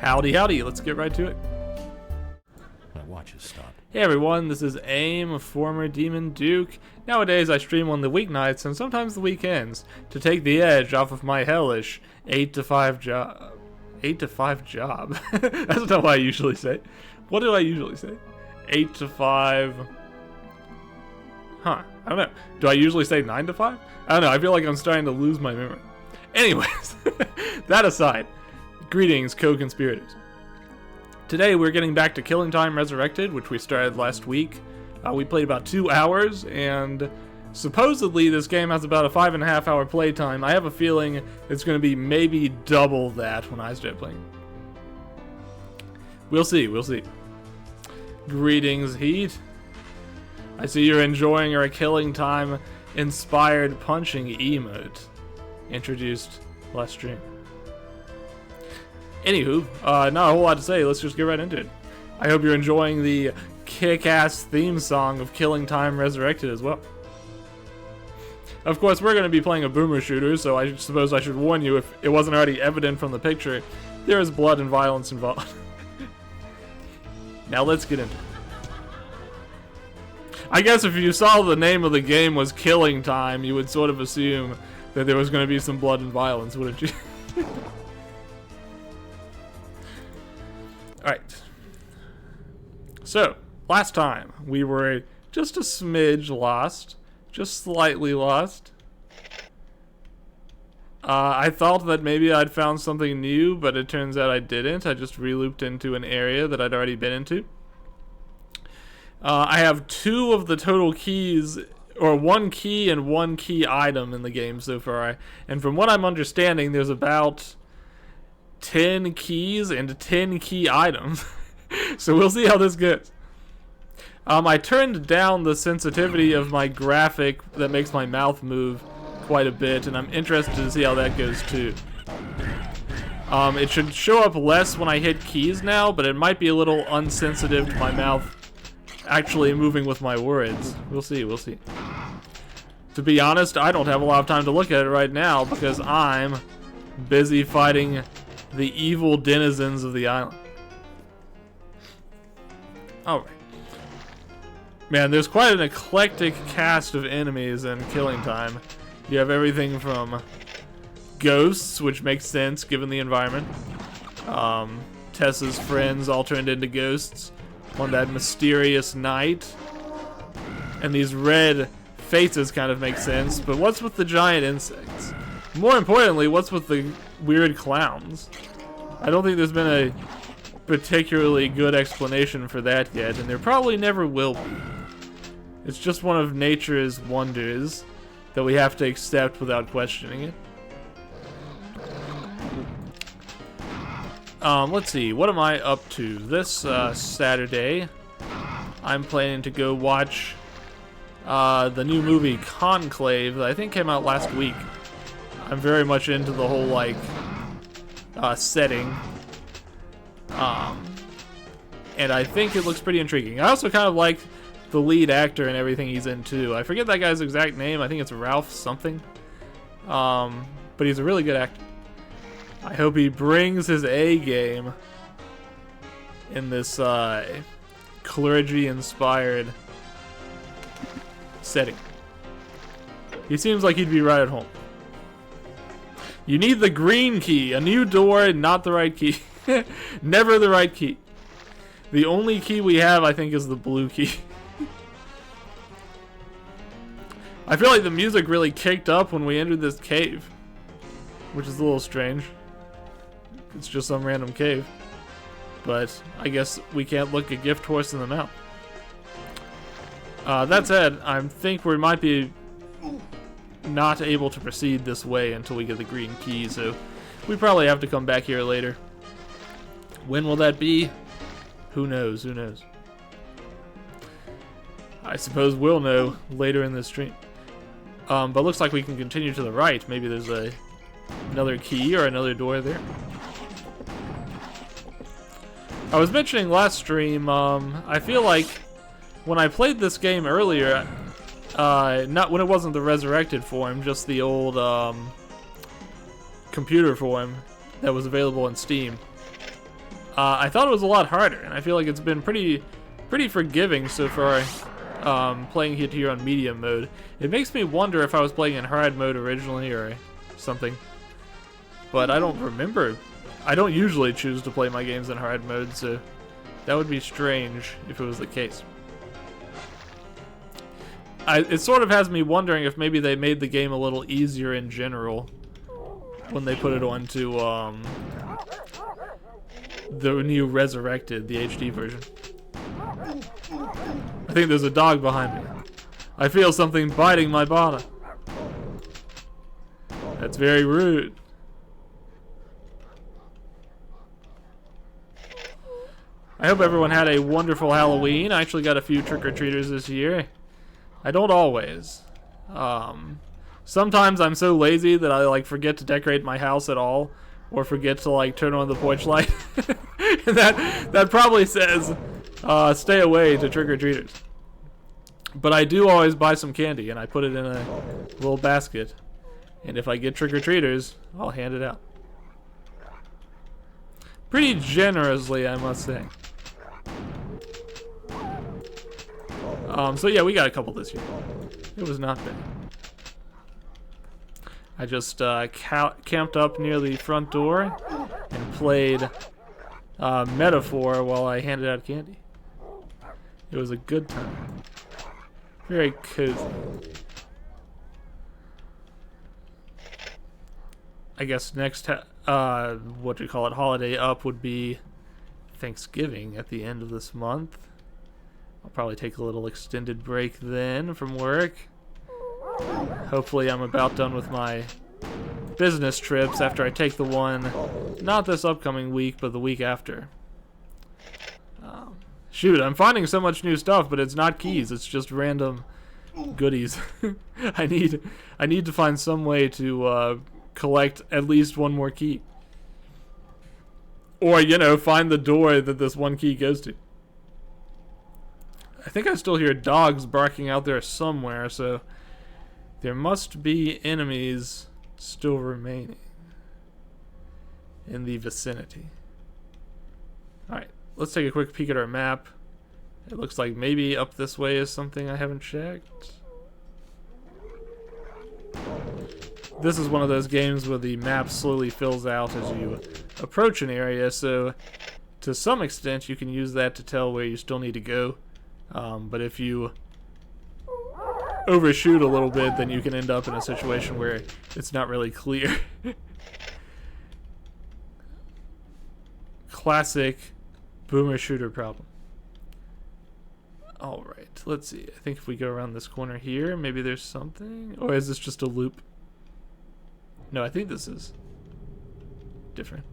Howdy, howdy. Let's get right to it. My watch has stopped. Hey everyone, this is AIM, former Demon Duke. Nowadays I stream on the weeknights and sometimes the weekends to take the edge off of my hellish 8 to 5 job. 8 to 5 job? That's not what I usually say. What do I usually say? 8 to 5... Huh, I don't know. Do I usually say 9 to 5? I don't know, I feel like I'm starting to lose my memory. Anyways, that aside, greetings co-conspirators. Today we're getting back to Killing Time Resurrected, which we started last week. We played about 2 hours, and supposedly this game has about a 5.5 hour playtime. I have a feeling it's going to be maybe double that when I start playing. We'll see, we'll see. Greetings, Heat. I see you're enjoying our Killing Time inspired punching emote introduced last stream. Anywho, not a whole lot to say, let's just get right into it. I hope you're enjoying the kick-ass theme song of Killing Time Resurrected as well. Of course, we're going to be playing a boomer shooter, so I suppose I should warn you, if it wasn't already evident from the picture, there is blood and violence involved. Now let's get into it. I guess if you saw the name of the game was Killing Time, you would sort of assume that there was going to be some blood and violence, wouldn't you? Alright. So, last time we were just a smidge lost. Just slightly lost. I thought that maybe I'd found something new, but it turns out I didn't. I just re-looped into an area that I'd already been into. I have 2 of the total keys, or 1 key and 1 key item in the game so far. And from what I'm understanding, there's about 10 keys and 10 key items. So we'll see how this goes. I turned down the sensitivity of my graphic that makes my mouth move quite a bit, and I'm interested to see how that goes too. It should show up less when I hit keys now, but it might be a little unsensitive to my mouth actually moving with my words. We'll see, we'll see. To be honest, I don't have a lot of time to look at it right now because I'm busy fighting the evil denizens of the island. Alright. Man, there's quite an eclectic cast of enemies in Killing Time. You have everything from ghosts, which makes sense given the environment. Tessa's friends all turned into ghosts on that mysterious night. And these red faces kind of make sense, but what's with the giant insects? More importantly, what's with the weird clowns? I don't think there's been a particularly good explanation for that yet, and there probably never will be. It's just one of nature's wonders that we have to accept without questioning it. Let's see, what am I up to? This Saturday, I'm planning to go watch the new movie Conclave that I think came out last week. I'm very much into the whole, like, setting. And I think it looks pretty intriguing. I also kind of like the lead actor and everything he's in too. I forget that guy's exact name. I think it's Ralph something. But he's a really good actor. I hope he brings his A game in this clergy-inspired setting. He seems like he'd be right at home. You need the green key. A new door, not the right key. Never the right key. The only key we have, I think, is the blue key. I feel like the music really kicked up when we entered this cave, which is a little strange. It's just some random cave. But I guess we can't look a gift horse in the mouth. That said, I think we might be not able to proceed this way until we get the green key, so we probably have to come back here later. When will that be? Who knows? Who knows? I suppose we'll know later in this stream. But looks like we can continue to the right. Maybe there's another key or another door there. I was mentioning last stream, I feel like when I played this game earlier, not when it wasn't the Resurrected form, just the old computer form that was available on Steam. I thought it was a lot harder, and I feel like it's been pretty forgiving so far. Playing it here on medium mode. It makes me wonder if I was playing in hard mode originally or something. But I don't remember. I don't usually choose to play my games in hard mode, so that would be strange if it was the case. It sort of has me wondering if maybe they made the game a little easier in general when they put it onto the new Resurrected, the HD version. I think there's a dog behind me. I feel something biting my bottom. That's very rude. I hope everyone had a wonderful Halloween. I actually got a few trick-or-treaters this year. I don't always. Sometimes I'm so lazy that I like forget to decorate my house at all, or forget to like turn on the porch light. that probably says stay away to trick-or-treaters. But I do always buy some candy, and I put it in a little basket. And if I get trick-or-treaters, I'll hand it out. Pretty generously, I must say. So yeah, we got a couple this year. It was not bad. I just camped up near the front door and played Metaphor while I handed out candy. It was a good time. Very cozy. I guess next, what do you call it, holiday up would be Thanksgiving at the end of this month. I'll probably take a little extended break then from work. Hopefully I'm about done with my business trips after I take the one, not this upcoming week, but the week after. Shoot, I'm finding so much new stuff, but it's not keys, it's just random goodies. I need to find some way to collect at least one more key. Or, you know, find the door that this one key goes to. I think I still hear dogs barking out there somewhere, so there must be enemies still remaining in the vicinity. Alright, let's take a quick peek at our map. It looks like maybe up this way is something I haven't checked. This is one of those games where the map slowly fills out as you approach an area, so to some extent you can use that to tell where you still need to go. But if you overshoot a little bit, then you can end up in a situation where it's not really clear. Classic boomer shooter problem. Alright, let's see. I think if we go around this corner here, maybe there's something? Or is this just a loop? No, I think this is different.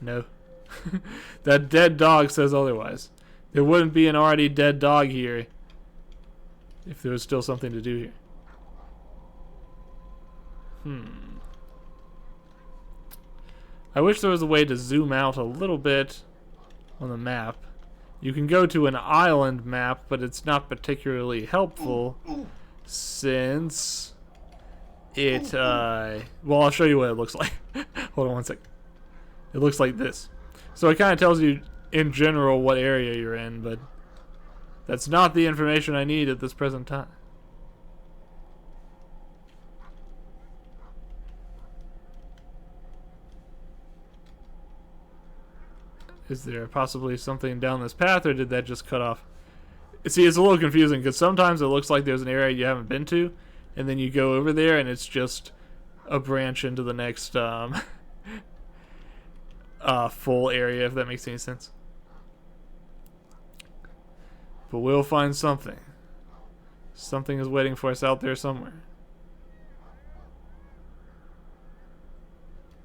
No. That dead dog says otherwise. There wouldn't be an already dead dog here if there was still something to do here. I wish there was a way to zoom out a little bit on the map. You can go to an island map, but it's not particularly helpful since it, well, I'll show you what it looks like. Hold on one second. It looks like this. So it kind of tells you in general what area you're in, but that's not the information I need at this present time. Is there possibly something down this path, or did that just cut off? See, it's a little confusing, because sometimes it looks like there's an area you haven't been to, and then you go over there, and it's just a branch into the next full area, if that makes any sense. But we'll find something. Something is waiting for us out there somewhere.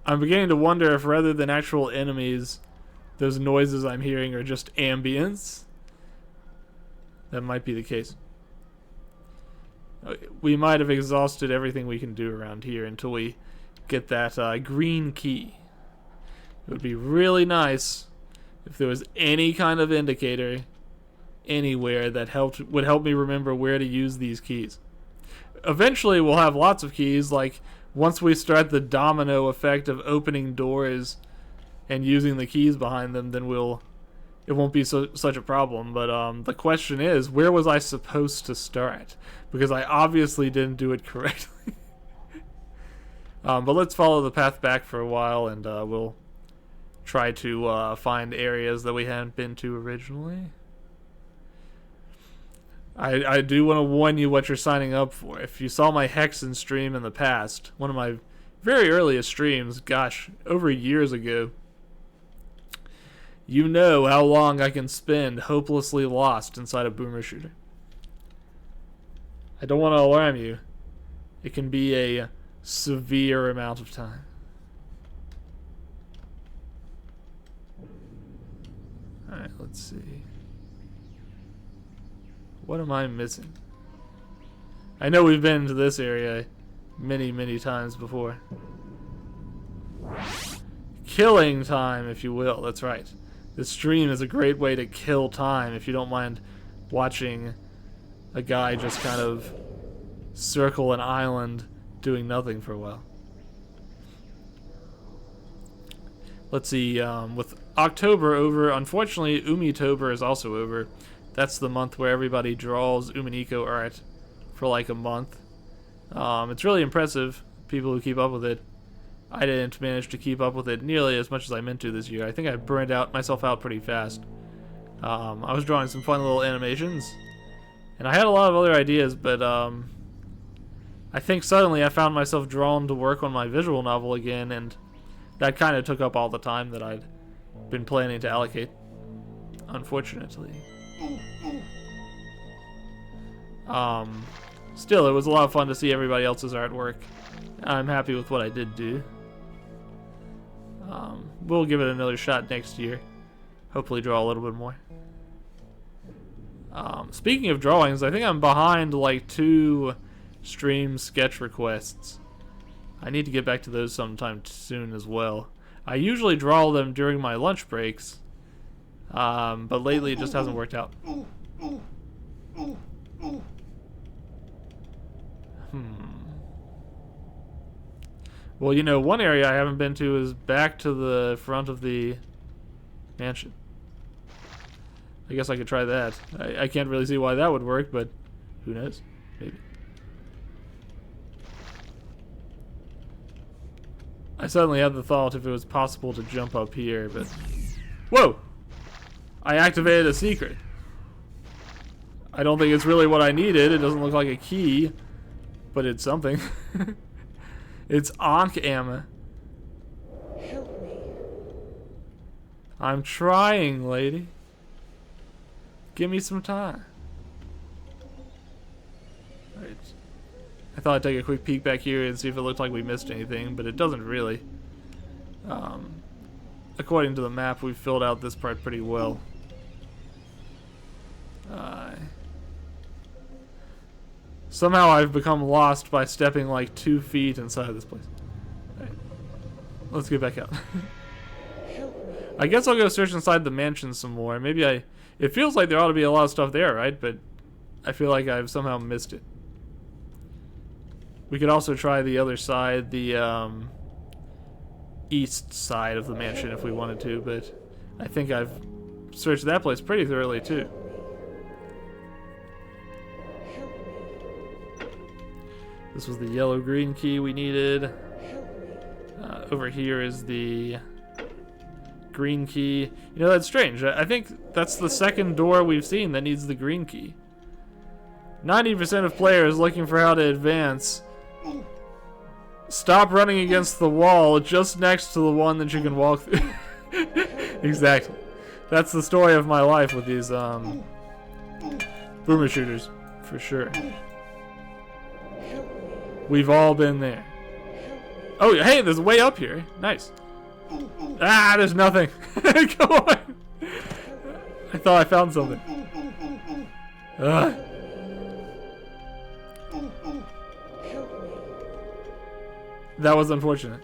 I'm beginning to wonder if rather than actual enemies, those noises I'm hearing are just ambience. That might be the case. We might have exhausted everything we can do around here until we get that green key. It would be really nice if there was any kind of indicator anywhere that would help me remember where to use these keys. Eventually we'll have lots of keys, like once we start the domino effect of opening doors and using the keys behind them, then it won't be such a problem. But the question is, where was I supposed to start? Because I obviously didn't do it correctly. But let's follow the path back for a while, and we'll try to find areas that we hadn't been to originally. I do want to warn you what you're signing up for. If you saw my Hexen stream in the past, one of my very earliest streams, gosh, over years ago, you know how long I can spend hopelessly lost inside a boomer shooter. I don't want to alarm you. It can be a severe amount of time. Alright, let's see. What am I missing? I know we've been to this area many, many times before. Killing time, if you will. That's right. This stream is a great way to kill time if you don't mind watching a guy just kind of circle an island doing nothing for a while. Let's see, with October over, unfortunately Umitober is also over. That's the month where everybody draws Umineko art for like a month. It's really impressive, people who keep up with it. I didn't manage to keep up with it nearly as much as I meant to this year. I think I burned myself out pretty fast. I was drawing some fun little animations, and I had a lot of other ideas, but I think suddenly I found myself drawn to work on my visual novel again, and that kind of took up all the time that I'd been planning to allocate, unfortunately. Still, it was a lot of fun to see everybody else's artwork. I'm happy with what I did do. We'll give it another shot next year. Hopefully draw a little bit more. Speaking of drawings, I think I'm behind like 2 stream sketch requests. I need to get back to those sometime soon as well. I usually draw them during my lunch breaks, but lately it just hasn't worked out. Well, you know, one area I haven't been to is back to the front of the mansion. I guess I could try that. I can't really see why that would work, but who knows? Maybe. I suddenly had the thought if it was possible to jump up here, but... Whoa! I activated a secret. I don't think it's really what I needed. It doesn't look like a key, but it's something. It's Ankh Amma. Help me. I'm trying, lady. Give me some time. Alright. I thought I'd take a quick peek back here and see if it looked like we missed anything, but it doesn't really. According to the map, we've filled out this part pretty well. Somehow I've become lost by stepping like 2 feet inside this place. Alright. Let's get back out. I guess I'll go search inside the mansion some more. Maybe it feels like there ought to be a lot of stuff there, right? But I feel like I've somehow missed it. We could also try the other side, the east side of the mansion if we wanted to, but I think I've searched that place pretty thoroughly too. This was the yellow-green key we needed. Over here is the green key. You know, that's strange. I think that's the second door we've seen that needs the green key. 90% of players looking for how to advance stop running against the wall just next to the one that you can walk through. Exactly. That's the story of my life with these boomer shooters, for sure. We've all been there. Oh, hey, there's way up here. Nice. Ah, there's nothing. Come on. I thought I found something. That was unfortunate.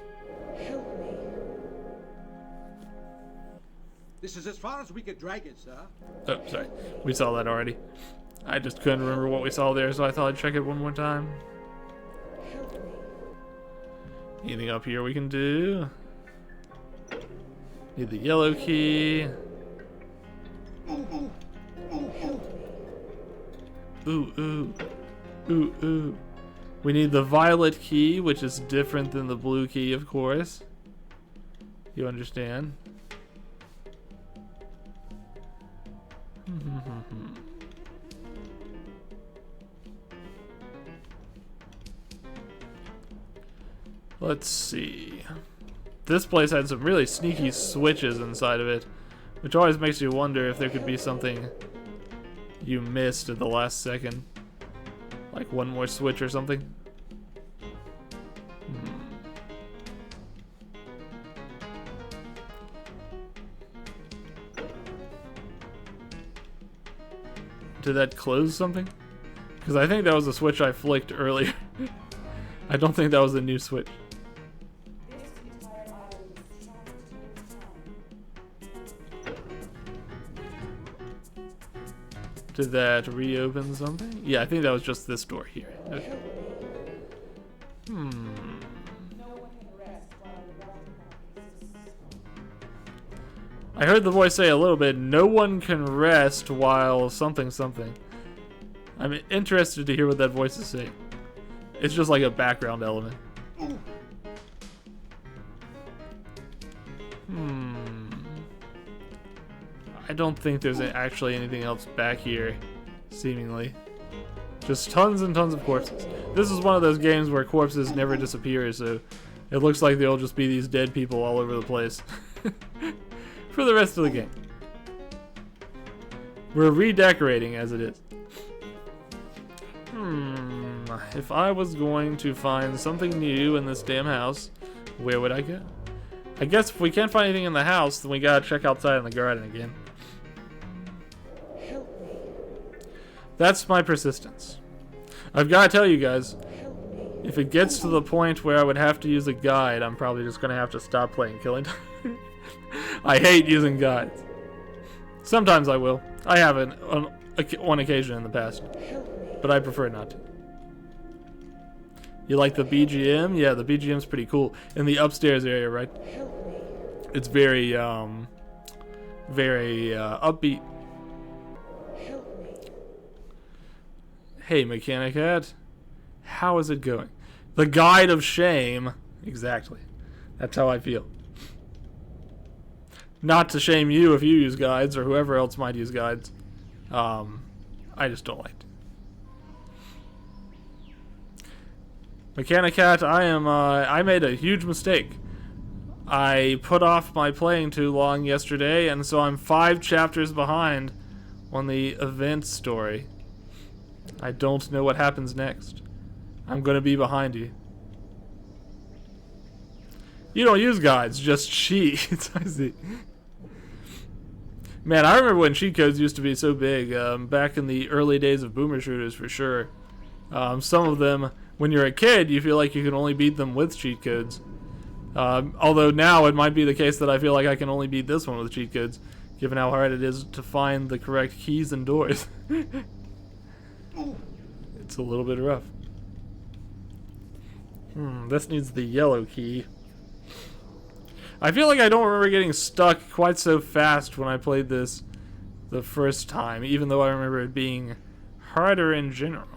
This is as far as we could drag it, sir. Oh, sorry. We saw that already. I just couldn't remember what we saw there, so I thought I'd check it one more time. Anything up here we can do? Need the yellow key. Ooh, ooh. Ooh, ooh. We need the violet key, which is different than the blue key, of course. You understand? Let's see. This place had some really sneaky switches inside of it, which always makes you wonder if there could be something you missed at the last second. Like one more switch or something. Did that close something? Because I think that was a switch I flicked earlier. I don't think that was a new switch. Did that reopen something? Yeah, I think that was just this door here. Okay. I heard the voice say a little bit, no one can rest while something something. I'm interested to hear what that voice is saying. It's just like a background element. I don't think there's actually anything else back here, seemingly. Just tons and tons of corpses. This is one of those games where corpses never disappear, so it looks like there'll just be these dead people all over the place. For the rest of the game. We're redecorating as it is. If I was going to find something new in this damn house, where would I go? I guess if we can't find anything in the house, then we gotta check outside in the garden again. Help me. That's my persistence. I've gotta tell you guys, Help me. if it gets to the point where I would have to use a guide, I'm probably just gonna have to stop playing Killing Time. I hate using guides. Sometimes I will. I haven't on one occasion in the past, Help me. but I prefer not to. You like the BGM? Yeah, the BGM's pretty cool. In the upstairs area, right? Help me. It's very, upbeat. Help me. Hey, Mechanic Hat. How is it going? The Guide of Shame. Exactly. That's how I feel. Not to shame you if you use guides or whoever else might use guides. I just don't like to. Mechanic Hat, I made a huge mistake. I put off my playing too long yesterday, and so I'm 5 chapters behind on the event story. I don't know what happens next. I'm gonna be behind you. You don't use guides, just cheats. I see. Man, I remember when cheat codes used to be so big, back in the early days of boomer shooters for sure. Some of them, when you're a kid, you feel like you can only beat them with cheat codes. Although now it might be the case that I feel like I can only beat this one with cheat codes, given how hard it is to find the correct keys and doors. It's a little bit rough. This needs the yellow key. I feel like I don't remember getting stuck quite so fast when I played this the first time, even though I remember it being harder in general.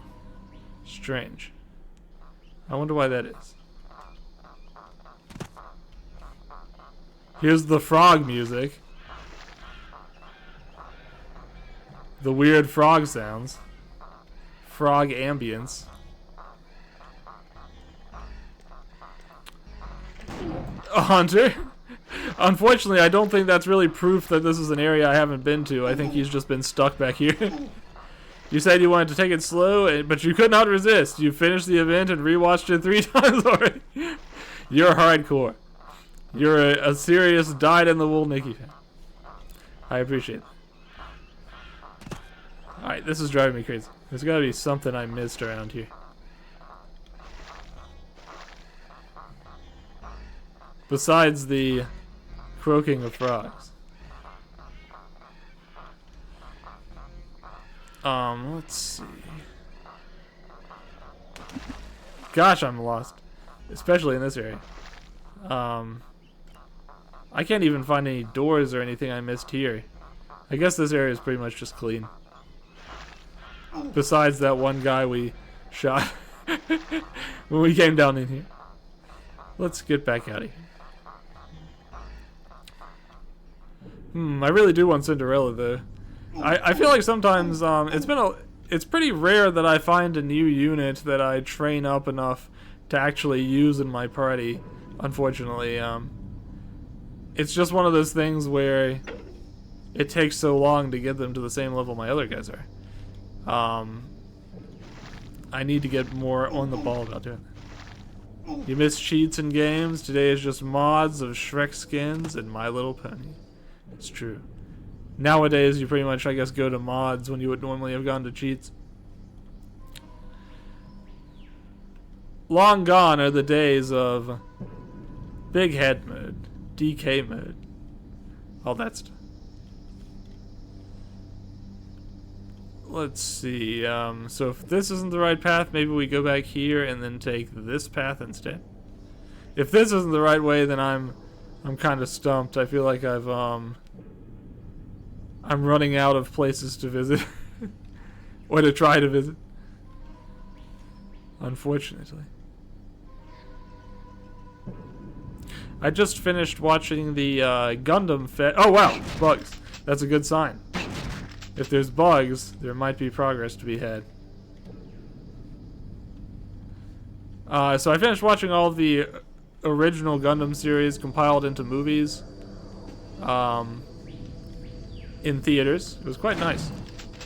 Strange. I wonder why that is. Here's the frog music. The weird frog sounds. Frog ambience. A hunter? Unfortunately, I don't think that's really proof that this is an area I haven't been to. I think he's just been stuck back here. You said you wanted to take it slow, but you could not resist. You finished the event and rewatched it 3 times already. You're hardcore. You're a serious dyed-in-the-wool Nikki fan. I appreciate it. Alright, this is driving me crazy. There's gotta be something I missed around here. Besides the croaking of frogs. Let's see. Gosh, I'm lost. Especially in this area. I can't even find any doors or anything I missed here. I guess this area is pretty much just clean. Besides that one guy we shot when we came down in here. Let's get back out of here. I really do want Cinderella though. I feel like sometimes it's pretty rare that I find a new unit that I train up enough to actually use in my party. Unfortunately, it's just one of those things where it takes so long to get them to the same level my other guys are. I need to get more on the ball about doing that. You miss cheats in games? Today is just mods of Shrek skins and My Little Pony. It's true. Nowadays, you pretty much, I guess, go to mods when you would normally have gone to cheats. Long gone are the days of Big Head mode, DK mode, all that stuff. Let's see, so if this isn't the right path, maybe we go back here and then take this path instead. If this isn't the right way, then I'm kind of stumped. I feel like I'm running out of places to visit. Or to try to visit. Unfortunately. I just finished watching the Gundam Fed. Oh wow, bugs. That's a good sign. If there's bugs, there might be progress to be had. So I finished watching all of the original Gundam series compiled into movies in theaters. It was quite nice.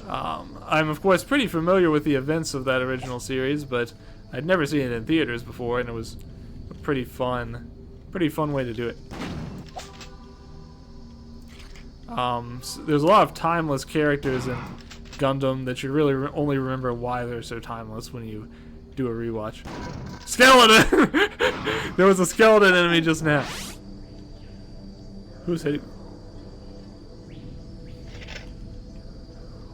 I'm of course pretty familiar with the events of that original series, but I'd never seen it in theaters before, and it was a pretty fun way to do it. So there's a lot of timeless characters in Gundam that you really only remember why they're so timeless when you do a rewatch. Skeleton! There was a skeleton enemy just now. Who's hitting me?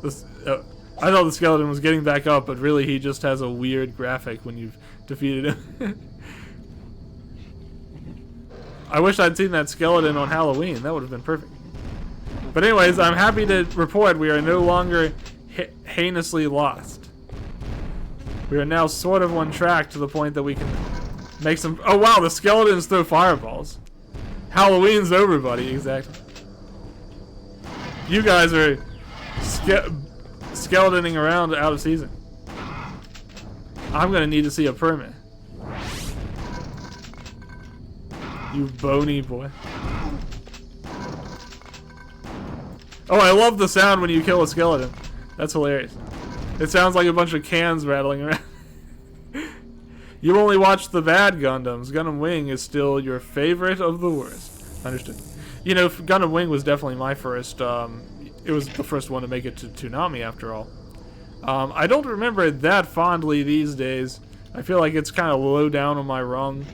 This, I thought the skeleton was getting back up, but really he just has a weird graphic when you've defeated him. I wish I'd seen that skeleton on Halloween. That would have been perfect. But anyways, I'm happy to report we are no longer heinously lost. We are now sort of on track to the point that we can make some... Oh wow, the skeletons throw fireballs. Halloween's over, buddy. Exactly. You guys are skeletoning around out of season. I'm gonna need to see a permit. You bony boy. Oh, I love the sound when you kill a skeleton. That's hilarious. It sounds like a bunch of cans rattling around. You only watch the bad Gundams. Gundam Wing is still your favorite of the worst. Understood. You know, Gundam Wing was definitely my first. It was the first one to make it to Toonami, after all. I don't remember it that fondly these days. I feel like it's kind of low down on my rung.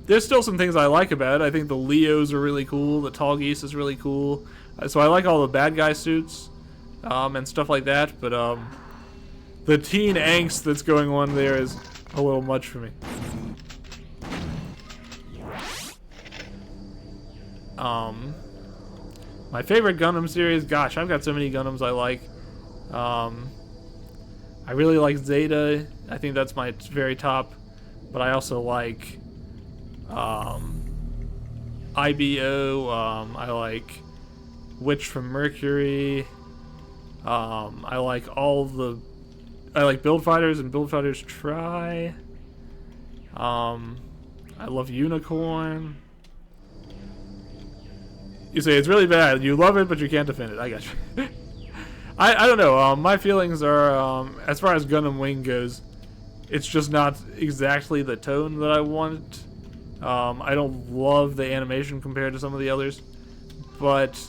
There's still some things I like about it. I think the Leos are really cool. The Tall Geese is really cool. So I like all the bad guy suits and stuff like that. But the teen angst that's going on there is a little much for me. My favorite Gundam series, gosh, I've got so many Gundams I like. I really like Zeta. I think that's my very top. But I also like IBO. I like Witch from Mercury. I like I like Build Fighters and Build Fighters Try. I love Unicorn. You say it's really bad. You love it, but you can't defend it. I got you. I don't know. My feelings are, as far as Gundam Wing goes, it's just not exactly the tone that I want. I don't love the animation compared to some of the others, but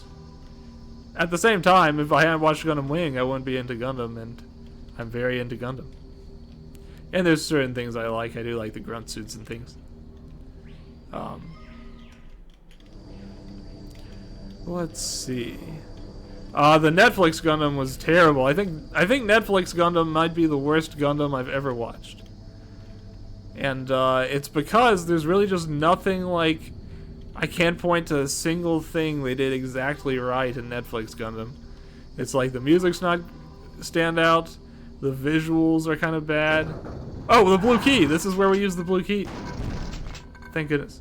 at the same time, if I hadn't watched Gundam Wing, I wouldn't be into Gundam, and I'm very into Gundam. And there's certain things I like. I do like the grunt suits and things. Let's see. The Netflix Gundam was terrible. I think Netflix Gundam might be the worst Gundam I've ever watched. And it's because there's really just nothing like I can't point to a single thing they did exactly right in Netflix Gundam. It's like the music's not standout, the visuals are kind of bad. Oh, the blue key! This is where we use the blue key. Thank goodness.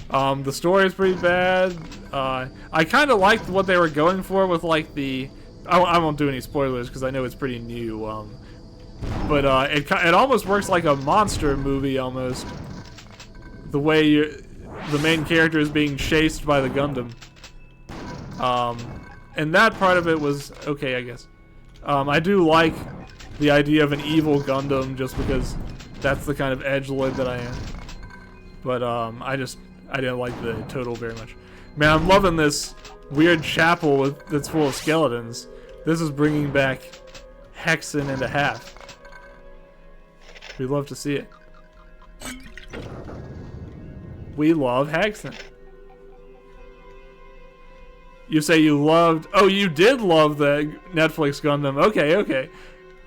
The story is pretty bad. I kind of liked what they were going for with like the... I won't do any spoilers because I know it's pretty new. But it almost works like a monster movie almost. The way the main character is being chased by the Gundam. And that part of it was okay, I guess. I do like the idea of an evil Gundam just because that's the kind of edgelord that I am. But I didn't like the total very much. Man, I'm loving this weird chapel that's full of skeletons. This is bringing back Hexen and a half. We love to see it. We love Hexen. You say you loved... Oh, you did love the Netflix Gundam. Okay, okay.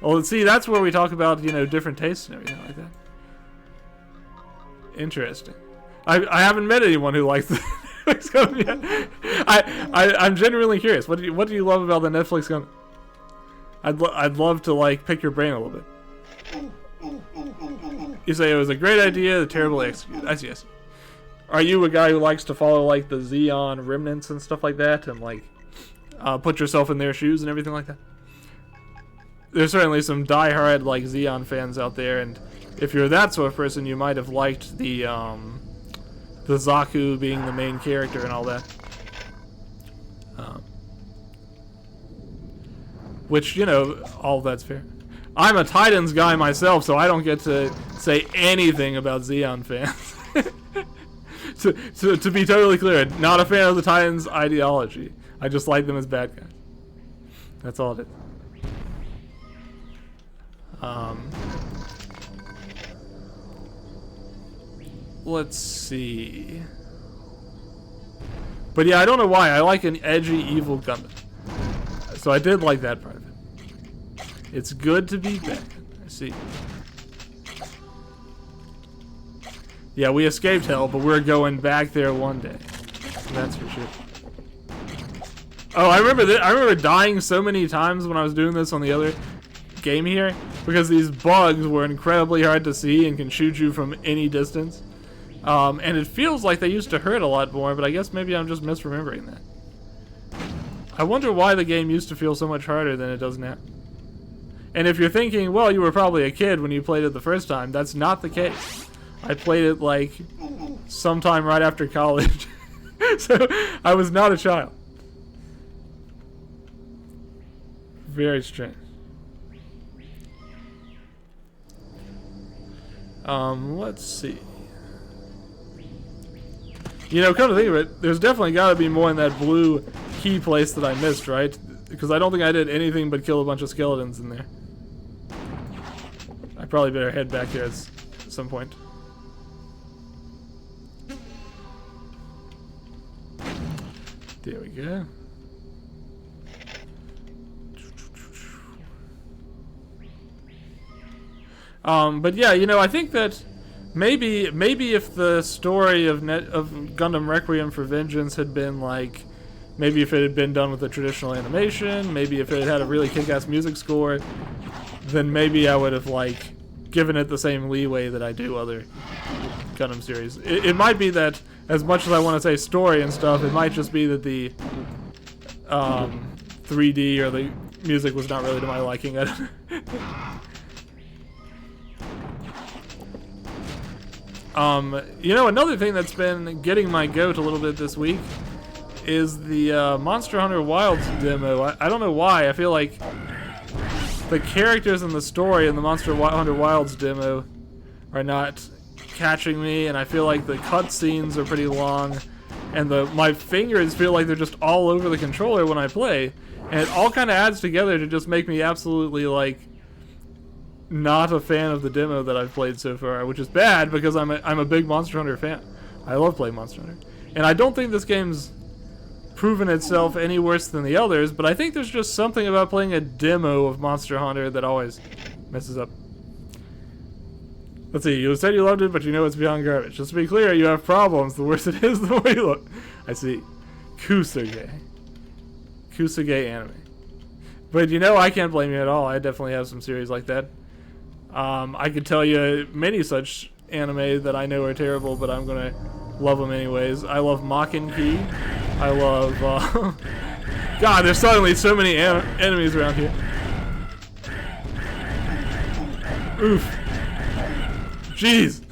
Well, see, that's where we talk about, you know, different tastes and everything like that. Interesting. I haven't met anyone who likes the Netflix Gundam yet. I'm genuinely curious. What do you love about the Netflix Gundam? I'd love to, like, pick your brain a little bit. You say it was a great idea, terribly executed. I see, yes. Are you a guy who likes to follow, like, the Xeon remnants and stuff like that? And, like, put yourself in their shoes and everything like that? There's certainly some diehard, like, Xeon fans out there. And if you're that sort of person, you might have liked the Zaku being the main character and all that. Which, you know, all of that's fair. I'm a Titans guy myself, so I don't get to say anything about Xeon fans. To be totally clear, not a fan of the Titans' ideology. I just like them as bad guys. That's all it is. Let's see. But yeah, I don't know why. I like an edgy, evil Gundam. So I did like that part of it. It's good to be back. I see. Yeah, we escaped hell, but we're going back there one day. That's for sure. Oh, I remember dying so many times when I was doing this on the other game here because these bugs were incredibly hard to see and can shoot you from any distance. And it feels like they used to hurt a lot more, but I guess maybe I'm just misremembering that. I wonder why the game used to feel so much harder than it does now. And if you're thinking, well, you were probably a kid when you played it the first time, that's not the case. I played it like sometime right after college. So I was not a child. Very strange. Let's see. You know, come to think of it, there's definitely got to be more in that blue key place that I missed, right? Because I don't think I did anything but kill a bunch of skeletons in there. I probably better head back there at some point. There we go. But yeah, you know, I think that maybe if the story of Gundam Requiem for Vengeance had been like, maybe if it had been done with a traditional animation, maybe if it had a really kick-ass music score, then maybe I would have like given it the same leeway that I do other Gundam series. It might be that as much as I want to say story and stuff, it might just be that the 3D or the music was not really to my liking. I don't you know, another thing that's been getting my goat a little bit this week is the Monster Hunter Wilds demo. I don't know why. I feel like the characters in the story in the Monster Hunter Wilds demo are not catching me, and I feel like the cutscenes are pretty long, and my fingers feel like they're just all over the controller when I play, and it all kind of adds together to just make me absolutely like not a fan of the demo that I've played so far, which is bad because I'm a big Monster Hunter fan. I love playing Monster Hunter, and I don't think this game's proven itself any worse than the others, but I think there's just something about playing a demo of Monster Hunter that always messes up. Let's see. You said you loved it, but you know it's beyond garbage. Just to be clear, you have problems. The worse it is, the more you look. I see. Kusuge. Kusuge anime. But you know, I can't blame you at all. I definitely have some series like that. I could tell you many such anime that I know are terrible, but I'm gonna love them anyways. I love Makin Ki. I love, God, there's suddenly so many enemies around here. Oof. Jeez.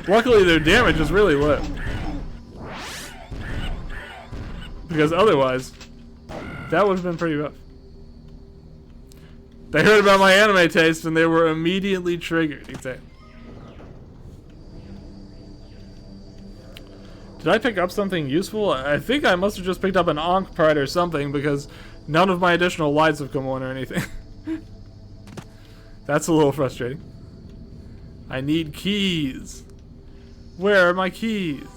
Luckily their damage is really low. Because otherwise, that would have been pretty rough. They heard about my anime taste and they were immediately triggered. Exactly. Did I pick up something useful? I think I must have just picked up an Ankh part or something because none of my additional lights have come on or anything. That's a little frustrating. I need keys. Where are my keys?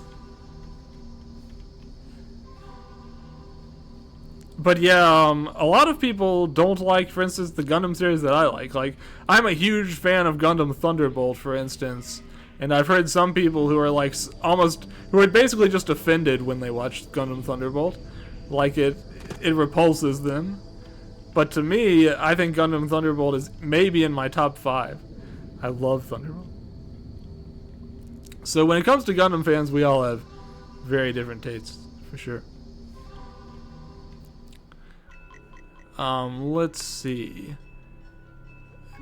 But yeah, a lot of people don't like, for instance, the Gundam series that I like. Like, I'm a huge fan of Gundam Thunderbolt, for instance. And I've heard some people who are like who are basically just offended when they watch Gundam Thunderbolt. Like it repulses them. But to me, I think Gundam Thunderbolt is maybe in my top 5. I love Thunderbolt. So when it comes to Gundam fans, we all have very different tastes, for sure. Let's see.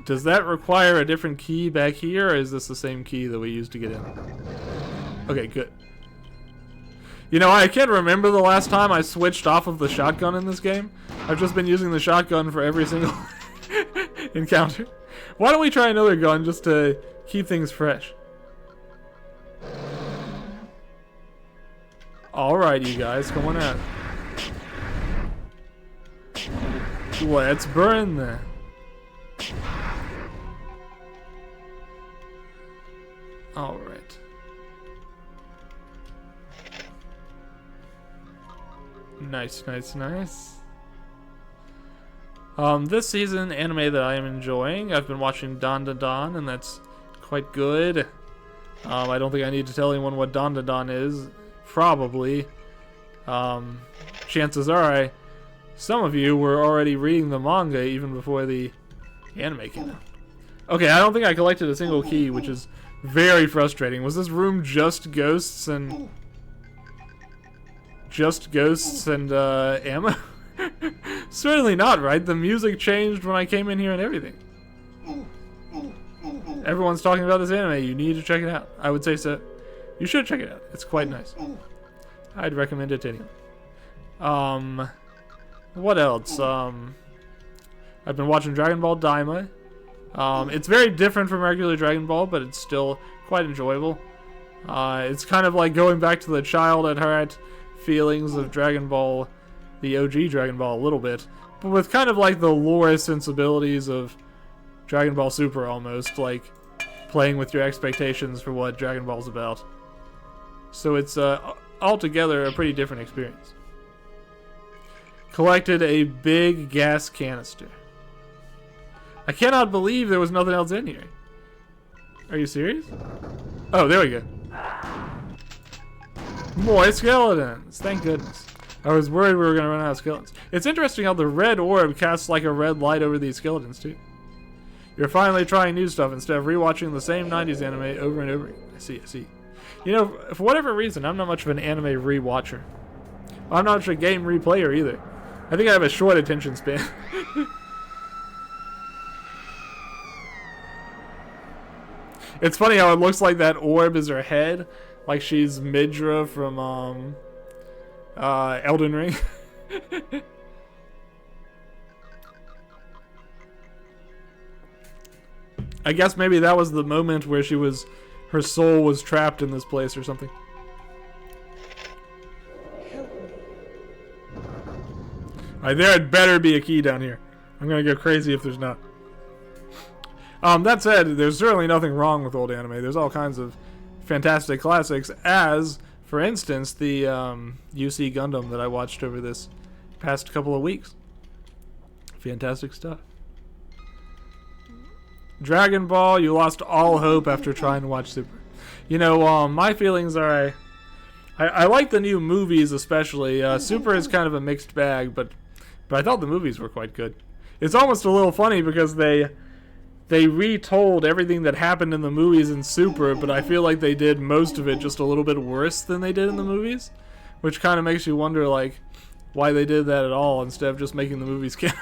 Does that require a different key back here, or is this the same key that we used to get in? Okay, good. You know, I can't remember the last time I switched off of the shotgun in this game. I've just been using the shotgun for every single encounter. Why don't we try another gun just to keep things fresh? Alright, you guys, come on out. Let's burn that. Alright. Nice, nice, nice. This season, anime that I am enjoying, I've been watching Dan Da Dan, and that's quite good. I don't think I need to tell anyone what Dan Da Dan is. Probably. Chances are, some of you were already reading the manga even before the anime came out. Okay, I don't think I collected a single key, which is very frustrating. Was this room just ghosts and ammo? Certainly not, right? The music changed when I came in here and everything. Everyone's talking about this anime. You need to check it out. I would say so. You should check it out. It's quite nice. I'd recommend it to anyone. What else? I've been watching Dragon Ball Daima. It's very different from regular Dragon Ball, but it's still quite enjoyable. It's kind of like going back to the child at heart feelings of Dragon Ball, the OG Dragon Ball a little bit, but with kind of like the lore sensibilities of Dragon Ball Super almost, like playing with your expectations for what Dragon Ball's about. So it's altogether a pretty different experience. Collected a big gas canister. I cannot believe there was nothing else in here. Are you serious? Oh, there we go. More skeletons. Thank goodness. I was worried we were going to run out of skeletons. It's interesting how the red orb casts like a red light over these skeletons, too. You're finally trying new stuff instead of rewatching the same 90s anime over and over again. I see, I see. You know, for whatever reason, I'm not much of an anime rewatcher. I'm not much of a game replayer either. I think I have a short attention span. It's funny how it looks like that orb is her head, like she's Midra from Elden Ring. I guess maybe that was the moment where her soul was trapped in this place or something. Alright, there had better be a key down here. I'm gonna go crazy if there's not. That said, there's certainly nothing wrong with old anime. There's all kinds of fantastic classics, as, for instance, the UC Gundam that I watched over this past couple of weeks. Fantastic stuff. Dragon Ball, you lost all hope after trying to watch Super. You know, my feelings are I like the new movies especially. Super is kind of a mixed bag, but I thought the movies were quite good. It's almost a little funny because they retold everything that happened in the movies in Super, but I feel like they did most of it just a little bit worse than they did in the movies, which kind of makes you wonder, like, why they did that at all instead of just making the movies canon.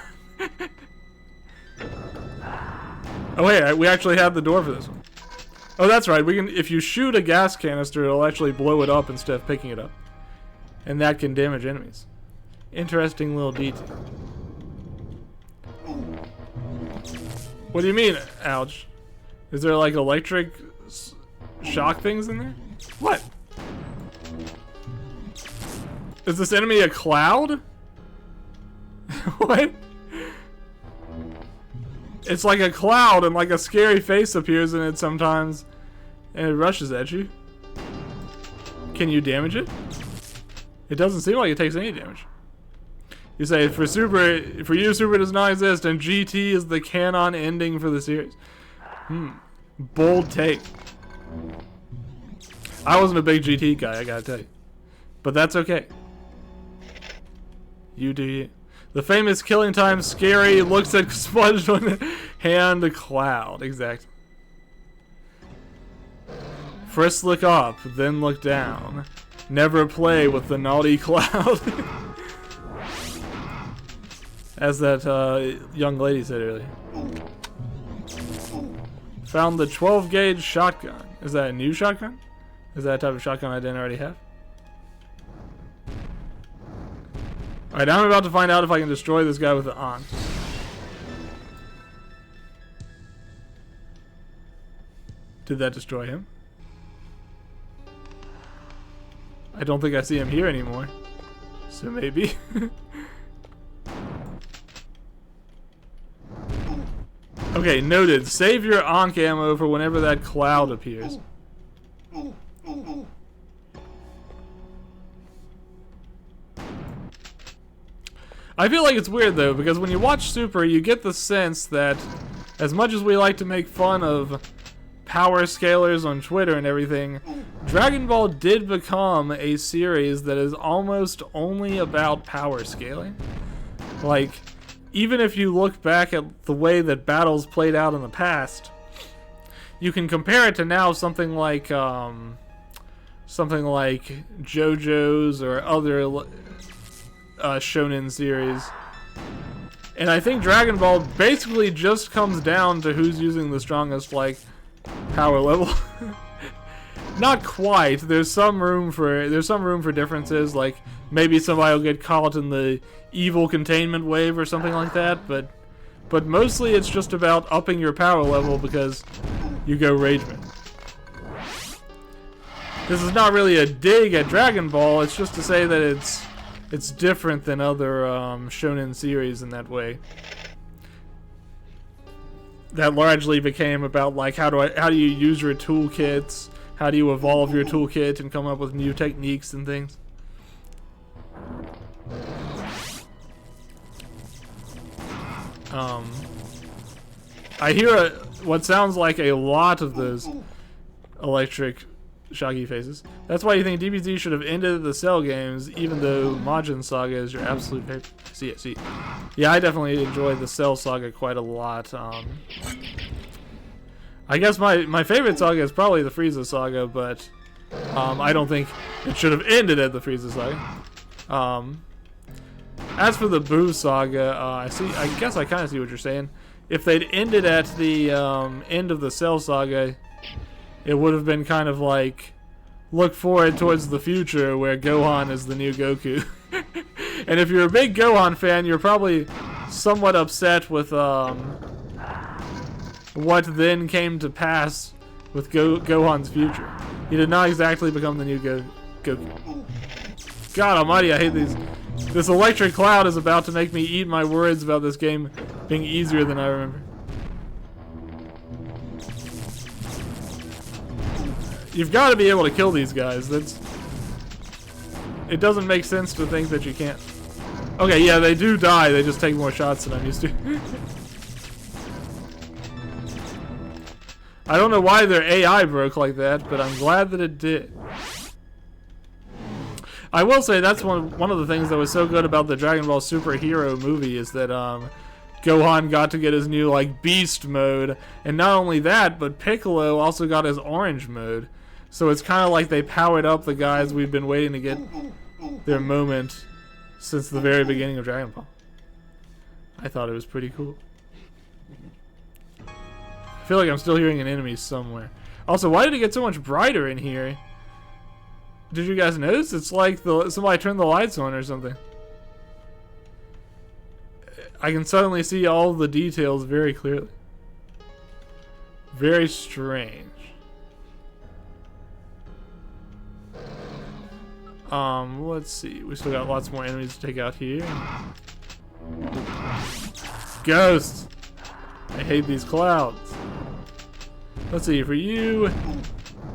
Oh wait, we actually have the door for this one. Oh, that's right. We can, if you shoot a gas canister, it'll actually blow it up instead of picking it up, and that can damage enemies. Interesting little detail. What do you mean, ouch? Is there like electric shock things in there? What? Is this enemy a cloud? What? It's like a cloud and like a scary face appears in it sometimes and it rushes at you. Can you damage it? It doesn't seem like it takes any damage. You say, for you, Super does not exist, and GT is the canon ending for the series. Bold take. I wasn't a big GT guy, I gotta tell you. But that's okay. You do you. The famous killing time scary looks at sponge on hand cloud. Exactly. First look up, then look down. Never play with the naughty cloud. As that young lady said earlier. Found the 12 gauge shotgun. Is that a new shotgun? Is that a type of shotgun I didn't already have? Alright, now I'm about to find out if I can destroy this guy with the on. Did that destroy him? I don't think I see him here anymore. So maybe. Okay, noted. Save your Ankh ammo for whenever that cloud appears. I feel like it's weird though, because when you watch Super, you get the sense that as much as we like to make fun of power scalers on Twitter and everything, Dragon Ball did become a series that is almost only about power scaling. Like, even if you look back at the way that battles played out in the past, you can compare it to now something like JoJo's or other shonen series. And I think Dragon Ball basically just comes down to who's using the strongest, like, power level. Not quite. There's some room for differences, like maybe somebody will get caught in the evil containment wave or something like that, but mostly it's just about upping your power level because you go Rageman. This is not really a dig at Dragon Ball, it's just to say that it's different than other shonen series in that way. That largely became about, like, how do you use your toolkits, how do you evolve your toolkit and come up with new techniques and things. I hear what sounds like a lot of those electric shocky faces. That's why you think DBZ should have ended the Cell games, even though Majin Saga is your absolute favorite. See. Yeah, I definitely enjoyed the Cell saga quite a lot. I guess my favorite saga is probably the Frieza saga, but I don't think it should have ended at the Frieza saga. As for the Boo saga, I guess I kind of see what you're saying. If they'd ended at the end of the Cell saga, it would have been kind of like, look forward towards the future where Gohan is the new Goku. And if you're a big Gohan fan, you're probably somewhat upset with what then came to pass with Gohan's future. He did not exactly become the new Goku. God almighty, I hate these. This electric cloud is about to make me eat my words about this game being easier than I remember. You've got to be able to kill these guys. It doesn't make sense to think that you can't. Okay, yeah, they do die. They just take more shots than I'm used to. I don't know why their AI broke like that, but I'm glad that it did. I will say that's one of the things that was so good about the Dragon Ball Superhero movie is that Gohan got to get his new like Beast mode, and not only that, but Piccolo also got his Orange mode. So it's kind of like they powered up the guys we've been waiting to get their moment since the very beginning of Dragon Ball. I thought it was pretty cool. I feel like I'm still hearing an enemy somewhere. Also, why did it get so much brighter in here? Did you guys notice? It's like somebody turned the lights on or something. I can suddenly see all the details very clearly. Very strange. Let's see. We still got lots more enemies to take out here. Ghosts! I hate these clouds. Let's see, for you,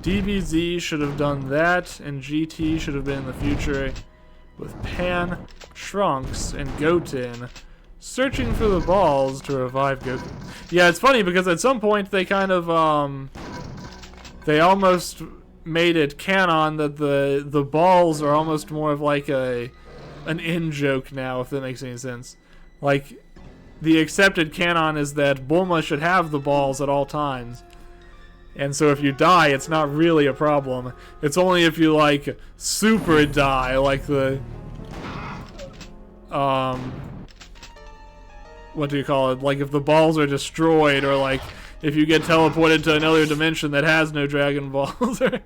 DBZ should have done that, and GT should have been in the future with Pan, Trunks, and Goten searching for the balls to revive Goku. Yeah, it's funny because at some point they kind of, they almost made it canon that the balls are almost more of like an in-joke now, if that makes any sense. Like, the accepted canon is that Bulma should have the balls at all times. And so if you die, it's not really a problem. It's only if you, like, super die, like the... what do you call it? Like, if the balls are destroyed, or, like, if you get teleported to another dimension that has no Dragon Balls, or...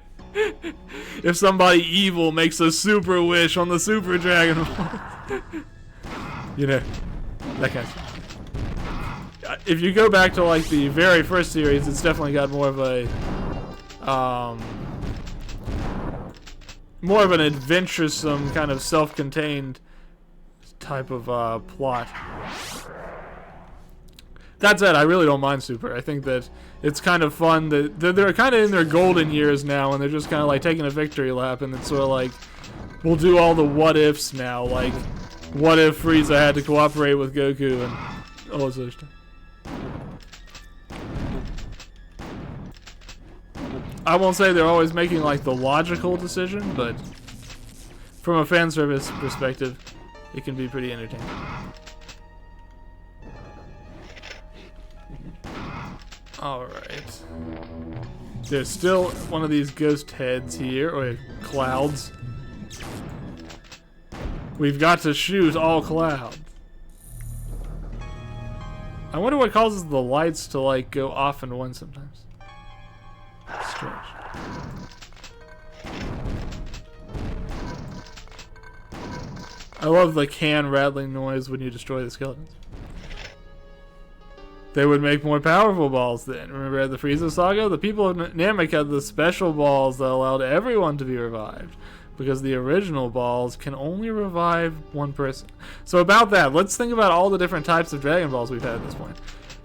if somebody evil makes a super wish on the Super Dragon Ball. You know, that kind of stuff. If you go back to like the very first series, it's definitely got more of a more of an adventuresome kind of self-contained type of plot. That said, I really don't mind Super. I think that it's kind of fun that they're kind of in their golden years now, and they're just kind of like taking a victory lap, and it's sort of like we'll do all the what ifs now, like what if Frieza had to cooperate with Goku and all this other stuff. I won't say they're always making like the logical decision, but from a fan service perspective, it can be pretty entertaining. Alright. There's still one of these ghost heads here, or clouds. We've got to shoot all clouds. I wonder what causes the lights to like go off and on sometimes. Strange. I love the can rattling noise when you destroy the skeletons. They would make more powerful balls then. Remember at the Frieza saga? The people of Namek had the special balls that allowed everyone to be revived, because the original balls can only revive one person. So about that, let's think about all the different types of Dragon Balls we've had at this point.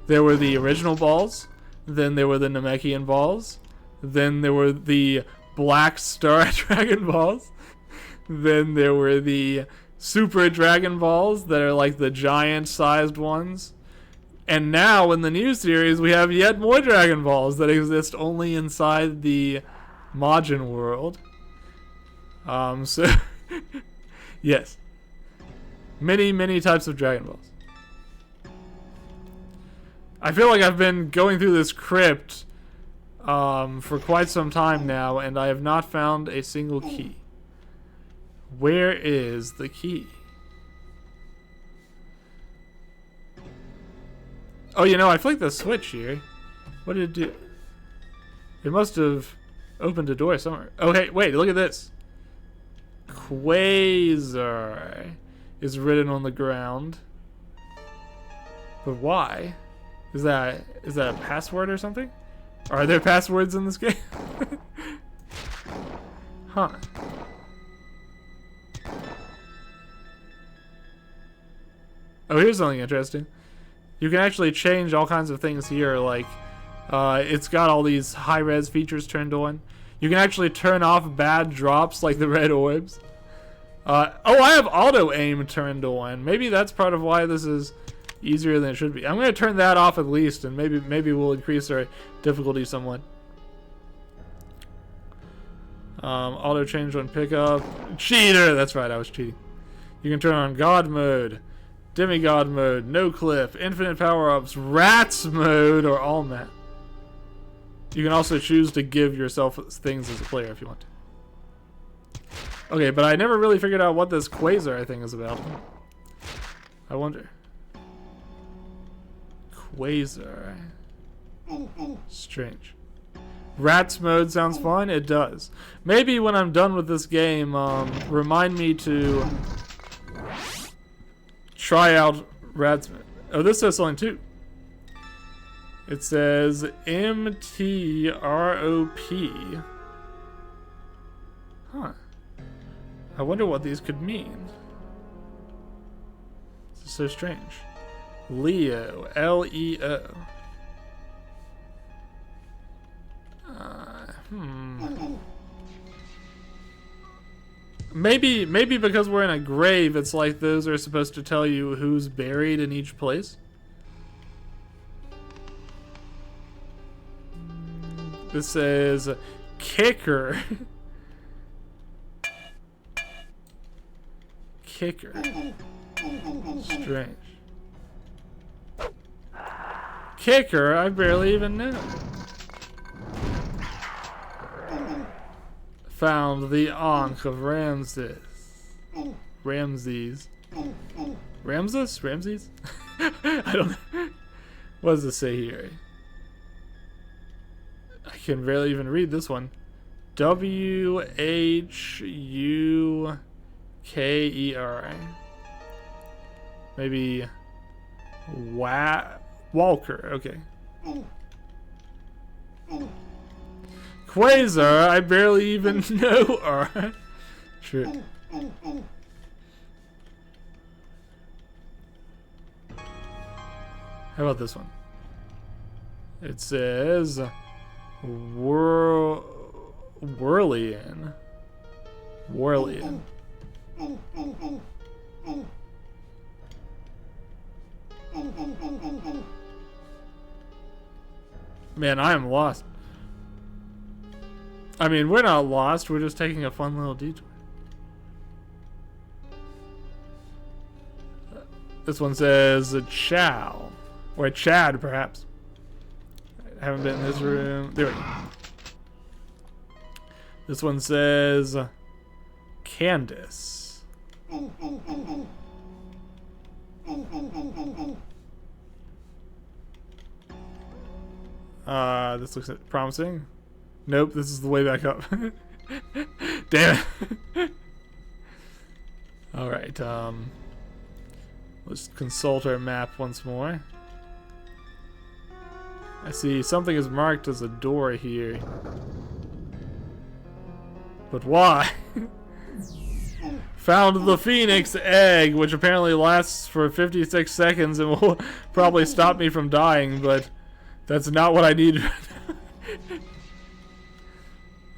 There were the original balls, then there were the Namekian balls, then there were the Black Star Dragon Balls, then there were the Super Dragon Balls that are like the giant-sized ones. And now, in the new series, we have yet more Dragon Balls that exist only inside the Majin world. So, yes. Many, many types of Dragon Balls. I feel like I've been going through this crypt for quite some time now, and I have not found a single key. Where is the key? Oh, you know, I flicked the switch here. What did it do? It must have opened a door somewhere. Oh, hey, wait, look at this. Quasar is written on the ground. But why? Is that a password or something? Are there passwords in this game? Huh. Oh, here's something interesting. You can actually change all kinds of things here, like it's got all these high-res features turned on. You can actually turn off bad drops like the red orbs. Oh, I have auto-aim turned on. Maybe that's part of why this is easier than it should be. I'm gonna turn that off at least, and maybe we'll increase our difficulty somewhat. Auto change when pickup. Cheater! That's right, I was cheating. You can turn on God mode, demigod mode, no cliff, infinite power-ups, rats mode, or all map. You can also choose to give yourself things as a player if you want to. Okay, but I never really figured out what this quasar thing is about. I wonder. Quasar. Strange. Rats mode sounds fun. It does. Maybe when I'm done with this game, remind me to try out rats mode. Oh, this says something too. It says MTROP. Huh. I wonder what these could mean. This is so strange. Leo. Leo. Maybe because we're in a grave, it's like those are supposed to tell you who's buried in each place. This says kicker. Kicker. Strange. Kicker, I barely even know. Found the Ankh of Ramses. Ramses? Ramses? I don't know. What does it say here? I can barely even read this one. WHUKER. Maybe Walker. Okay. Quasar, I barely even know. Alright. True. How about this one? It says Whirlian. Whirlian. Man, I am lost. I mean, we're not lost. We're just taking a fun little detour. This one says Chow. Or Chad, perhaps. I haven't been in this room. There we go. This one says Candace. This looks promising. Nope, this is the way back up. Damn it. Alright, let's consult our map once more. I see something is marked as a door here. But why? Found the Phoenix egg, which apparently lasts for 56 seconds and will probably stop me from dying, but that's not what I need right now.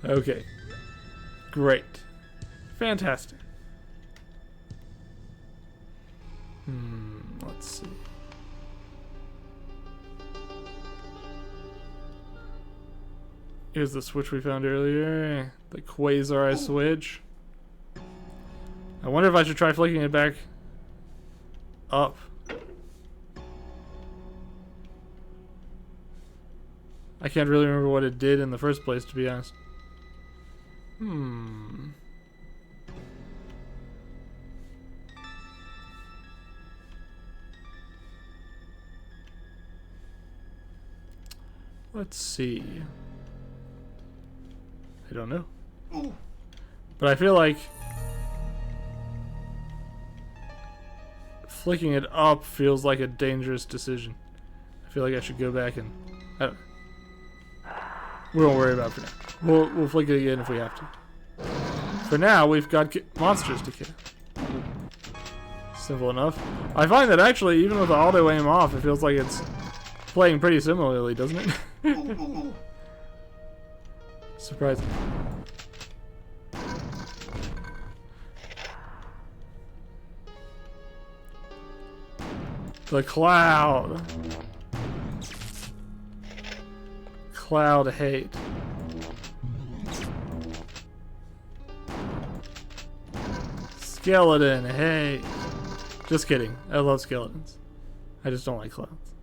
Okay. Great. Fantastic. Let's see. Here's the switch we found earlier. The Quasar switch. I wonder if I should try flicking it back up. I can't really remember what it did in the first place, to be honest. Let's see. I don't know. But I feel like flicking it up feels like a dangerous decision. I feel like I should go back and... I don't know. We won't worry about it for now. We'll flick it again if we have to. For now, we've got monsters to kill. Simple enough. I find that actually, even with the auto aim off, it feels like it's playing pretty similarly, doesn't it? Surprising. The cloud. Cloud hate. Skeleton hate. Just kidding. I love skeletons. I just don't like clowns.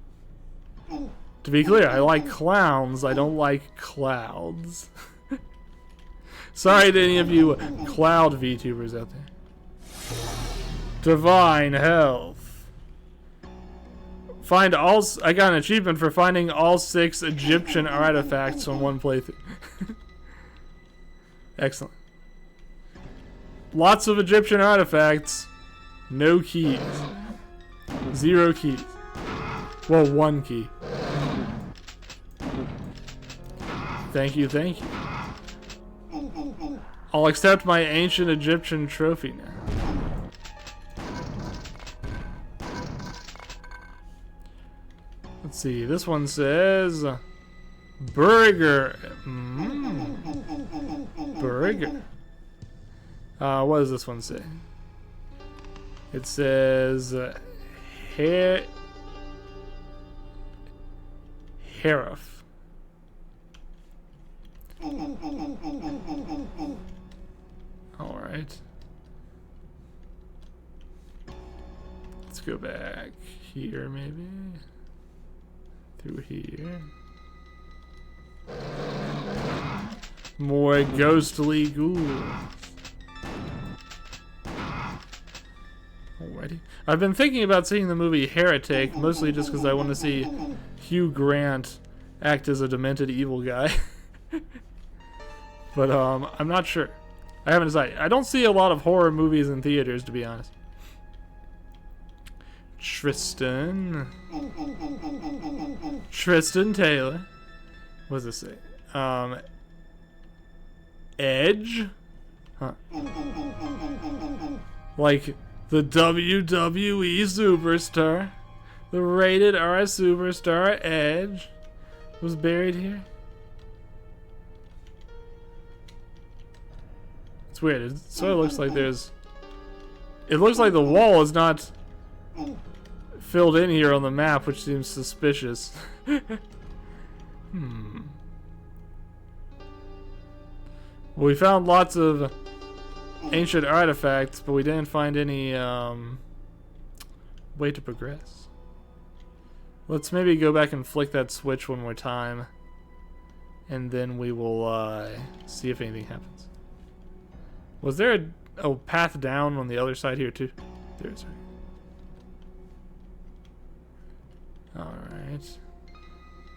To be clear, I like clowns. I don't like clouds. Sorry to any of you cloud VTubers out there. Divine health. Find all. I got an achievement for finding all 6 Egyptian artifacts on one playthrough. Excellent. Lots of Egyptian artifacts. No keys. 0 keys. Well, 1 key. Thank you, thank you. I'll accept my ancient Egyptian trophy now. Let's see, this one says burger. Burger. What does this one say? It says Harif. Alright. Let's go back here, maybe. Through here. More ghostly ghouls. Alrighty. I've been thinking about seeing the movie Heretic, mostly just because I want to see Hugh Grant act as a demented evil guy. But I'm not sure. I haven't decided. I don't see a lot of horror movies in theaters, to be honest. Tristan Taylor. What does this say? Edge? Huh. Like the WWE superstar. The rated R superstar Edge was buried here. It's weird. It sort of looks like there's... It looks like the wall is not filled in here on the map, which seems suspicious. Well, we found lots of ancient artifacts, but we didn't find any way to progress. Let's maybe go back and flick that switch one more time, and then we will see if anything happens. Was there a path down on the other side here too? There is. Alright.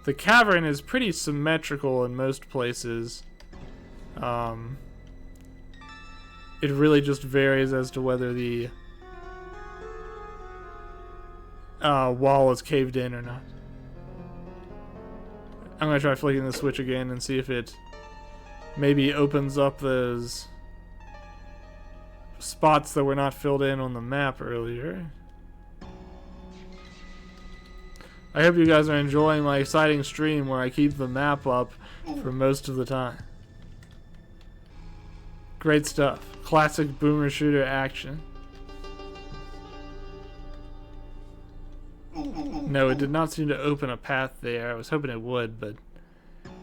The cavern is pretty symmetrical in most places. It really just varies as to whether the wall is caved in or not. I'm gonna try flicking the switch again and see if it maybe opens up those spots that were not filled in on the map earlier. I hope you guys are enjoying my exciting stream where I keep the map up for most of the time. Great stuff. Classic boomer shooter action. No, it did not seem to open a path there. I was hoping it would, but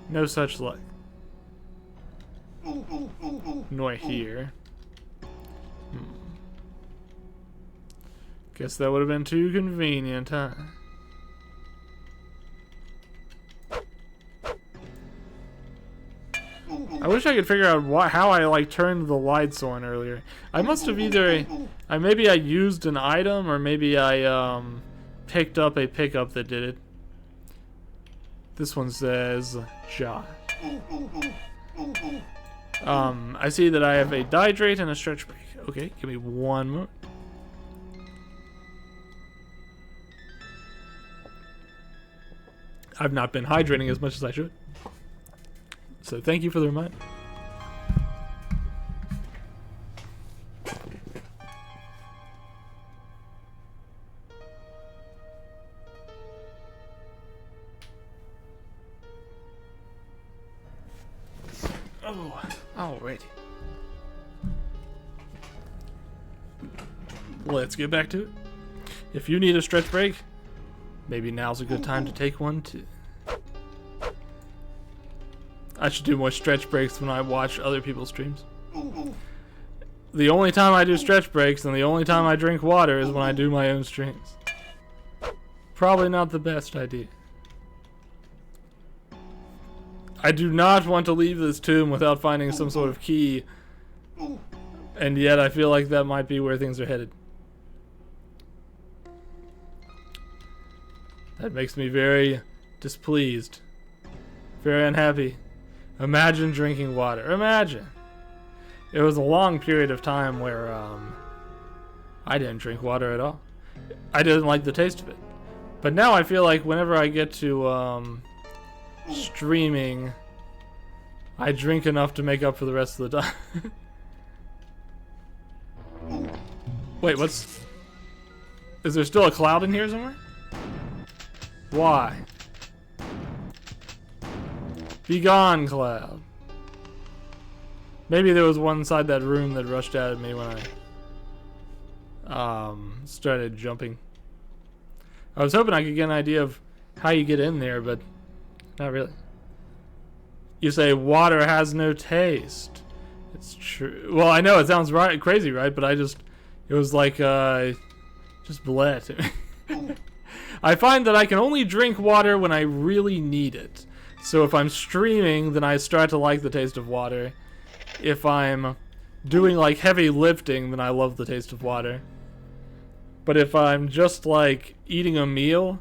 no such luck. Nor here. Guess that would have been too convenient, huh? I wish I could figure out how I like turned the lights on earlier. I must have either maybe I used an item or maybe I picked up a pickup that did it. This one says Josh. I see that I have a dihydrate and a stretch break. Okay, give me one more. I've not been hydrating as much as I should. So thank you for the reminder. Oh, alrighty. Let's get back to it. If you need a stretch break, Maybe now's a good time to take one too. I should do more stretch breaks when I watch other people's streams. The only time I do stretch breaks and the only time I drink water is when I do my own streams. Probably not the best idea. I do not want to leave this tomb without finding some sort of key. And yet I feel like that might be where things are headed. That makes me very displeased. Very unhappy. Imagine drinking water. Imagine. It was a long period of time where I didn't drink water at all. I didn't like the taste of it. But now I feel like whenever I get to streaming, I drink enough to make up for the rest of the time. Wait, what's... Is there still a cloud in here somewhere? Why? Be gone, cloud. Maybe there was one inside that room that rushed out at me when I started jumping. I was hoping I could get an idea of how you get in there, but not really. You say water has no taste. It's true. Well, I know it sounds right, crazy, right? But it was like just bleh to me. I find that I can only drink water when I really need it. So if I'm streaming, then I start to like the taste of water. If I'm doing like heavy lifting, then I love the taste of water. But if I'm just like eating a meal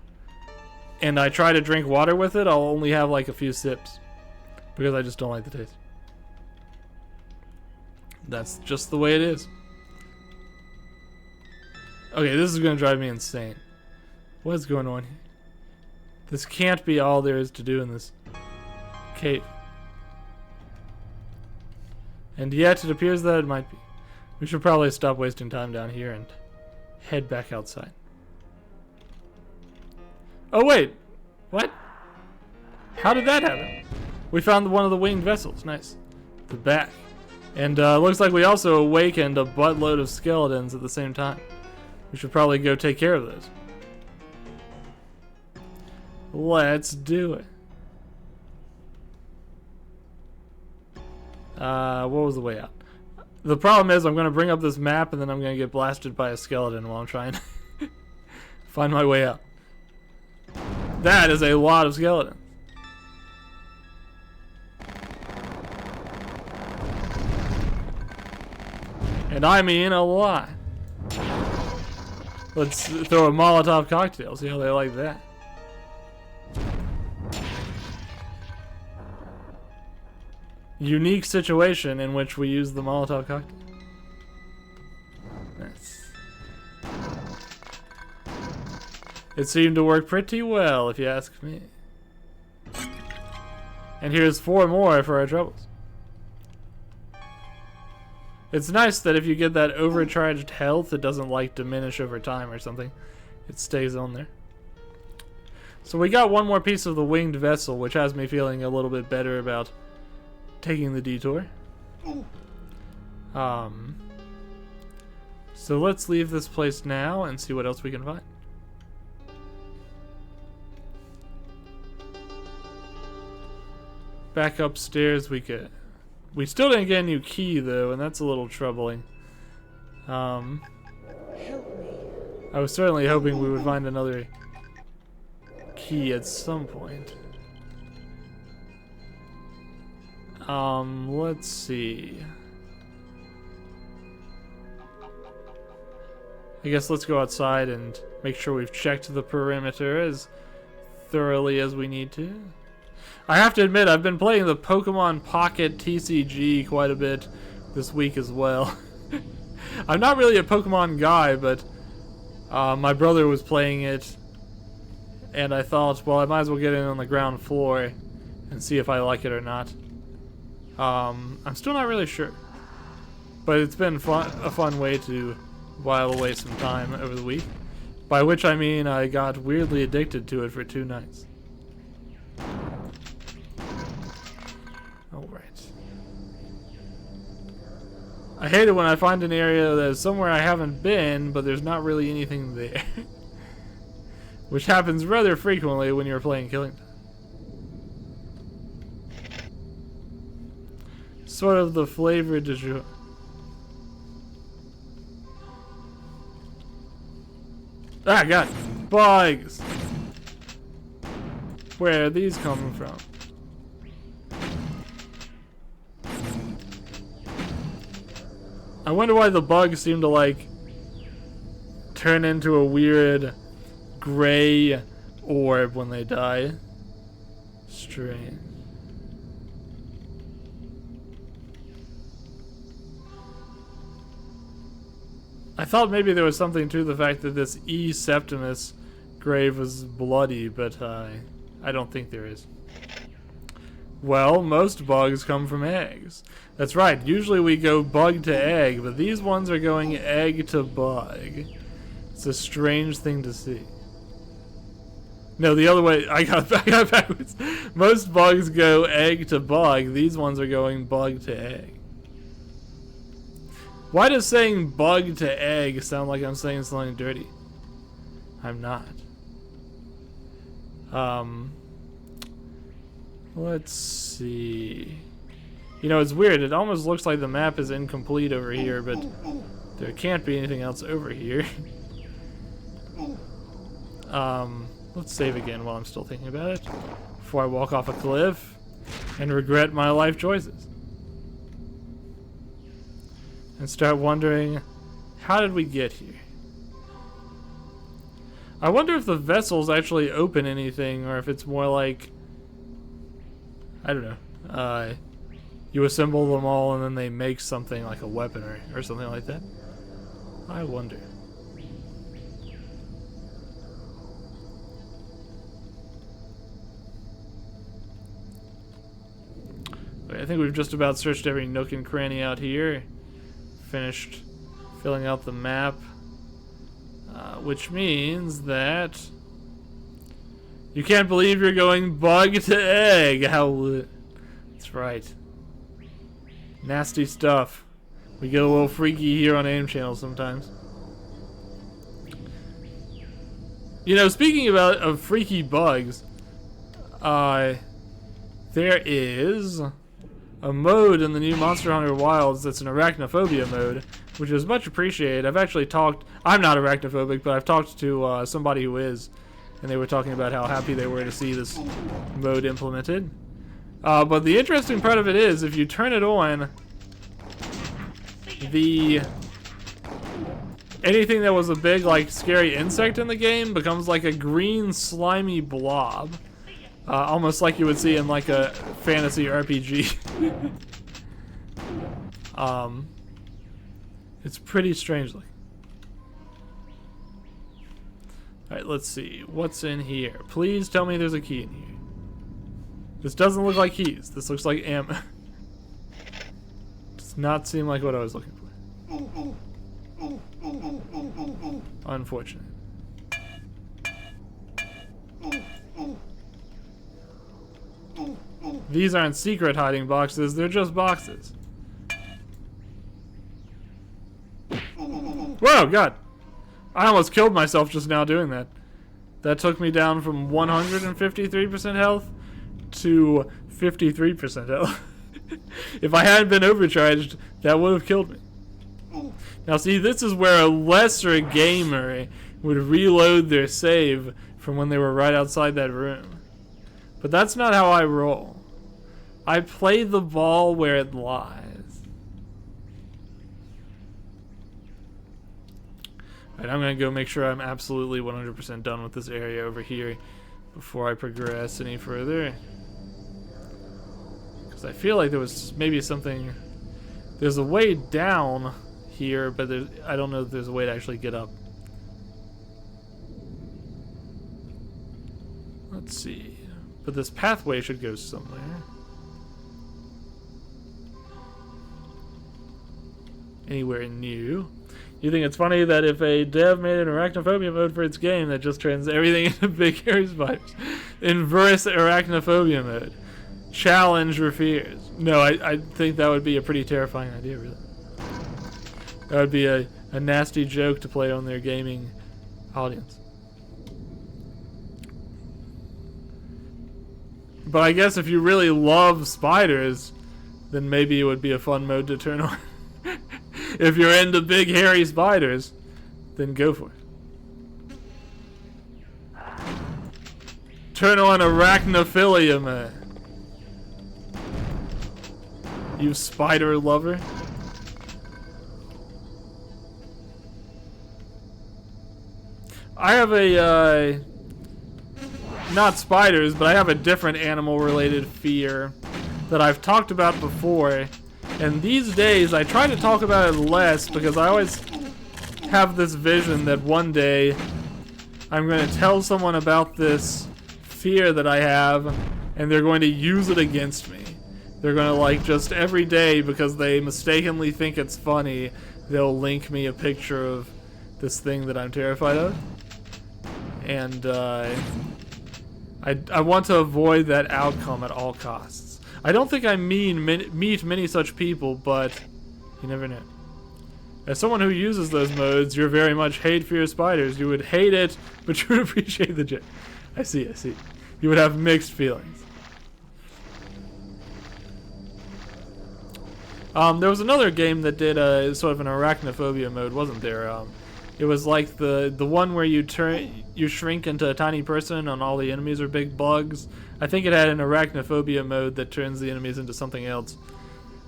and I try to drink water with it, I'll only have like a few sips because I just don't like the taste. That's just the way it is. Okay, this is gonna drive me insane. What is going on here? This can't be all there is to do in this cave. And yet it appears that it might be. We should probably stop wasting time down here and head back outside. Oh wait! What? How did that happen? We found one of the winged vessels. Nice. The back. And looks like we also awakened a buttload of skeletons at the same time. We should probably go take care of those. Let's do it. What was the way out? The problem is I'm going to bring up this map and then I'm going to get blasted by a skeleton while I'm trying to find my way out. That is a lot of skeletons. And I mean a lot. Let's throw a Molotov cocktail, see how they like that. Unique situation in which we use the Molotov cocktail. Nice. It seemed to work pretty well, if you ask me. And here's 4 more for our troubles. It's nice that if you get that overcharged health, it doesn't like diminish over time or something. It stays on there. So we got one more piece of the winged vessel, which has me feeling a little bit better about taking the detour. So let's leave this place now and see what else we can find. Back upstairs we get. We still didn't get a new key though, and that's a little troubling. Help me. I was certainly hoping we would find another key at some point. Let's see. I guess let's go outside and make sure we've checked the perimeter as thoroughly as we need to. I have to admit, I've been playing the Pokemon Pocket TCG quite a bit this week as well. I'm not really a Pokemon guy, but my brother was playing it, and I thought, well, I might as well get in on the ground floor and see if I like it or not. I'm still not really sure, but it's been a fun way to while away some time over the week, by which I mean I got weirdly addicted to it for 2 nights. Alright. I hate it when I find an area that is somewhere I haven't been, but there's not really anything there. which happens rather frequently when you're playing Killing Time. Sort of the flavor du jour. Ah, God. Bugs! Where are these coming from? I wonder why the bugs seem to, like, turn into a weird gray orb when they die. Strange. I thought maybe there was something to the fact that this E. Septimus grave was bloody, but I don't think there is. Well, most bugs come from eggs. That's right, usually we go bug to egg, but these ones are going egg to bug. It's a strange thing to see. No, the other way, I got backwards. Most bugs go egg to bug, these ones are going bug to egg. Why does saying bug to egg sound like I'm saying something dirty? I'm not. Let's see. You know, it's weird. It almost looks like the map is incomplete over here, but there can't be anything else over here. Let's save again while I'm still thinking about it, before I walk off a cliff and regret my life choices. And start wondering, how did we get here? I wonder if the vessels actually open anything, or if it's more like, I don't know, you assemble them all and then they make something like a weapon or something like that. I wonder. Okay, I think we've just about searched every nook and cranny out here. Finished filling out the map, which means that you can't believe you're going bug to egg. How? That's right. Nasty stuff. We get a little freaky here on AIM channel sometimes. You know, speaking of freaky bugs, there is a mode in the new Monster Hunter Wilds that's an arachnophobia mode, which is much appreciated. I've actually talked, I'm not arachnophobic, but I've talked to somebody who is, and they were talking about how happy they were to see this mode implemented. But the interesting part of it is, if you turn it on, anything that was a big, like, scary insect in the game becomes like a green, slimy blob. Almost like you would see in like a fantasy RPG. It's pretty strange looking. Alright, let's see. What's in here? Please tell me there's a key in here. This doesn't look like keys. This looks like ammo. Does not seem like what I was looking for. Unfortunate. These aren't secret hiding boxes, they're just boxes. Whoa, God! I almost killed myself just now doing that. That took me down from 153% health to 53% health. If I hadn't been overcharged, that would have killed me. Now see, this is where a lesser gamer would reload their save from when they were right outside that room. But that's not how I roll. I play the ball where it lies. Alright, I'm going to go make sure I'm absolutely 100% done with this area over here before I progress any further. Because I feel like there was maybe something... There's a way down here, but I don't know if there's a way to actually get up. Let's see. But this pathway should go somewhere. Anywhere new. You think it's funny that if a dev made an arachnophobia mode for its game that just turns everything into big hairy spiders? Inverse arachnophobia mode. Challenge your fears. No, I think that would be a pretty terrifying idea, really. That would be a nasty joke to play on their gaming audience. But I guess if you really love spiders, then maybe it would be a fun mode to turn on. If you're into big hairy spiders, then go for it. Turn on arachnophilia, man. You spider lover. I have a, not spiders, but I have a different animal-related fear that I've talked about before. And these days, I try to talk about it less because I always have this vision that one day I'm going to tell someone about this fear that I have, and they're going to use it against me. They're going to, like, just every day, because they mistakenly think it's funny, they'll link me a picture of this thing that I'm terrified of. And I want to avoid that outcome at all costs. I don't think I meet many such people, but you never know. As someone who uses those modes, you're very much hate for your spiders. You would hate it, but you would appreciate the joke. I see. You would have mixed feelings. There was another game that did sort of an arachnophobia mode, wasn't there? It was like the one where you shrink into a tiny person and all the enemies are big bugs. I think it had an arachnophobia mode that turns the enemies into something else.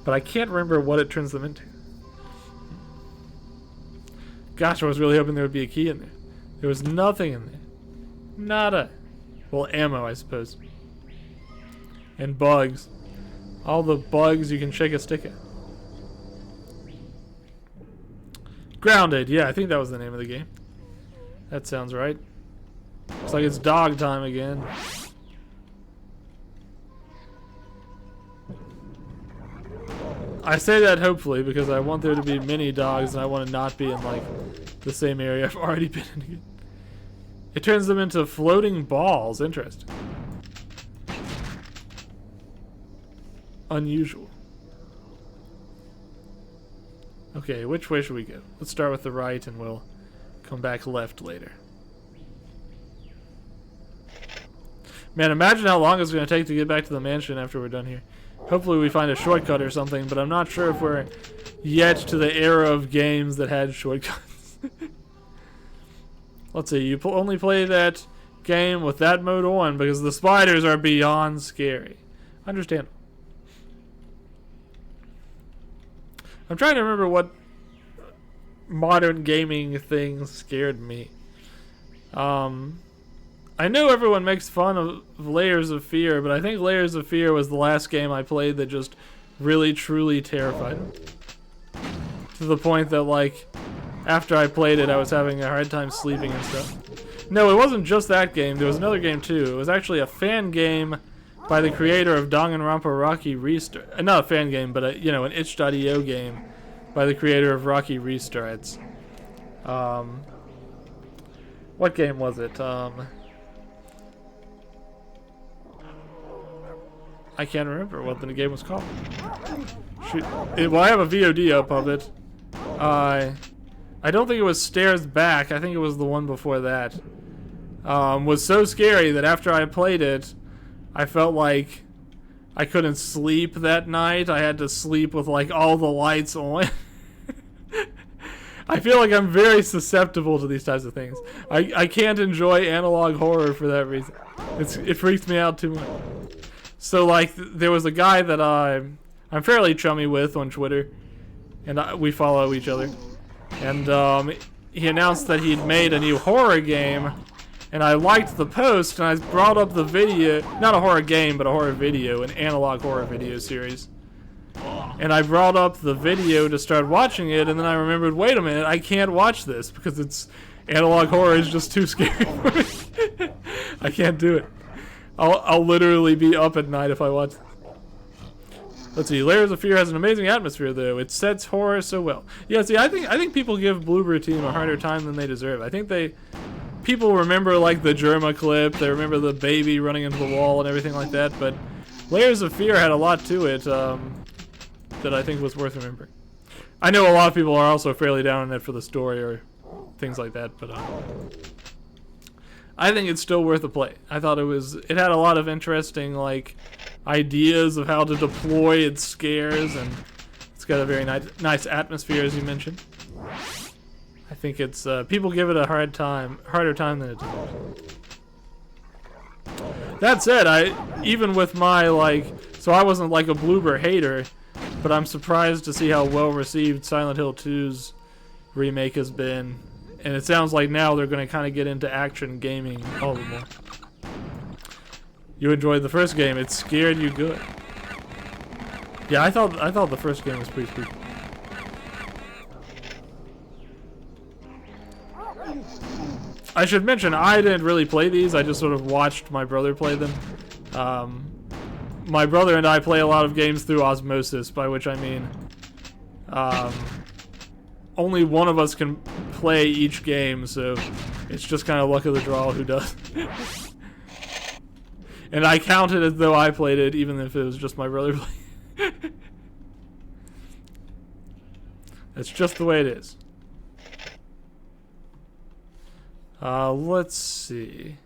But I can't remember what it turns them into. Gosh, I was really hoping there would be a key in there. There was nothing in there. Nada. Well, ammo, I suppose. And bugs. All the bugs you can shake a stick at. Grounded, yeah, I think that was the name of the game. That sounds right. Looks like it's dog time again. I say that hopefully because I want there to be many dogs and I want to not be in, like, the same area I've already been in again. It turns them into floating balls. Interesting. Unusual. Okay, which way should we go? Let's start with the right and we'll come back left later. Man, imagine how long it's going to take to get back to the mansion after we're done here. Hopefully we find a shortcut or something, but I'm not sure if we're yet to the era of games that had shortcuts. Let's see, you only play that game with that mode on because the spiders are beyond scary. Understandable. I'm trying to remember what modern gaming things scared me. I know everyone makes fun of Layers of Fear, but I think Layers of Fear was the last game I played that just really, truly terrified me. To the point that, like, after I played it, I was having a hard time sleeping and stuff. No, it wasn't just that game. There was another game, too. It was actually a fan game by the creator of Danganronpa Rocky Restart. Not a fan game, but an itch.io game by the creator of Rocky Restarts. What game was it? I can't remember what the game was called. Shoot. Well, I have a VOD up of it. I don't think it was Stairs Back. I think it was the one before that. Was so scary that after I played it, I felt like I couldn't sleep that night. I had to sleep with, like, all the lights on. I feel like I'm very susceptible to these types of things. I can't enjoy analog horror for that reason. It freaks me out too much. So, like, there was a guy that I'm fairly chummy with on Twitter, and we follow each other. And he announced that he'd made a new horror game, and I liked the post, and I brought up the video, not a horror game, but a horror video, an analog horror video series. And I brought up the video to start watching it, and then I remembered, wait a minute, I can't watch this, because it's analog horror is just too scary for me. I can't do it. I'll literally be up at night if I watch this. Let's see, Layers of Fear has an amazing atmosphere, though. It sets horror so well. Yeah, see, I think people give Bloober Team a harder time than they deserve. I think people remember, like, the Germa clip, they remember the baby running into the wall and everything like that, but Layers of Fear had a lot to it that I think was worth remembering. I know a lot of people are also fairly down on it for the story or things like that, but I think it's still worth a play. I thought it had a lot of interesting like ideas of how to deploy its scares, and it's got a very nice atmosphere, as you mentioned. I think it's people give it a harder time than it deserves. That said, even with my so I wasn't like a Bloober hater, but I'm surprised to see how well received Silent Hill 2's remake has been. And it sounds like now they're going to kind of get into action gaming all the more. You enjoyed the first game. It scared you good. Yeah, I thought the first game was pretty spooky. I should mention, I didn't really play these. I just sort of watched my brother play them. My brother and I play a lot of games through osmosis, by which I mean only one of us can play each game, so it's just kind of luck of the draw who does. And I count it as though I played it, even if it was just my brother playing. That's just the way it is. Let's see.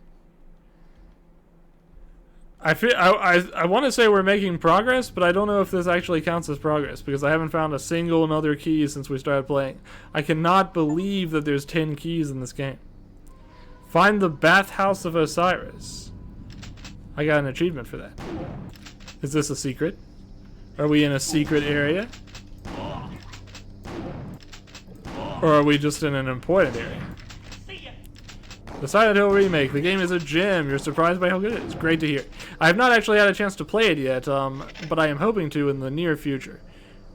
I want to say we're making progress, but I don't know if this actually counts as progress because I haven't found a single another key since we started playing. I cannot believe that there's 10 keys in this game. Find the bathhouse of Osiris. I got an achievement for that. Is this a secret? Are we in a secret area? Or are we just in an important area? The Silent Hill remake. The game is a gem. You're surprised by how good it is. Great to hear. I have not actually had a chance to play it yet, but I am hoping to in the near future.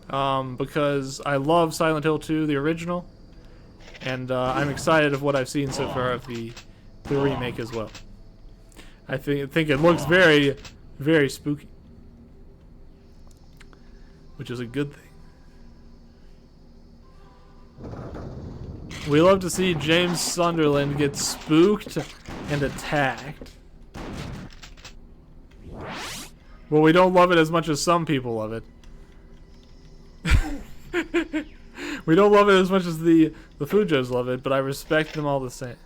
Because I love Silent Hill 2, the original, and I'm excited of what I've seen so far of the remake as well. I think it looks very, very spooky, which is a good thing. We love to see James Sunderland get spooked and attacked. Well, we don't love it as much as some people love it. We don't love it as much as the Fujos love it, but I respect them all the same.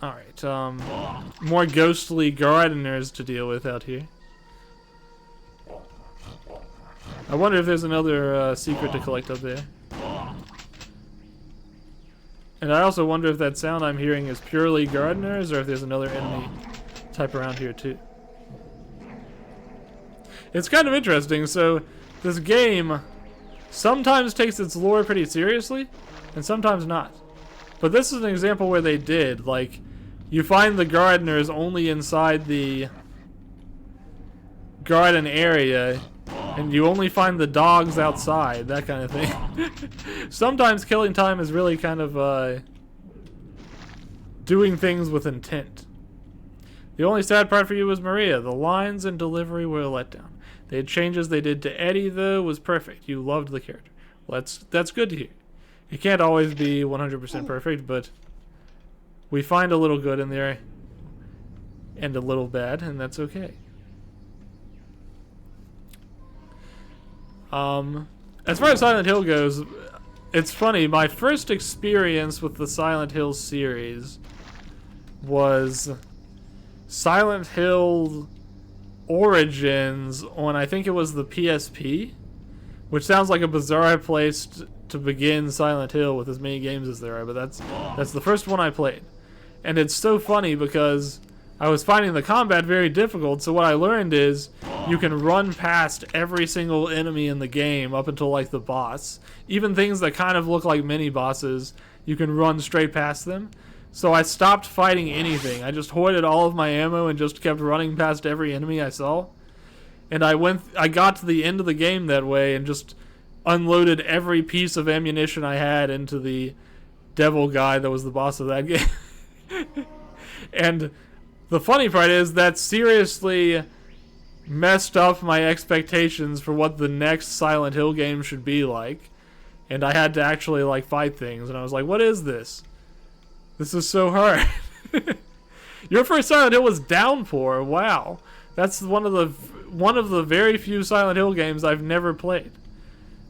Alright, more ghostly gardeners to deal with out here. I wonder if there's another secret to collect up there. And I also wonder if that sound I'm hearing is purely gardeners or if there's another enemy type around here too. It's kind of interesting. So this game sometimes takes its lore pretty seriously and sometimes not. But this is an example where they did. Like, you find the gardeners only inside the garden area, and you only find the dogs outside, that kind of thing. Sometimes Killing Time is really kind of doing things with intent. The only sad part for you was Maria. The lines and delivery were a letdown. The changes they did to Eddie, though, was perfect. You loved the character. Well, that's good to hear. It can't always be 100% perfect, but we find a little good in there and a little bad, and that's okay. As far as Silent Hill goes, it's funny. My first experience with the Silent Hill series was Silent Hill Origins on, I think it was the PSP, which sounds like a bizarre place to begin Silent Hill with as many games as there are, but that's the first one I played. And it's so funny because I was finding the combat very difficult, so what I learned is you can run past every single enemy in the game up until like the boss. Even things that kind of look like mini bosses, you can run straight past them. So I stopped fighting anything. I just hoarded all of my ammo and just kept running past every enemy I saw. And I got to the end of the game that way and just unloaded every piece of ammunition I had into the devil guy that was the boss of that game. And the funny part is that seriously messed up my expectations for what the next Silent Hill game should be like. And I had to actually like fight things, and I was like, what is this? This is so hard. Your first Silent Hill was Downpour. Wow. That's one of the very few Silent Hill games I've never played.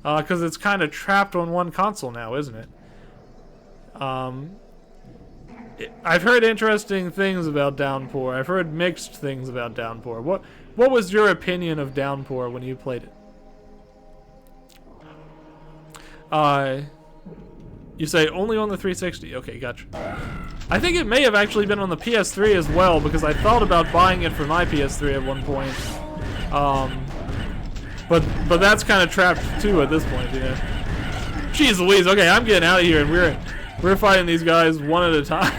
Because it's kind of trapped on one console now, isn't it? I've heard interesting things about Downpour. I've heard mixed things about Downpour. What was your opinion of Downpour when you played it? You say only on the 360. Okay, gotcha. I think it may have actually been on the PS3 as well, because I thought about buying it for my PS3 at one point. But that's kind of trapped too at this point, you know. Jeez Louise. Okay, I'm getting out of here, and we're fighting these guys one at a time.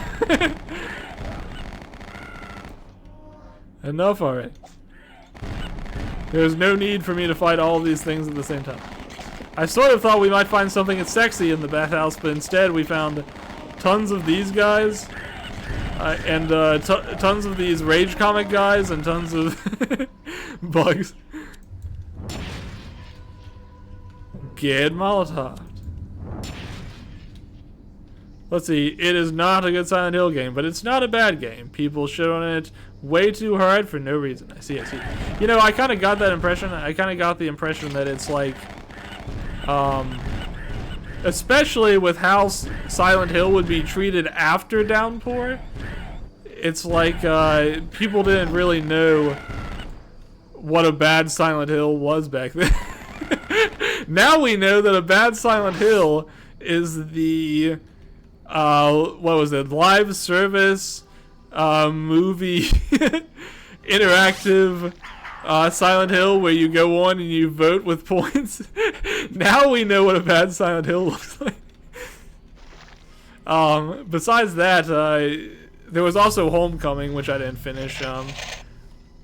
Enough already. There's no need for me to fight all of these things at the same time. I sort of thought we might find something that's sexy in the bathhouse, but instead we found tons of these guys, and tons of these rage comic guys, and tons of bugs. Get Molotov. Let's see, it is not a good Silent Hill game, but it's not a bad game. People shit on it way too hard for no reason. I see. You know, I kind of got that impression. I kind of got the impression that it's like, especially with how Silent Hill would be treated after Downpour, it's like people didn't really know what a bad Silent Hill was back then. Now we know that a bad Silent Hill is the what was it, live service movie interactive Silent Hill where you go on and you vote with points. Now we know what a bad Silent Hill looks like. Besides that, there was also Homecoming, which I didn't finish.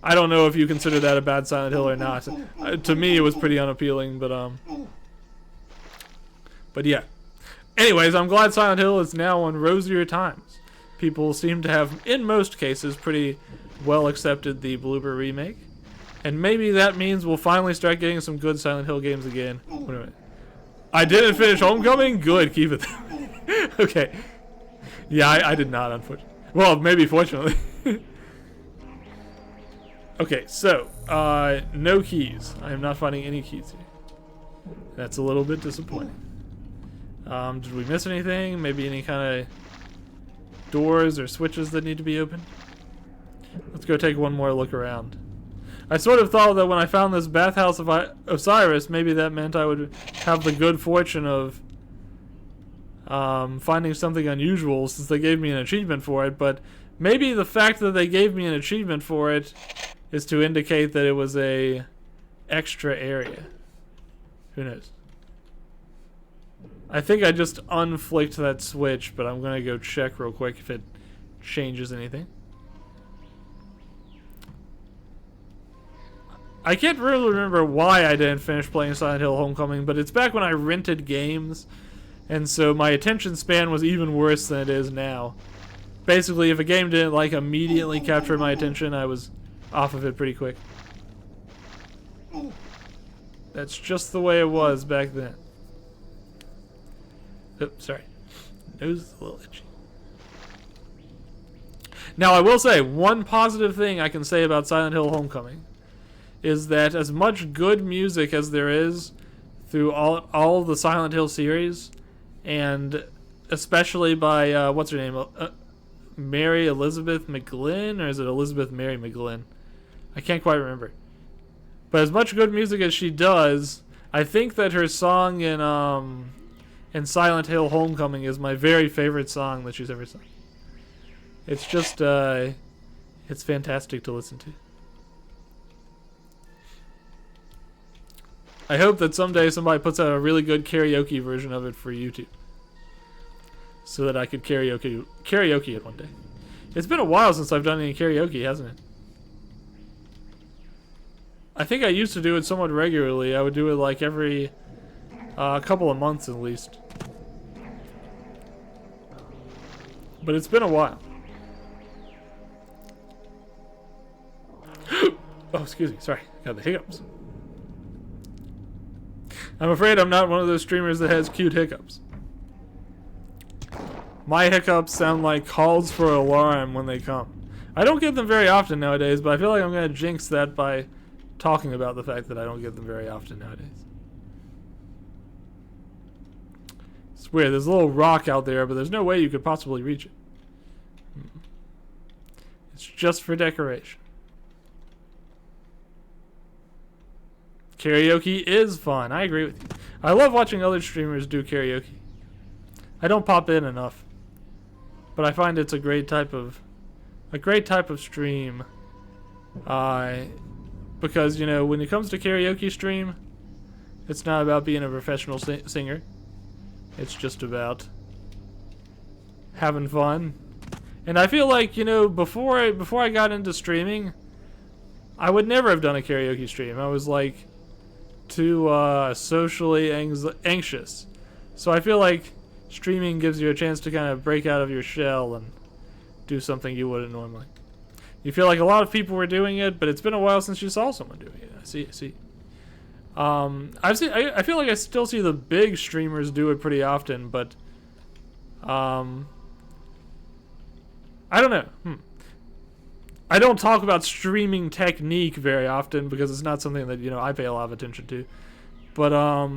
I don't know if you consider that a bad Silent Hill or not. To me, it was pretty unappealing, but yeah. Anyways, I'm glad Silent Hill is now on rosier times. People seem to have, in most cases, pretty well accepted the Bloober remake. And maybe that means we'll finally start getting some good Silent Hill games again. Wait a minute. I didn't finish Homecoming? Good, keep it there. Okay. Yeah, I did not, unfortunately. Well, maybe fortunately. Okay, so, no keys. I am not finding any keys here. That's a little bit disappointing. Did we miss anything? Maybe any kind of doors or switches that need to be opened? Let's go take one more look around. I sort of thought that when I found this bathhouse of Osiris, maybe that meant I would have the good fortune of finding something unusual since they gave me an achievement for it, but maybe the fact that they gave me an achievement for it is to indicate that it was a extra area. Who knows? I think I just unflicked that switch, but I'm gonna go check real quick if it changes anything. I can't really remember why I didn't finish playing Silent Hill Homecoming, but it's back when I rented games, and so my attention span was even worse than it is now. Basically, if a game didn't like immediately capture my attention, I was off of it pretty quick. That's just the way it was back then. Oops, sorry. Nose is a little itchy. Now, I will say, one positive thing I can say about Silent Hill Homecoming is that as much good music as there is through all of the Silent Hill series, and especially by, what's her name? Mary Elizabeth McGlynn, or is it Elizabeth Mary McGlynn? I can't quite remember. But as much good music as she does, I think that her song in Silent Hill Homecoming is my very favorite song that she's ever sung. It's just, it's fantastic to listen to. I hope that someday somebody puts out a really good karaoke version of it for YouTube, so that I could karaoke it one day. It's been a while since I've done any karaoke, hasn't it? I think I used to do it somewhat regularly. I would do it like every couple of months at least. But it's been a while. Oh, excuse me. Sorry. Got the hiccups. I'm afraid I'm not one of those streamers that has cute hiccups. My hiccups sound like calls for alarm when they come. I don't get them very often nowadays, but I feel like I'm going to jinx that by talking about the fact that I don't get them very often nowadays. It's weird. There's a little rock out there, but there's no way you could possibly reach it. just for decoration. Karaoke is fun. I agree with you. I love watching other streamers do karaoke. I don't pop in enough, but I find it's a great type of stream. Because, you know, when it comes to karaoke stream, it's not about being a professional singer. It's just about having fun. And I feel like, you know, before I got into streaming, I would never have done a karaoke stream. I was like too socially anxious. So I feel like streaming gives you a chance to kind of break out of your shell and do something you wouldn't normally. You feel like a lot of people were doing it, but it's been a while since you saw someone doing it. I see. I feel like I still see the big streamers do it pretty often, but I don't know. I don't talk about streaming technique very often because it's not something that, you know, I pay a lot of attention to. But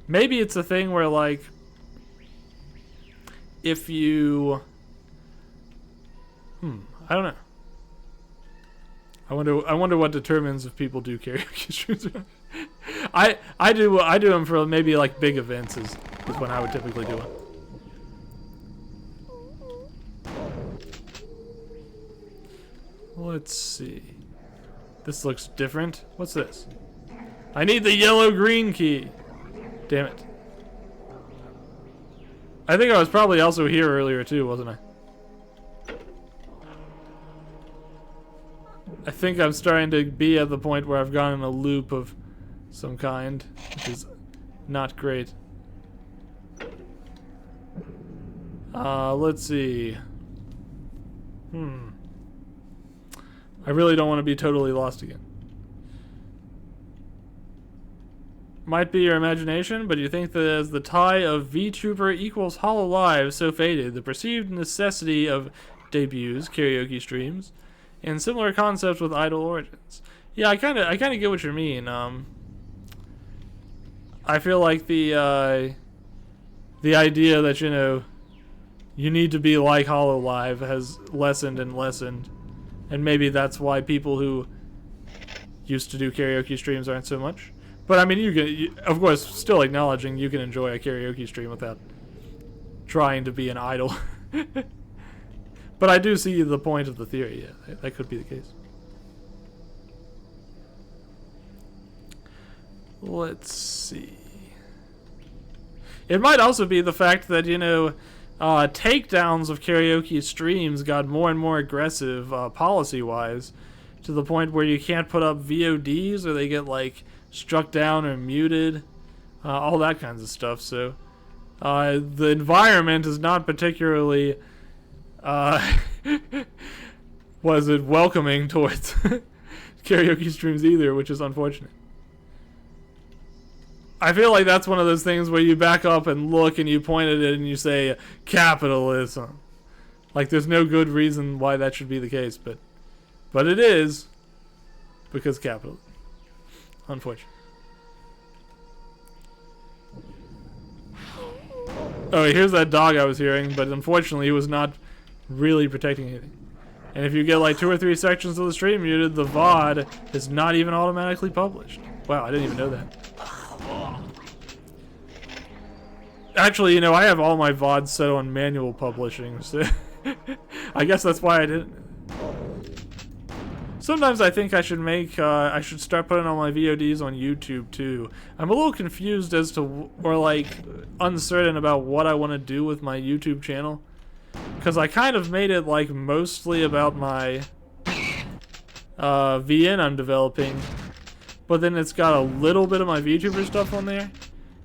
maybe it's a thing where, like, if you I don't know. I wonder what determines if people do karaoke streams. I do them for maybe like big events is when I would typically do it. Let's see. This looks different. What's this? I need the yellow-green key. Damn it. I think I was probably also here earlier too, wasn't I? I think I'm starting to be at the point where I've gone in a loop of some kind, which is not great. Let's see. I really don't want to be totally lost again. Might be your imagination, but you think that as the tie of VTuber equals Hololive so faded, the perceived necessity of debuts, karaoke streams, and similar concepts with idol origins. Yeah, I kind of get what you mean. I feel like the idea that, you know, you need to be like Hololive has lessened and lessened, and maybe that's why people who used to do karaoke streams aren't so much. But I mean, of course, still acknowledging you can enjoy a karaoke stream without trying to be an idol. But I do see the point of the theory. Yeah, that could be the case. Let's see. It might also be the fact that, you know, takedowns of karaoke streams got more and more aggressive policy-wise, to the point where you can't put up VODs or they get, like, struck down or muted, all that kinds of stuff. So the environment is not particularly was it welcoming towards karaoke streams either, which is unfortunate. I feel like that's one of those things where you back up and look and you point at it and you say capitalism. Like there's no good reason why that should be the case, but it is because capitalism. Unfortunate. Oh, here's that dog I was hearing, but unfortunately he was not really protecting anything. And if you get like 2 or 3 sections of the stream muted, the VOD is not even automatically published. Wow, I didn't even know that. Actually, you know, I have all my VODs set on manual publishing, so I guess that's why I didn't. Sometimes I think I should start putting all my VODs on YouTube too. I'm a little confused as to, or like uncertain about what I want to do with my YouTube channel. Because I kind of made it like mostly about my VN I'm developing. But then it's got a little bit of my VTuber stuff on there.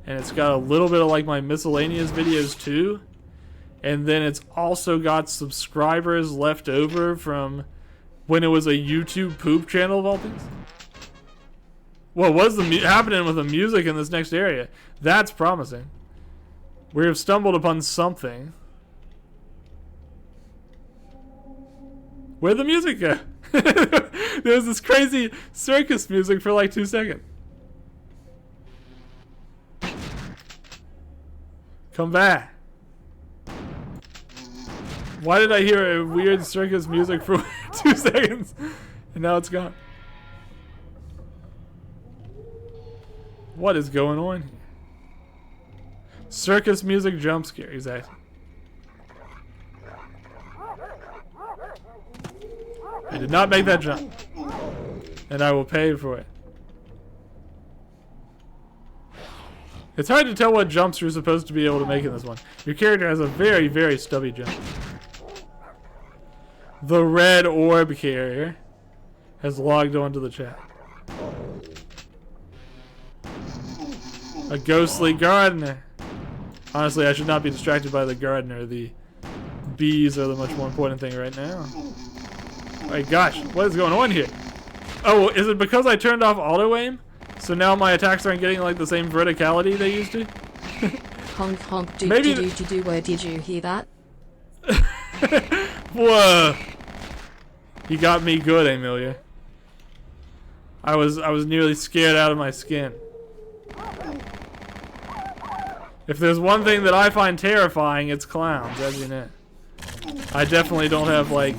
And it's got a little bit of like my miscellaneous videos too. And then it's also got subscribers left over from when it was a YouTube poop channel of all things. What was happening with the music in this next area? That's promising. We have stumbled upon something. Where'd the music go? There was this crazy circus music for like 2 seconds. Come back. Why did I hear a weird circus music for 2 seconds? And now it's gone. What is going on here? Circus music jump scare, exactly. I did not make that jump. And I will pay for it. It's hard to tell what jumps you're supposed to be able to make in this one. Your character has a very, very stubby jump. The red orb carrier has logged onto the chat. A ghostly gardener. Honestly, I should not be distracted by the gardener. The bees are the much more important thing right now. My gosh, what is going on here? Oh, is it because I turned off auto aim? So now my attacks aren't getting like the same verticality they used to? Honk honk do Maybe do where did you hear that? Whoa. You got me good, Amelia. I was nearly scared out of my skin. If there's one thing that I find terrifying, it's clowns, as you know. I definitely don't have like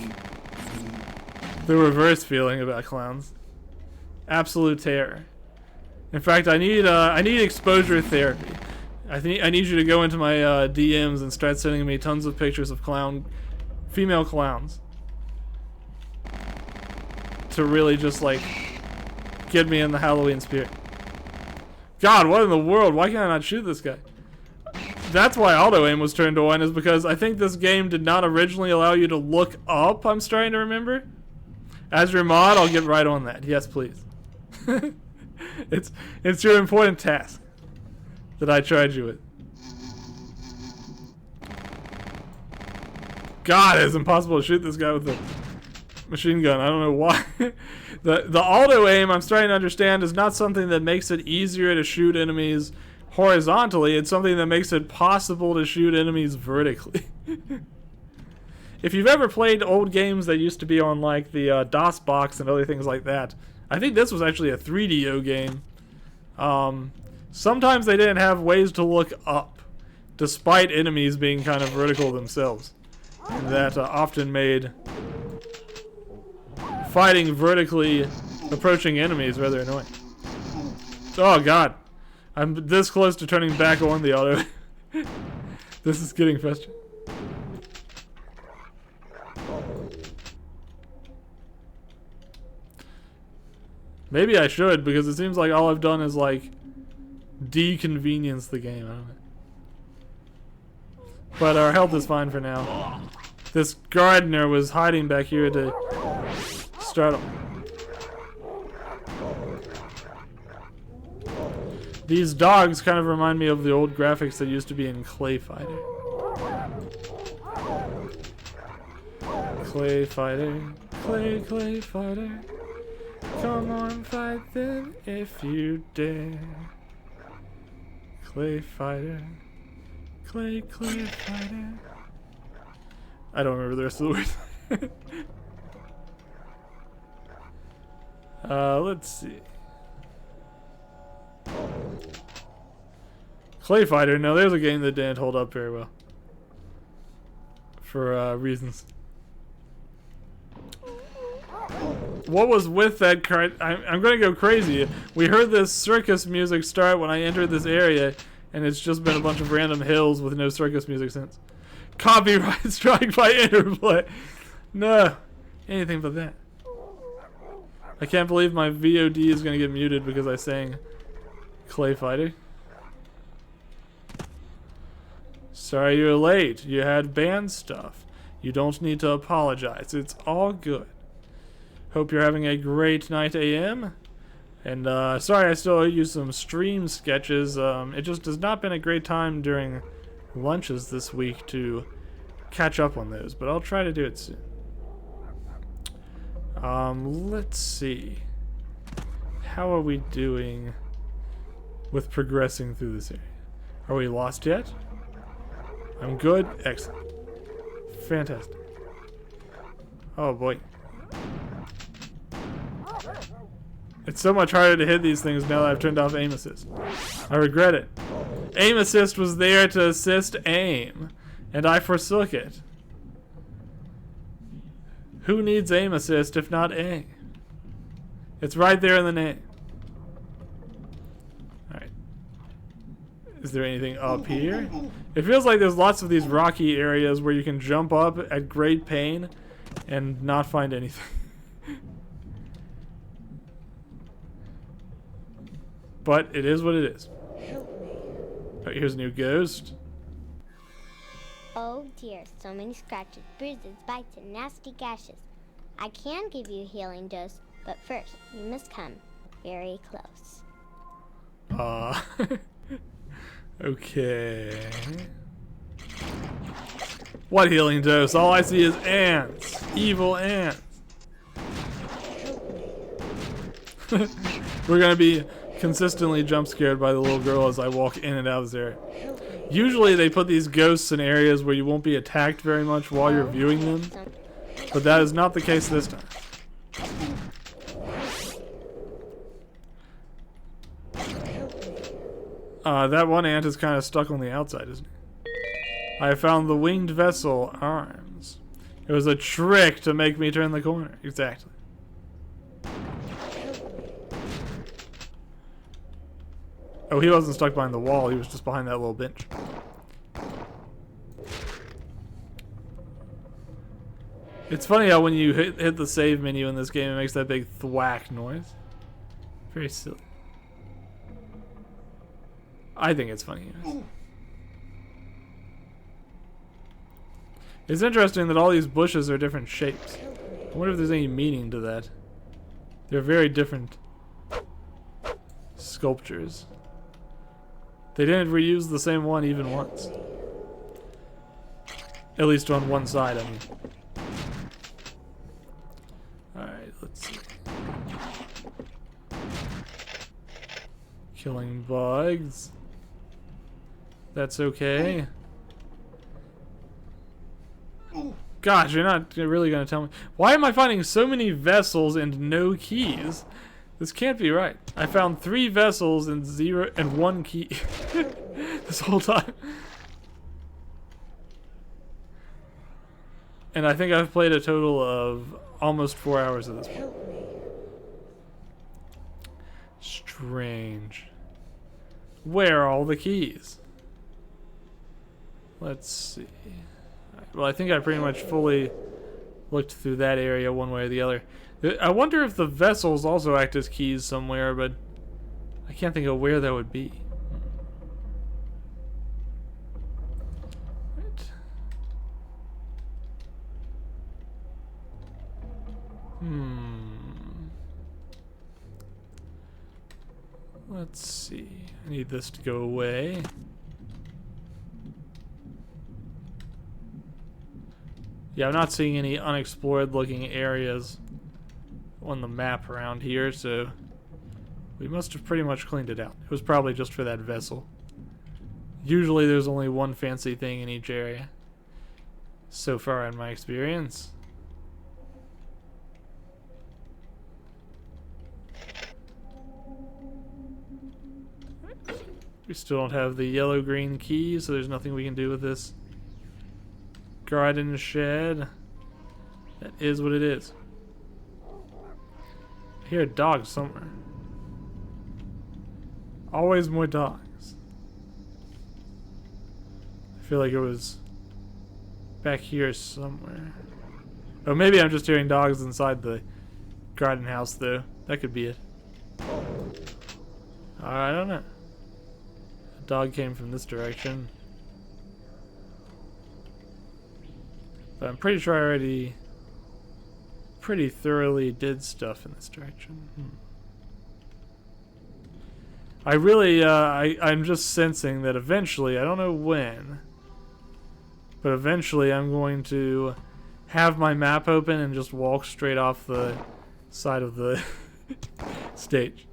the reverse feeling about clowns. Absolute terror. In fact, I need exposure therapy. I need you to go into my DMs and start sending me tons of pictures of female clowns, to really just like get me in the Halloween spirit. God, what in the world? Why can't I not shoot this guy? That's why auto aim was turned on, is because I think this game did not originally allow you to look up. I'm starting to remember. As your mod, I'll get right on that. Yes, please. It's your important task that I charge you with. God, it's impossible to shoot this guy with a machine gun. I don't know why. The auto aim, I'm starting to understand, is not something that makes it easier to shoot enemies horizontally. It's something that makes it possible to shoot enemies vertically. If you've ever played old games that used to be on like the DOS box and other things like that, I think this was actually a 3DO game. Sometimes they didn't have ways to look up, despite enemies being kind of vertical themselves. And that often made fighting vertically approaching enemies rather annoying. Oh god. I'm this close to turning back on the auto. This is getting frustrating. Maybe I should, because it seems like all I've done is like deconvenience the game. I don't know. But our health is fine for now. This gardener was hiding back here to startle. These dogs kind of remind me of the old graphics that used to be in Clay Fighter. Clay Fighter, Clay Fighter. Come on, fight them if you dare. Clay Fighter, Clay Fighter. I don't remember the rest of the words. Let's see. Clay Fighter. No, there's a game that didn't hold up very well. For reasons. What was with that card? I'm gonna go crazy. We heard this circus music start when I entered this area, and it's just been a bunch of random hills with no circus music since. Copyright strike by Interplay. No, anything but that. I can't believe my VOD is gonna get muted because I sang Clay Fighter. Sorry you're late. You had band stuff. You don't need to apologize. It's all good. Hope you're having a great night, AM. And sorry I still owe you some stream sketches. It just has not been a great time during lunches this week to catch up on those, but I'll try to do it soon. Let's see. How are we doing with progressing through this area? Are we lost yet? I'm good. Excellent. Fantastic. Oh boy. It's so much harder to hit these things now that I've turned off aim assist. I regret it. Aim assist was there to assist aim, and I forsook it. Who needs aim assist if not A? It's right there in the name. Alright. Is there anything up here? It feels like there's lots of these rocky areas where you can jump up at great pain and not find anything. But it is what it is. Alright, here's a new ghost. Oh dear, so many scratches, bruises, bites, and nasty gashes. I can give you a healing dose, but first, you must come very close. Okay. What healing dose? All I see is ants. Evil ants. We're gonna be consistently jump scared by the little girl as I walk in and out of this area. Usually they put these ghosts in areas where you won't be attacked very much while you're viewing them, but that is not the case this time. That one ant is kind of stuck on the outside, isn't he? I found the winged vessel arms. It was a trick to make me turn the corner. Exactly. Oh, he wasn't stuck behind the wall. He was just behind that little bench. It's funny how when you hit the save menu in this game, it makes that big thwack noise. Very silly. I think it's funny. It's interesting that all these bushes are different shapes. I wonder if there's any meaning to that. They're very different sculptures. They didn't reuse the same one even once. At least on one side, I mean. Alright, let's see. Killing bugs. That's okay. Gosh, you're not really going to tell me. Why am I finding so many vessels and no keys? This can't be right. I found 3 vessels and 1 key this whole time. And I think I've played a total of almost 4 hours of this one. Strange. Where are all the keys? Let's see. Well, I think I pretty much fully looked through that area one way or the other. I wonder if the vessels also act as keys somewhere, but I can't think of where that would be. Let's see. I need this to go away. Yeah, I'm not seeing any unexplored looking areas on the map around here, so we must have pretty much cleaned it out. It was probably just for that vessel. Usually there's only one fancy thing in each area, so far in my experience. We still don't have the yellow-green key, so there's nothing we can do with this garden shed. That is what it is. I hear a dog somewhere. Always more dogs. I feel like it was back here somewhere. Oh, maybe I'm just hearing dogs inside the garden house, though. That could be it. I don't know. A dog came from this direction. But I'm pretty sure I already pretty thoroughly did stuff in this direction. I really, I'm just sensing that eventually, I don't know when, but eventually I'm going to have my map open and just walk straight off the side of the stage.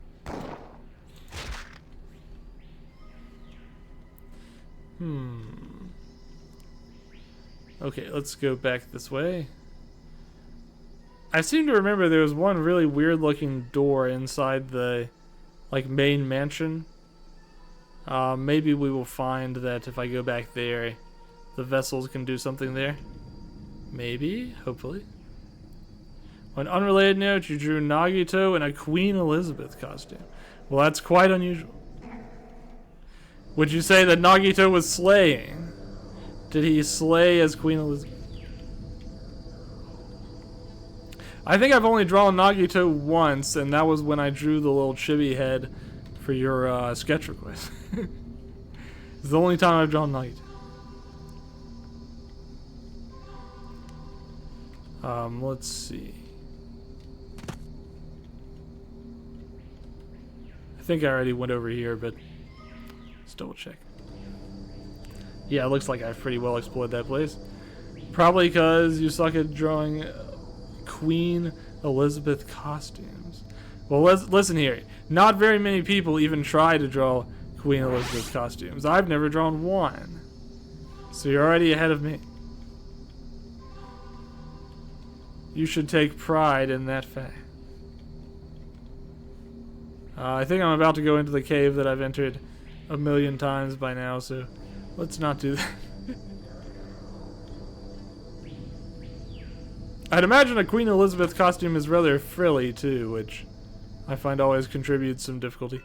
Okay, let's go back this way. I seem to remember there was one really weird looking door inside the main mansion. Maybe we will find that if I go back there, the vessels can do something there. Maybe, hopefully. On an unrelated note, you drew Nagito in a Queen Elizabeth costume. Well, that's quite unusual. Would you say that Nagito was slaying? Did he slay as Queen Elizabeth? I think I've only drawn Nagito once, and that was when I drew the little chibi head for your sketch request. It's the only time I've drawn Nagito. Let's see. I think I already went over here, but let's double check. Yeah, it looks like I've pretty well explored that place. Probably because you suck at drawing Queen Elizabeth costumes. Well, listen here. Not very many people even try to draw Queen Elizabeth costumes. I've never drawn one. So you're already ahead of me. You should take pride in that fact. I think I'm about to go into the cave that I've entered a million times by now, so let's not do that. I'd imagine a Queen Elizabeth costume is rather frilly too, which I find always contributes some difficulty.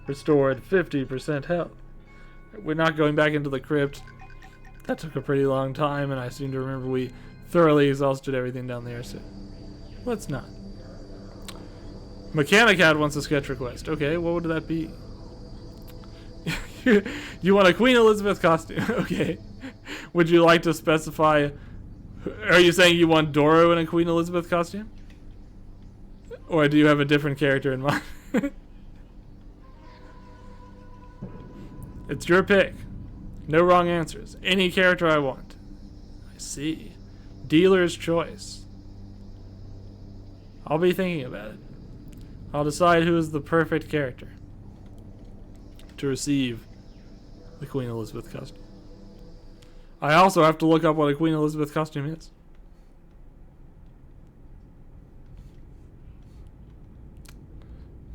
Restored 50% health. We're not going back into the crypt. That took a pretty long time, and I seem to remember we thoroughly exhausted everything down there, so let's not. Mechanic had wants a sketch request. Okay, what would that be? You want a Queen Elizabeth costume? Okay. Would you like to specify... Are you saying you want Doro in a Queen Elizabeth costume? Or do you have a different character in mind? It's your pick. No wrong answers. Any character I want. I see. Dealer's choice. I'll be thinking about it. I'll decide who is the perfect character to receive the Queen Elizabeth costume. I also have to look up what a Queen Elizabeth costume is.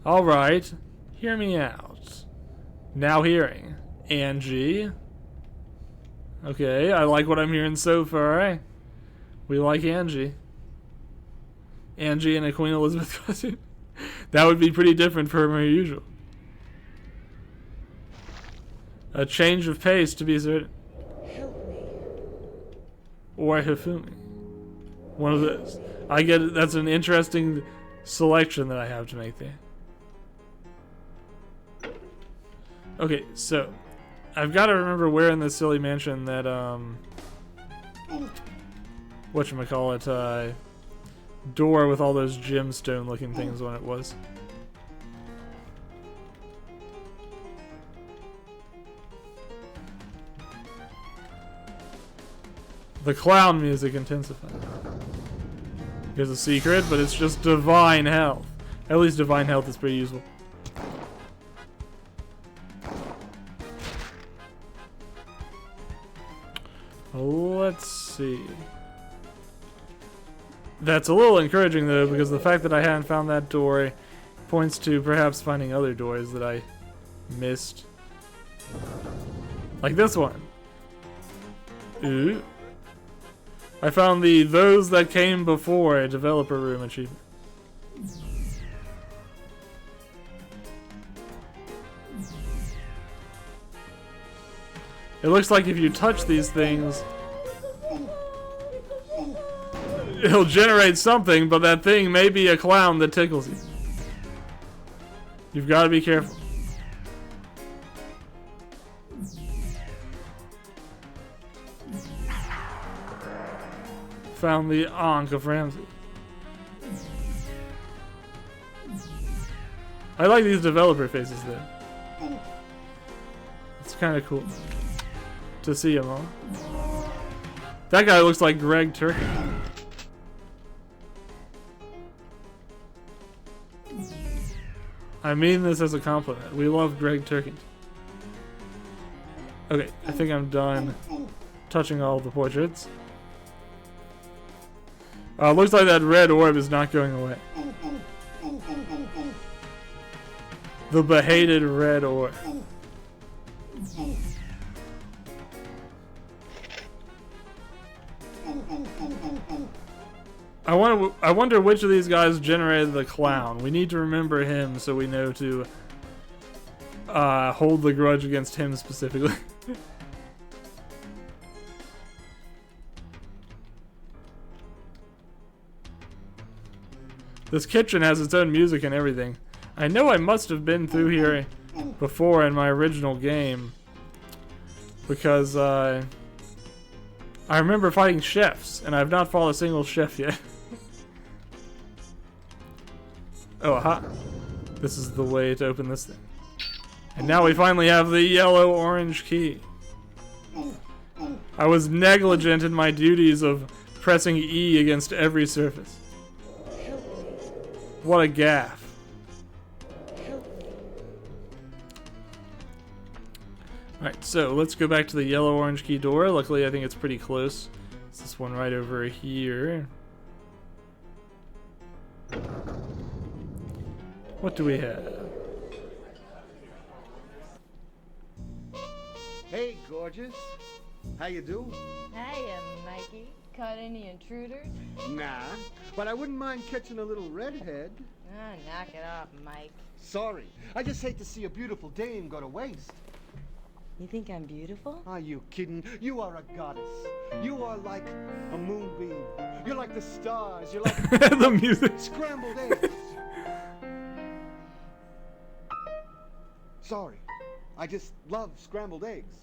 Alright. Hear me out. Now hearing. Angie. Okay, I like what I'm hearing so far. We like Angie. Angie in a Queen Elizabeth costume. That would be pretty different from her usual. A change of pace, to be certain. Help me. Or Hifumi. One of those. I get it. That's an interesting selection that I have to make there. Okay, so I've got to remember where in this silly mansion that whatchamacallit, door with all those gemstone looking things when it was. The clown music intensified. Here's a secret, but it's just divine health. At least divine health is pretty useful. Let's see. That's a little encouraging though, because the fact that I hadn't found that door points to perhaps finding other doors that I missed. Like this one. Ooh. I found the Those That Came Before a Developer Room achievement. It looks like if you touch these things, it'll generate something, but that thing may be a clown that tickles you. You've got to be careful. Found the Ankh of Ramsey. I like these developer faces though. It's kind of cool to see them all. That guy looks like Greg Turkey. I mean this as a compliment. We love Greg Turkey. Okay, I think I'm done touching all the portraits. Looks like that red orb is not going away. The behated red orb. I wonder which of these guys generated the clown. We need to remember him so we know to hold the grudge against him specifically. This kitchen has its own music and everything. I know I must have been through here before in my original game, because I remember fighting chefs, and I've not fought a single chef yet. Oh, aha. This is the way to open this thing. And now we finally have the yellow-orange key. I was negligent in my duties of pressing E against every surface. What a gaffe. Alright, so let's go back to the yellow-orange key door. Luckily, I think it's pretty close. It's this one right over here. What do we have? Hey, gorgeous. How you do? Hiya, Mikey. Caught any intruders? Nah, but I wouldn't mind catching a little redhead. Ah, knock it off, Mike. Sorry, I just hate to see a beautiful dame go to waste. You think I'm beautiful? Are you kidding? You are a goddess. You are like a moonbeam. You're like the stars. You're like The music. scrambled eggs. Sorry, I just love scrambled eggs.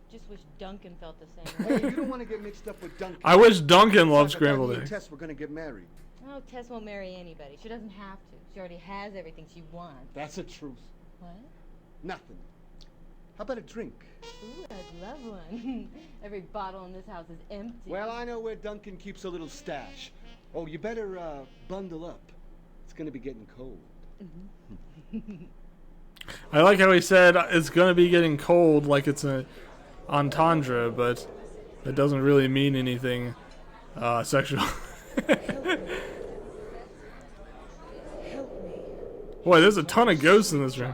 Just wish Duncan felt the same Hey, way. you don't want to get mixed up with Duncan. I wish Duncan loved Besides, I thought scrambled you and eggs. Tess were gonna get married. Oh, Tess won't marry anybody. She doesn't have to. She already has everything she wants. That's the truth. What? Nothing. How about a drink? Ooh, I'd love one. Every bottle in this house is empty. Well, I know where Duncan keeps a little stash. Oh, you better bundle up. It's gonna be getting cold. I like how he said it's gonna be getting cold, like it's a entendre, but it doesn't really mean anything sexual. Boy, there's a ton of ghosts in this room.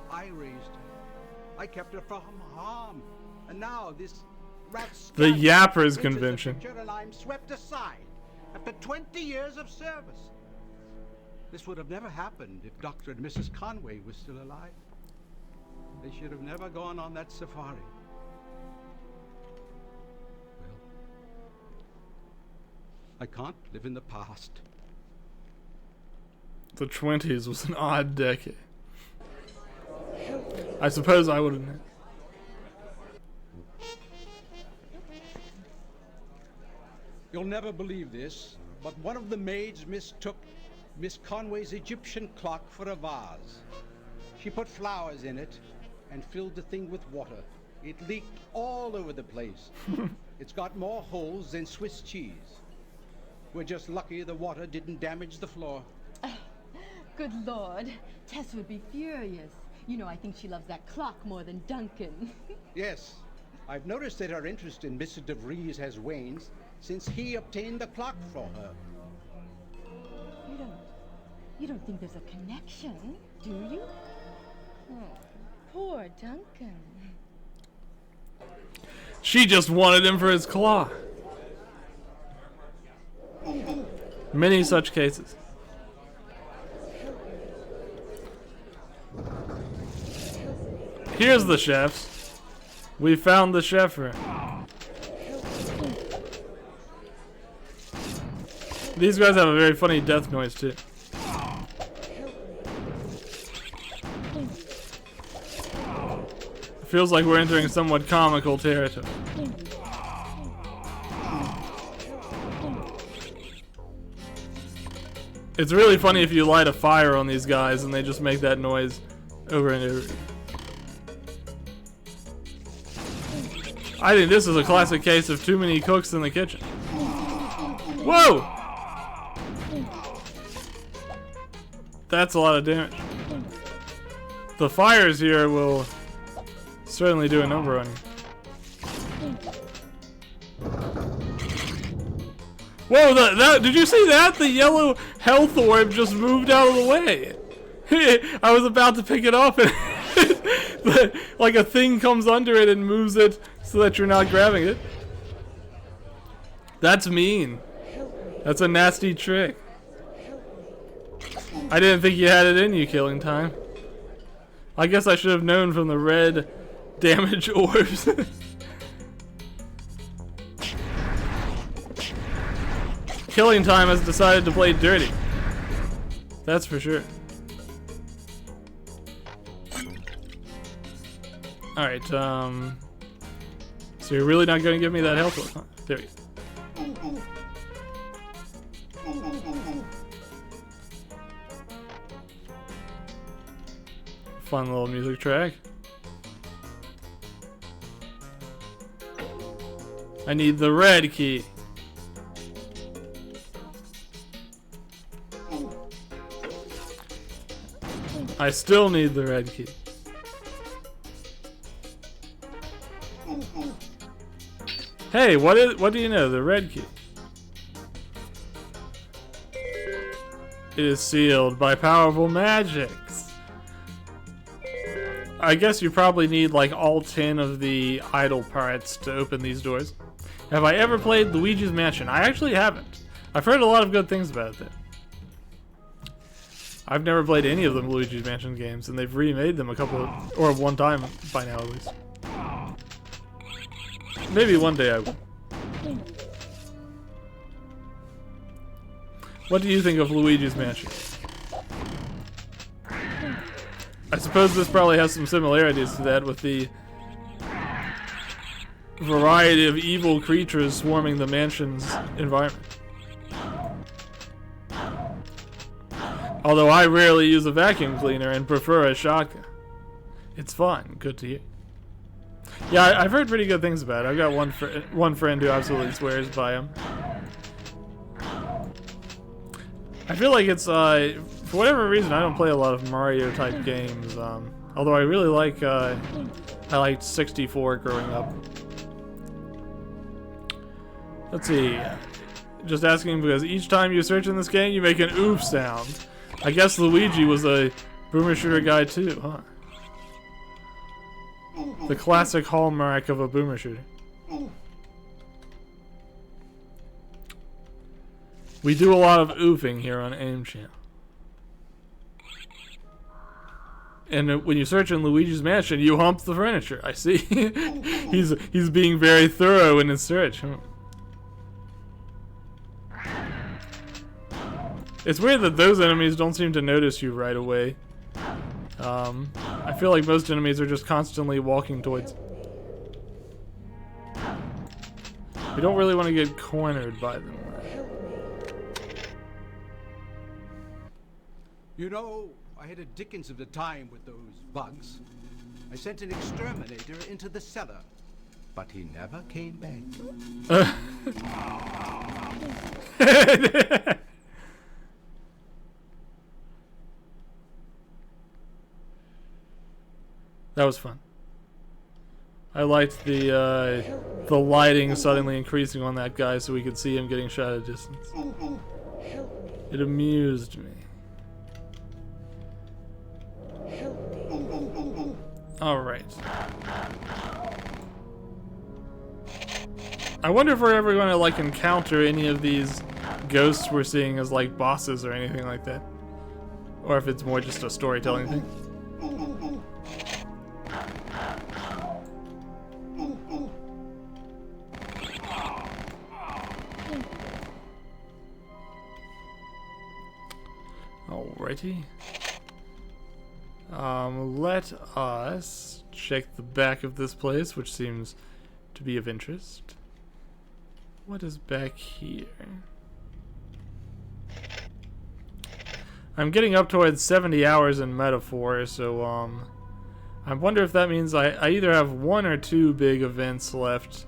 I raised her. I kept her from harm. And now this rat The scamp Yappers enters the Convention. picture and I'm swept aside after 20 years of service. This would have never happened if Dr. and Mrs. Conway were still alive. They should have never gone on that safari. Well, I can't live in the past. The 20s was an odd decade. I suppose I wouldn't. You'll never believe this, but one of the maids mistook Miss Conway's Egyptian clock for a vase. She put flowers in it and filled the thing with water. It leaked all over the place. It's got more holes than Swiss cheese. We're just lucky the water didn't damage the floor. Good Lord. Tess would be furious. You know, I think she loves that clock more than Duncan. Yes, I've noticed that her interest in Mr. DeVries has waned since he obtained the clock for her. You don't think there's a connection, do you? Oh, poor Duncan. She just wanted him for his claw. Many such cases. Here's the chefs. We found the cheffer. These guys have a very funny death noise too. Feels like we're entering somewhat comical territory. It's really funny if you light a fire on these guys and they just make that noise over and over. I think this is a classic case of too many cooks in the kitchen. Whoa! That's a lot of damage. The fires here will certainly do a number on you. Whoa, did you see that? The yellow health orb just moved out of the way. I was about to pick it up and like a thing comes under it and moves it so that you're not grabbing it. That's mean. That's a nasty trick. I didn't think you had it in you, Killing Time. I guess I should have known from the red damage orbs. Killing Time has decided to play dirty. That's for sure. Alright, so you're really not going to give me that health, huh? There we go. Fun little music track. I need the red key. I still need the red key. Hey, what do you know? The red key. It is sealed by powerful magics. I guess you probably need like all 10 of the idol parts to open these doors. Have I ever played Luigi's Mansion? I actually haven't. I've heard a lot of good things about it. I've never played any of the Luigi's Mansion games, and they've remade them or one time by now at least. Maybe one day I will. What do you think of Luigi's Mansion? I suppose this probably has some similarities to that with the variety of evil creatures swarming the mansion's environment. Although I rarely use a vacuum cleaner and prefer a shotgun. It's fun. Good to hear. Yeah, I've heard pretty good things about it. I've got one friend who absolutely swears by him. I feel like it's, for whatever reason, I don't play a lot of Mario-type games. Although I really like, I liked 64 growing up. Let's see. Just asking because each time you search in this game, you make an oof sound. I guess Luigi was a boomer shooter guy too, huh? The classic hallmark of a boomer shooter. We do a lot of oofing here on AIM Channel. And when you search in Luigi's Mansion, you hump the furniture. I see. he's being very thorough in his search. Huh? It's weird that those enemies don't seem to notice you right away. I feel like most enemies are just constantly walking towards. We don't really want to get cornered by them. You know, I had a dickens of a time with those bugs. I sent an exterminator into the cellar, but he never came back. That was fun. I liked the lighting suddenly increasing on that guy so we could see him getting shot at a distance. It amused me. Alright. I wonder if we're ever going to like encounter any of these ghosts we're seeing as like bosses or anything like that. Or if it's more just a storytelling thing. Alrighty. Let us check the back of this place, which seems to be of interest. What is back here? I'm getting up towards 70 hours in Metaphor, so I wonder if that means I either have 1 or 2 big events left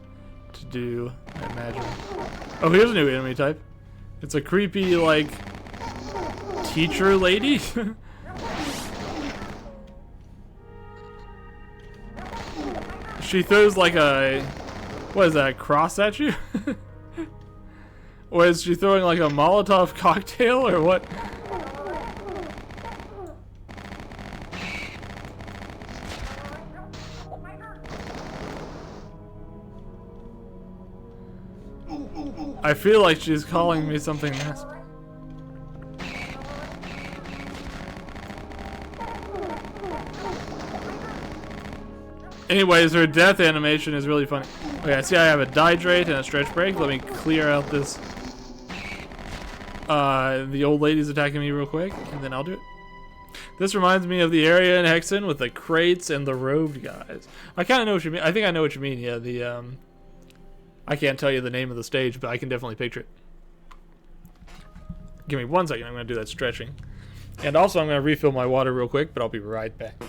to do, I imagine. Oh, here's a new enemy type. It's a creepy, like, teacher lady? She throws like a, what is that, cross at you? Or is she throwing like a Molotov cocktail or what? I feel like she's calling me something nasty. Anyways, her death animation is really funny. Okay, I see I have a dihydrate and a stretch break. Let me clear out this. The old lady's attacking me real quick, and then I'll do it. This reminds me of the area in Hexen with the crates and the robed guys. I kind of know what you mean. I think I know what you mean. Yeah, the I can't tell you the name of the stage, but I can definitely picture it. Give me 1 second. I'm going to do that stretching. And also, I'm going to refill my water real quick, but I'll be right back.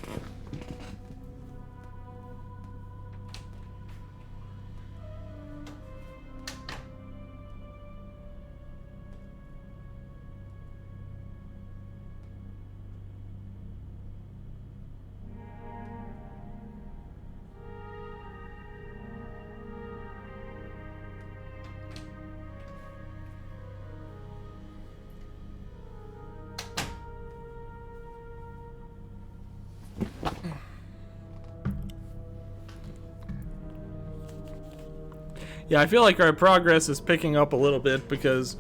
Yeah, I feel like our progress is picking up a little bit because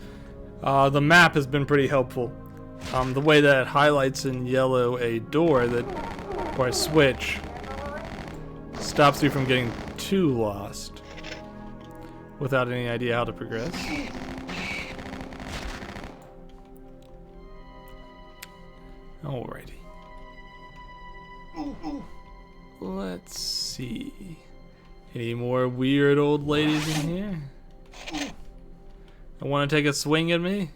the map has been pretty helpful. The way that it highlights in yellow a door or a switch stops you from getting too lost without any idea how to progress. Alrighty. Let's see. Any more weird old ladies in here? I want to take a swing at me?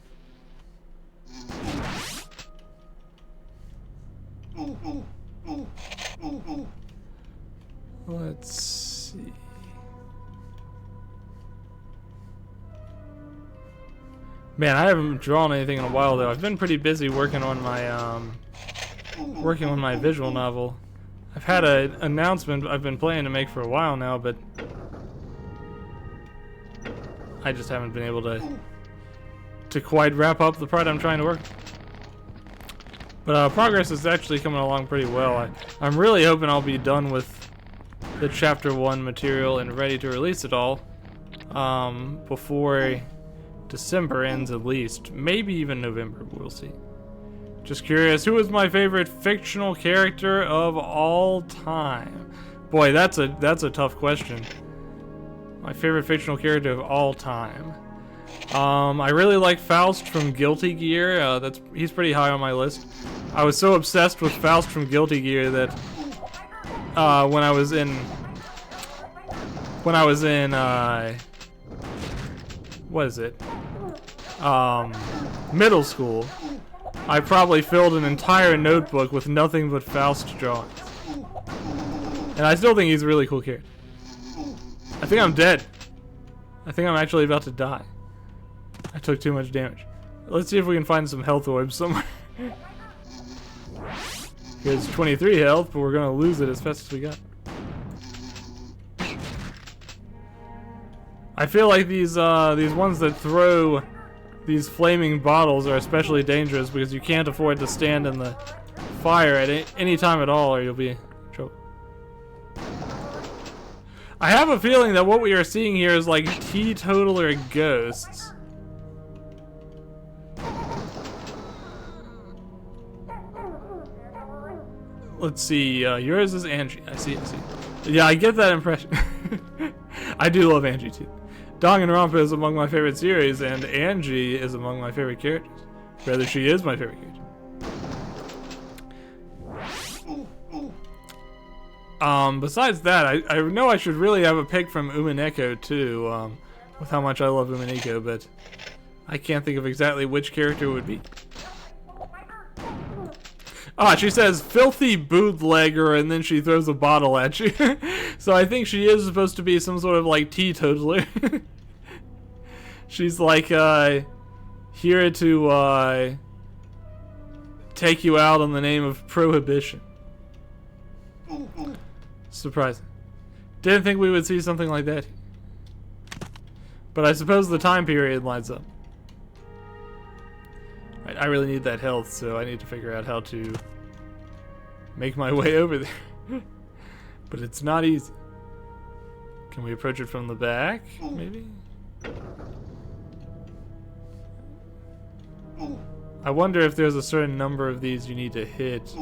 Let's see. Man, I haven't drawn anything in a while though. I've been pretty busy working on my visual novel. I've had an announcement I've been planning to make for a while now, but I just haven't been able to quite wrap up the part I'm trying to work. But progress is actually coming along pretty well. I'm really hoping I'll be done with the Chapter 1 material and ready to release it all before December ends at least. Maybe even November, we'll see. Just curious, who is my favorite fictional character of all time? Boy, that's a tough question. My favorite fictional character of all time. I really like Faust from Guilty Gear. He's pretty high on my list. I was so obsessed with Faust from Guilty Gear that when I was in what is it? Middle school. I probably filled an entire notebook with nothing but Faust drawings. And I still think he's a really cool character. I think I'm dead. I think I'm actually about to die. I took too much damage. Let's see if we can find some health orbs somewhere. Here's 23 health, but we're gonna lose it as fast as we got. I feel like these ones that throw these flaming bottles are especially dangerous because you can't afford to stand in the fire at any time at all or you'll be in trouble. I have a feeling that what we are seeing here is like teetotaler ghosts. Let's see, yours is Angie. I see. Yeah, I get that impression. I do love Angie too. Danganronpa is among my favorite series, and Angie is among my favorite characters. Rather, she is my favorite character. Besides that, I know I should really have a pick from Umineko too, with how much I love Umineko, but I can't think of exactly which character it would be. Ah, she says, filthy bootlegger, and then she throws a bottle at you. So I think she is supposed to be some sort of, like, teetotaler. She's like, here to, take you out on the name of prohibition. Surprising. Didn't think we would see something like that. But I suppose the time period lines up. I really need that health, so I need to figure out how to make my way over there. But it's not easy. Can we approach it from the back, maybe? I wonder if there's a certain number of these you need to hit,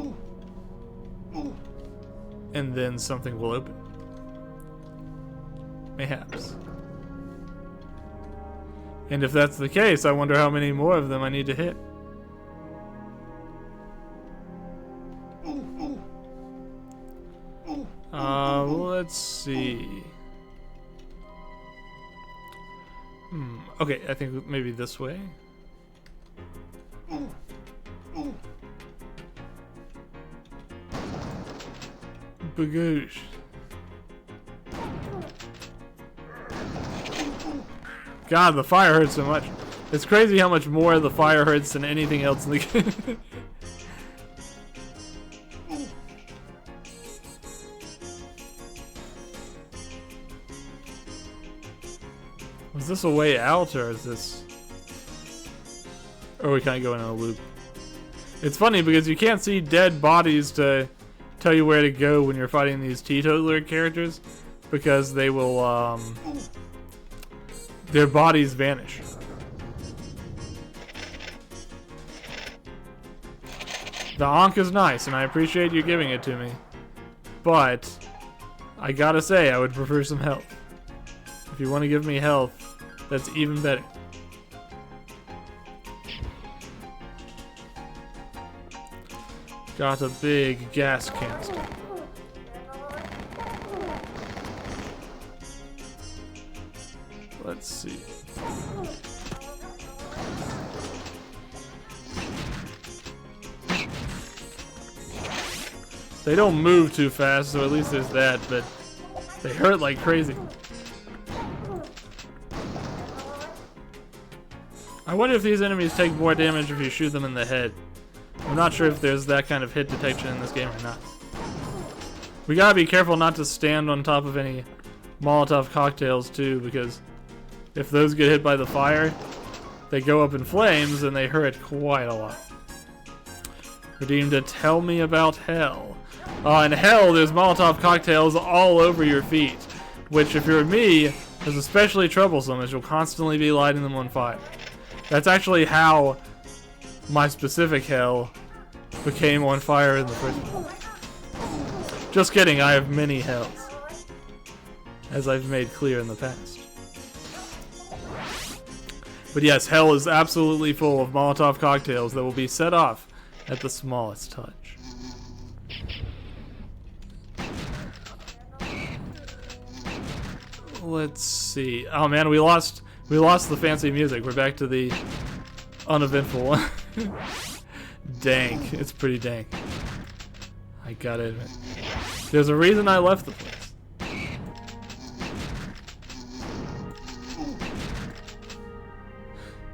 and then something will open. Mayhaps. And if that's the case, I wonder how many more of them I need to hit. Let's see. Okay, I think maybe this way. Bagoosh. God, the fire hurts so much. It's crazy how much more the fire hurts than anything else in the game. Was this a way out, or is this... Or are we kind of going in a loop? It's funny because you can't see dead bodies to tell you where to go when you're fighting these teetotaler characters, because they will, their bodies vanish. The Ankh is nice, and I appreciate you giving it to me, but I gotta say, I would prefer some health. If you want to give me health, that's even better. Got a big gas canister. Let's see. They don't move too fast, so at least there's that, but they hurt like crazy. I wonder if these enemies take more damage if you shoot them in the head. I'm not sure if there's that kind of hit detection in this game or not. We gotta be careful not to stand on top of any Molotov cocktails too, because if those get hit by the fire, they go up in flames and they hurt quite a lot. Redeemed to tell me about hell. In hell, there's Molotov cocktails all over your feet, which if you're me, is especially troublesome as you'll constantly be lighting them on fire. That's actually how my specific hell became on fire in the first place. Just kidding, I have many hells, as I've made clear in the past. But yes, hell is absolutely full of Molotov cocktails that will be set off at the smallest touch. Let's see. Oh man, we lost the fancy music. We're back to the uneventful one. Dank. It's pretty dank. I gotta admit. There's a reason I left the place.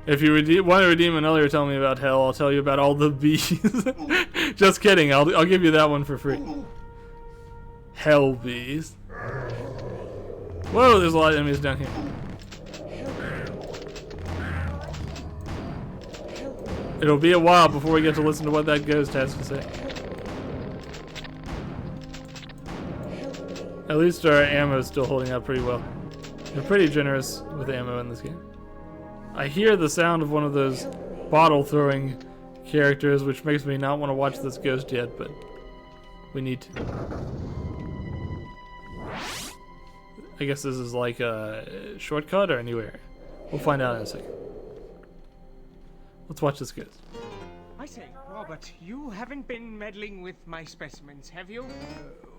If you want to redeem another or tell me about hell, I'll tell you about all the bees. Just kidding. I'll give you that one for free. Hell bees. Whoa, there's a lot of enemies down here. It'll be a while before we get to listen to what that ghost has to say. At least our ammo is still holding up pretty well. They're pretty generous with ammo in this game. I hear the sound of one of those bottle throwing characters, which makes me not want to watch this ghost yet, but we need to. I guess this is like a shortcut or anywhere. We'll find out in a second. Let's watch this ghost. I say, Robert, you haven't been meddling with my specimens, have you?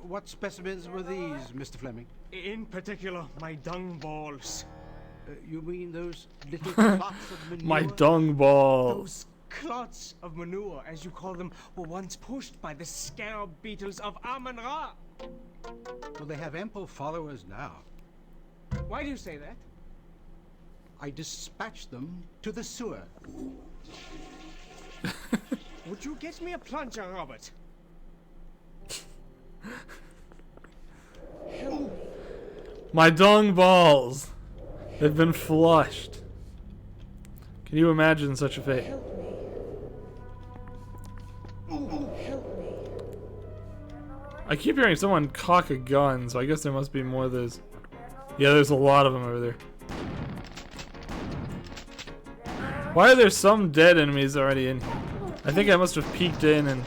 What specimens were these, Mr. Fleming? In particular, my dung balls. You mean those little clots of manure? My dung ball. Those clots of manure, as you call them, were once pushed by the scarab beetles of Amun-Ra. Well, they have ample followers now. Why do you say that? I dispatched them to the sewer. Would you get me a plunger, Robert? My dung balls. They've been flushed. Can you imagine such a fate? I keep hearing someone cock a gun, so I guess there must be more of those. Yeah, there's a lot of them over there. Why are there some dead enemies already in here? I think I must have peeked in and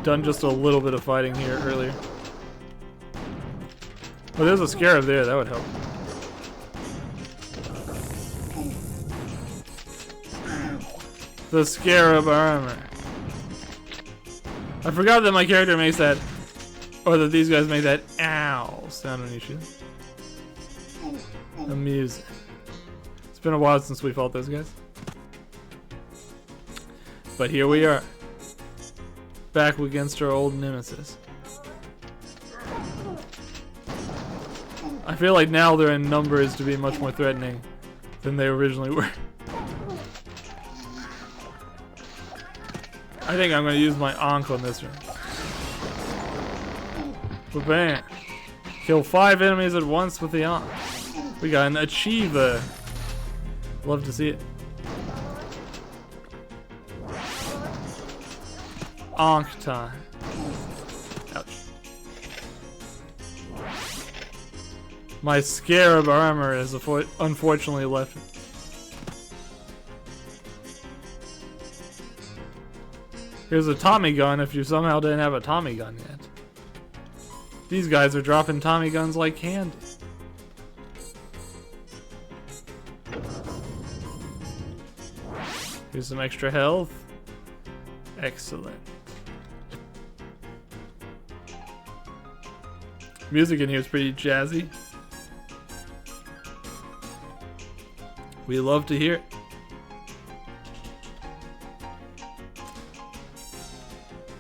done just a little bit of fighting here earlier. Well, there's a scarab there, that would help. The scarab armor. I forgot that my character makes that, or that these guys make that ow sound when you shoot. Amusing. It's been a while since we fought those guys. But here we are. Back against our old nemesis. I feel like now they're in numbers to be much more threatening than they originally were. I think I'm going to use my Ankh on this one. Bam! Kill 5 enemies at once with the Ankh. We got an achiever. Love to see it. Ankh time. Ouch. My scarab armor is unfortunately left. Here's a Tommy gun if you somehow didn't have a Tommy gun yet. These guys are dropping Tommy guns like candy. Here's some extra health. Excellent. Music in here is pretty jazzy. We love to hear it.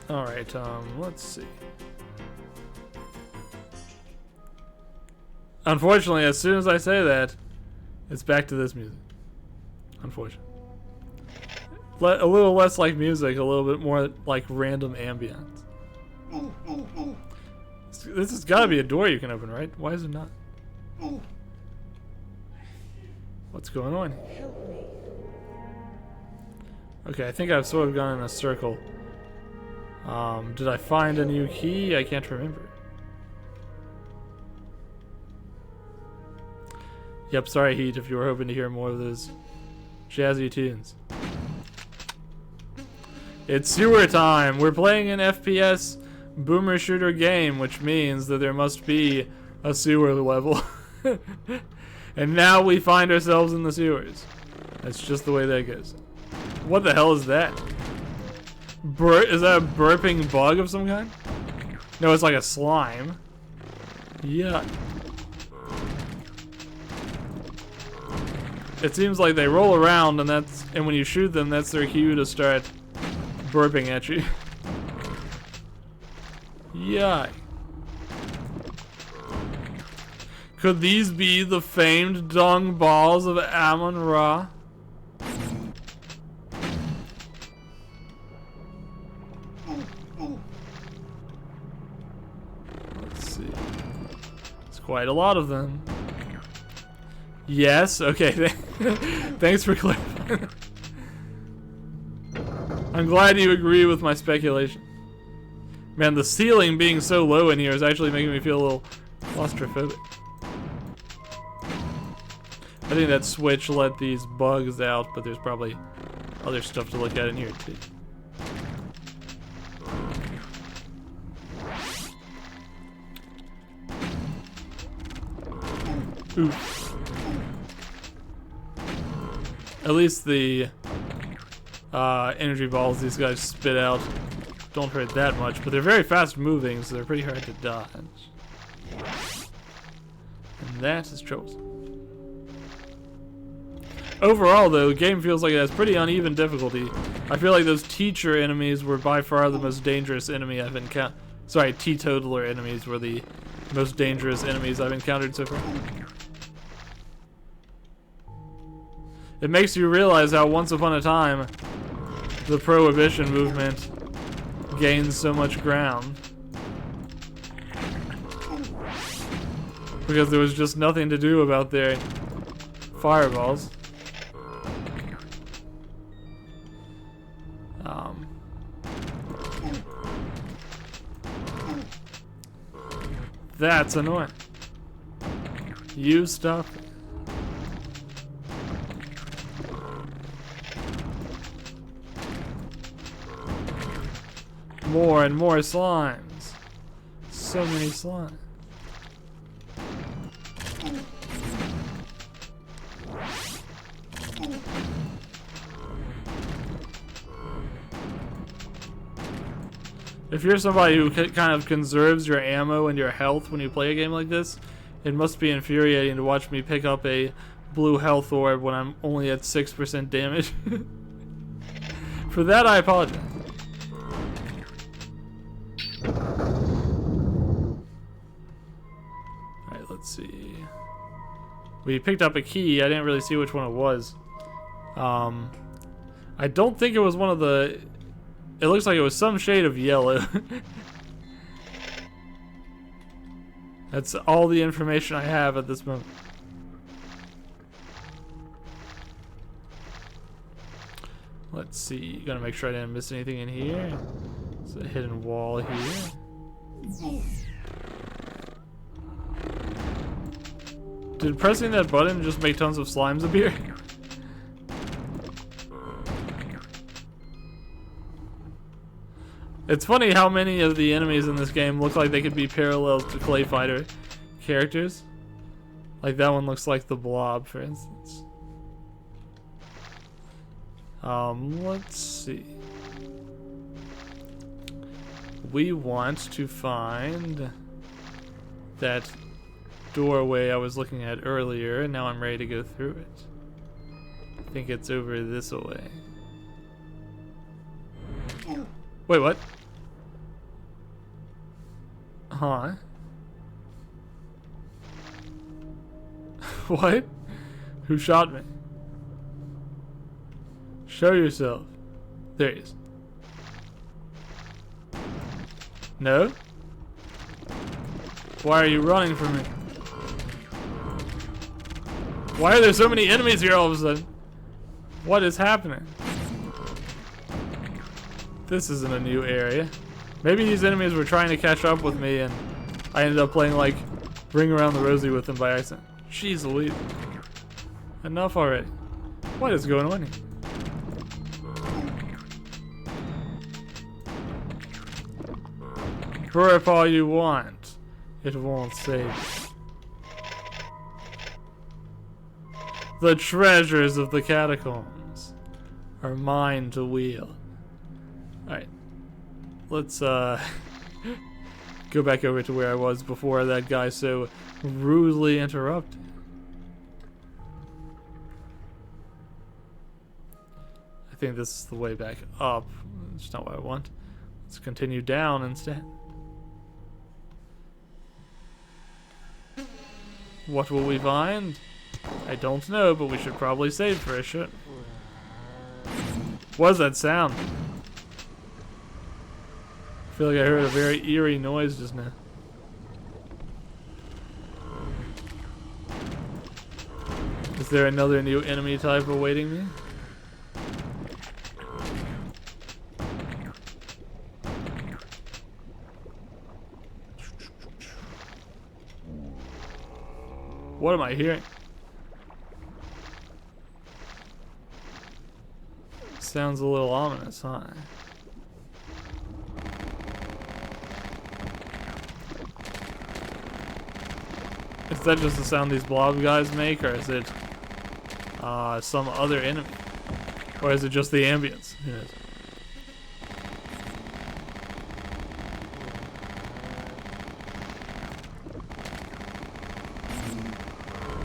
Alright, let's see. Unfortunately, as soon as I say that, it's back to this music. Unfortunately. A little less like music, a little bit more like random ambience. This has got to be a door you can open, right? Why is it not? What's going on here? Okay, I think I've sort of gone in a circle. Did I find a new key? I can't remember. Yep, sorry Heat if you were hoping to hear more of those jazzy tunes. It's sewer time! We're playing an FPS boomer shooter game, which means that there must be a sewer level. And now we find ourselves in the sewers. That's just the way that goes. What the hell is that? Is that a burping bug of some kind? No, it's like a slime. Yeah. It seems like they roll around and when you shoot them, that's their cue to start burping at you. Yay. Could these be the famed dung balls of Amun-Ra? Let's see. It's quite a lot of them. Yes, okay. Thanks for clarifying. I'm glad you agree with my speculation. Man, the ceiling being so low in here is actually making me feel a little claustrophobic. I think that switch let these bugs out, but there's probably other stuff to look at in here too. Oof. At least the energy balls these guys spit out don't hurt that much, but they're very fast moving, so they're pretty hard to dodge. And that is troublesome. Overall, though, the game feels like it has pretty uneven difficulty. I feel like those teacher enemies were by far the most dangerous enemy I've encountered. Sorry, teetotaler enemies were the most dangerous enemies I've encountered so far. It makes you realize how once upon a time the Prohibition movement gained so much ground. Because there was just nothing to do about their fireballs. That's annoying. You stop it. More and more slimes. So many slimes. If you're somebody who kind of conserves your ammo and your health when you play a game like this, it must be infuriating to watch me pick up a blue health orb when I'm only at 6% damage. For that, I apologize. Alright, let's see. We picked up a key. I didn't really see which one it was. I don't think it was one of the... It looks like it was some shade of yellow. That's all the information I have at this moment. Let's see. Gotta make sure I didn't miss anything in here. There's a hidden wall here. Did pressing that button just make tons of slimes appear? It's funny how many of the enemies in this game look like they could be parallels to Clay Fighter characters. Like that one looks like the Blob, for instance. Let's see. We want to find that doorway I was looking at earlier, and now I'm ready to go through it. I think it's over this way. Wait, what? Huh? What? Who shot me? Show yourself. There he is. No? Why are you running from me? Why are there so many enemies here all of a sudden? What is happening? This isn't a new area. Maybe these enemies were trying to catch up with me and I ended up playing like Ring Around the Rosie with them by accident. Jeez Louise. Enough already. What is going on here? Grip all you want. It won't save you. The treasures of the catacombs are mine to wield. Alright. Let's go back over to where I was before that guy so rudely interrupted. I think this is the way back up. That's not what I want. Let's continue down instead. What will we find? I don't know, but we should probably save for a shit. What is that sound? I feel like I heard a very eerie noise just now. Is there another new enemy type awaiting me? What am I hearing? Sounds a little ominous, huh? Is that just the sound these blob guys make, or is it some other enemy? Or is it just the ambience? Who knows?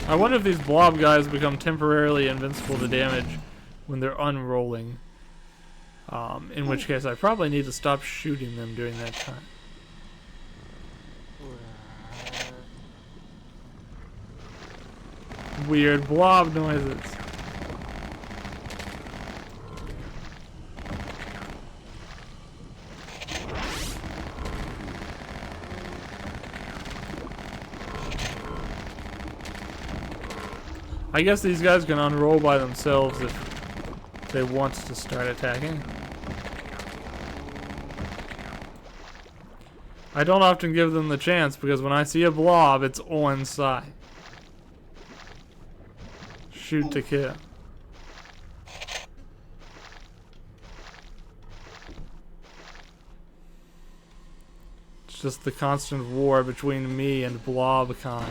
I wonder if these blob guys become temporarily invincible to damage when they're unrolling. In which case I probably need to stop shooting them during that time. Weird blob noises. I guess these guys can unroll by themselves if they want to start attacking. I don't often give them the chance because when I see a blob, it's on sight. Shoot to kill. just the constant war between me and Blobkind.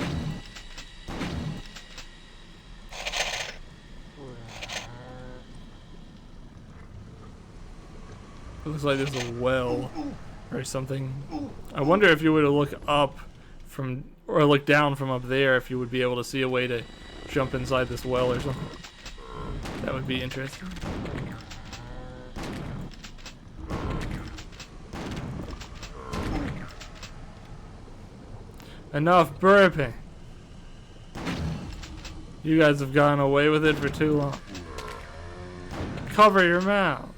It looks like there's a well or something. I wonder if you were to look up from, or look down from up there, if you would be able to see a way to jump inside this well or something. That would be interesting. Enough burping. You guys have gotten away with it for too long. Cover your mouth.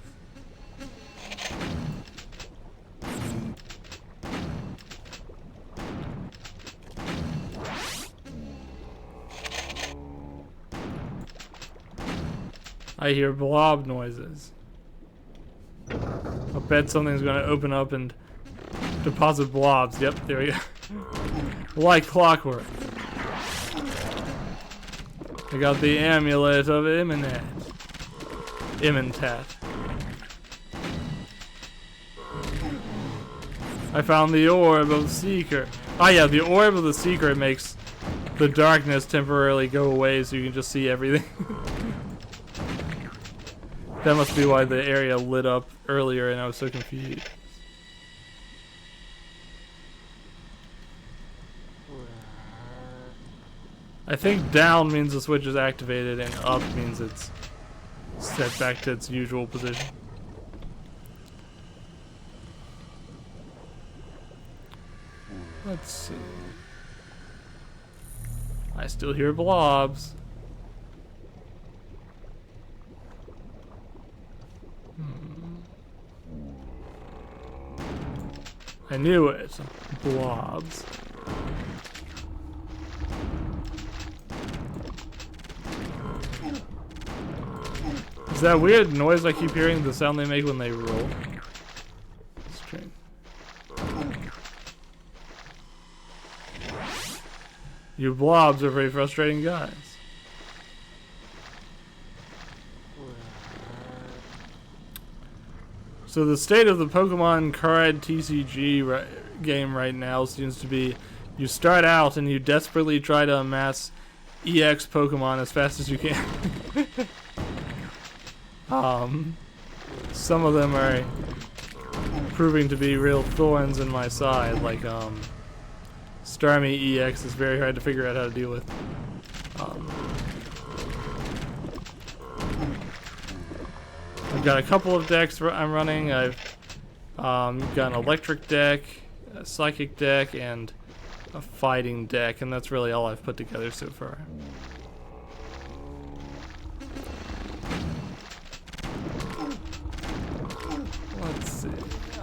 I hear blob noises. I'll bet something's gonna open up and deposit blobs. Yep, there we go. Like clockwork. I got the amulet of Imminent. Immintat. I found the orb of the Seeker. Oh yeah, the orb of the Seeker makes the darkness temporarily go away so you can just see everything. That must be why the area lit up earlier and I was so confused. I think down means the switch is activated and up means it's set back to its usual position. Let's see. I still hear blobs. I knew it. Blobs. Is that weird noise I keep hearing, the sound they make when they roll? Strange. You blobs are very frustrating guys. So the state of the Pokemon card TCG game right now seems to be you start out and you desperately try to amass EX Pokemon as fast as you can. Some of them are proving to be real thorns in my side, like Starmie EX is very hard to figure out how to deal with. I've got a couple of decks I'm running. I've got an electric deck, a psychic deck, and a fighting deck, and that's really all I've put together so far. Let's see.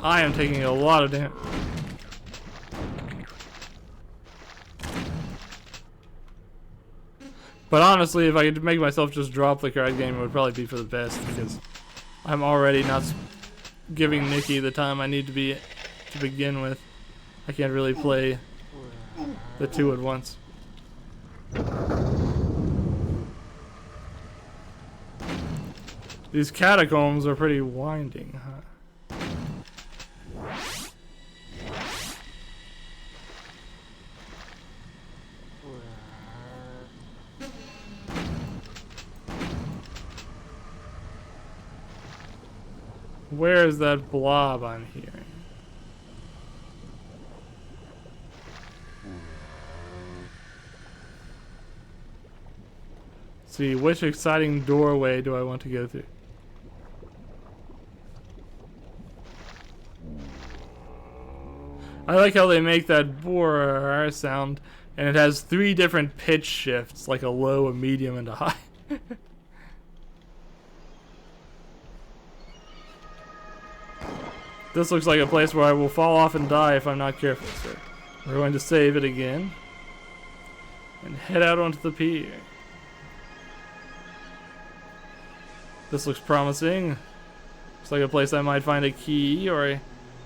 I am taking a lot of damage. But honestly, if I could make myself just drop the card game, it would probably be for the best, because I'm already not giving Nikki the time I need to begin with. I can't really play the two at once. These catacombs are pretty winding, huh? Where is that blob I'm hearing? See, which exciting doorway do I want to go through? I like how they make that boar sound, and it has 3 different pitch shifts, like a low, a medium, and a high. This looks like a place where I will fall off and die if I'm not careful, so we're going to save it again and head out onto the pier. This looks promising. Looks like a place I might find a key or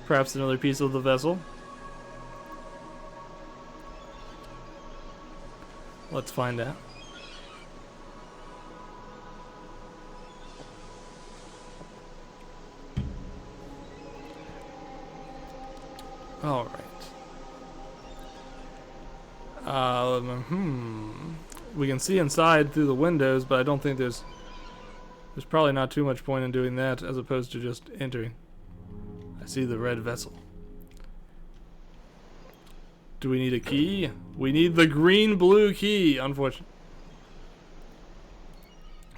perhaps another piece of the vessel. Let's find out. Alright. We can see inside through the windows, but I don't think there's probably not too much point in doing that as opposed to just entering. I see the red vessel. Do we need a key? We need the green-blue key, unfortunately.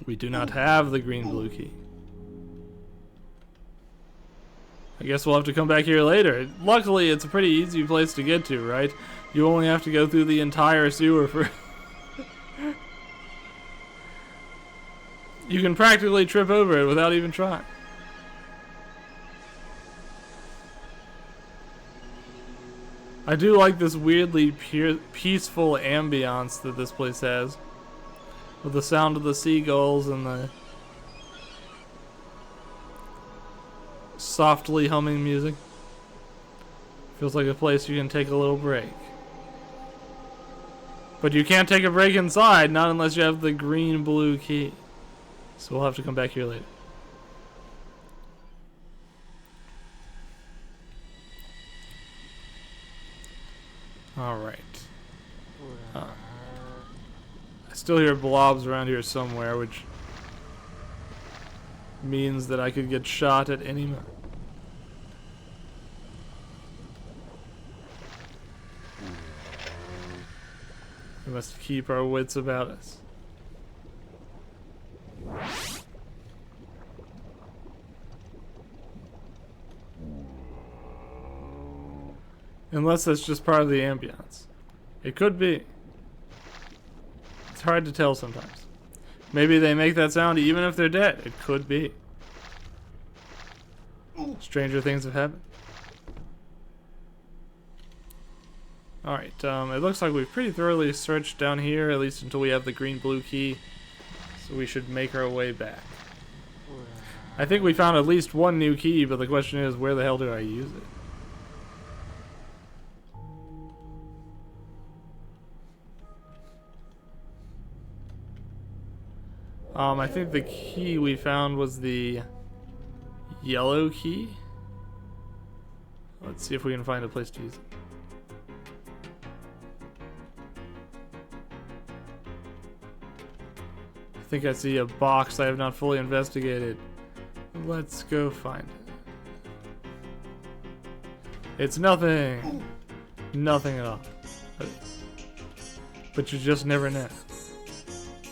We do not have the green-blue key. I guess we'll have to come back here later. Luckily, it's a pretty easy place to get to, right? You only have to go through the entire sewer for... You can practically trip over it without even trying. I do like this weirdly peaceful ambiance that this place has. With the sound of the seagulls and the softly humming music. Feels like a place you can take a little break. But you can't take a break inside, not unless you have the green-blue key. So we'll have to come back here later. Alright. I still hear blobs around here somewhere, which means that I could get shot at any moment. We must keep our wits about us. Unless that's just part of the ambience. It could be. It's hard to tell sometimes. Maybe they make that sound even if they're dead. It could be. Stranger things have happened. Alright, it looks like we've pretty thoroughly searched down here, at least until we have the green-blue key. So we should make our way back. I think we found at least one new key, but the question is, where the hell do I use it? I think the key we found was the yellow key. Let's see if we can find a place to use it. I think I see a box I have not fully investigated. Let's go find it. It's nothing. Nothing at all. But you just never know.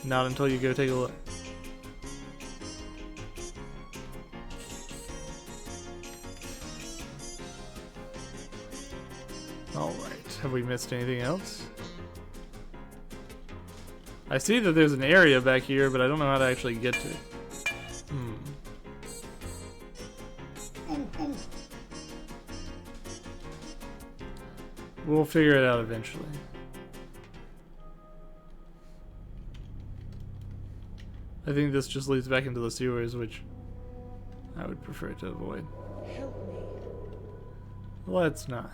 Not until you go take a look. Alright, have we missed anything else? I see that there's an area back here, but I don't know how to actually get to it. We'll figure it out eventually. I think this just leads back into the sewers, which I would prefer to avoid. Help me. Let's not.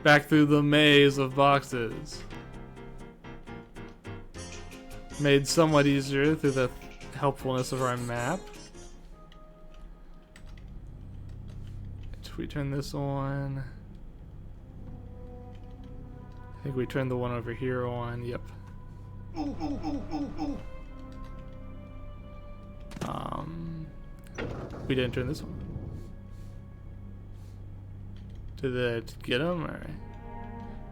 Back through the maze of boxes. Made somewhat easier through the helpfulness of our map. We turn this on. I think we turned the one over here on. Yep. We didn't turn this one. Did that get him? All right.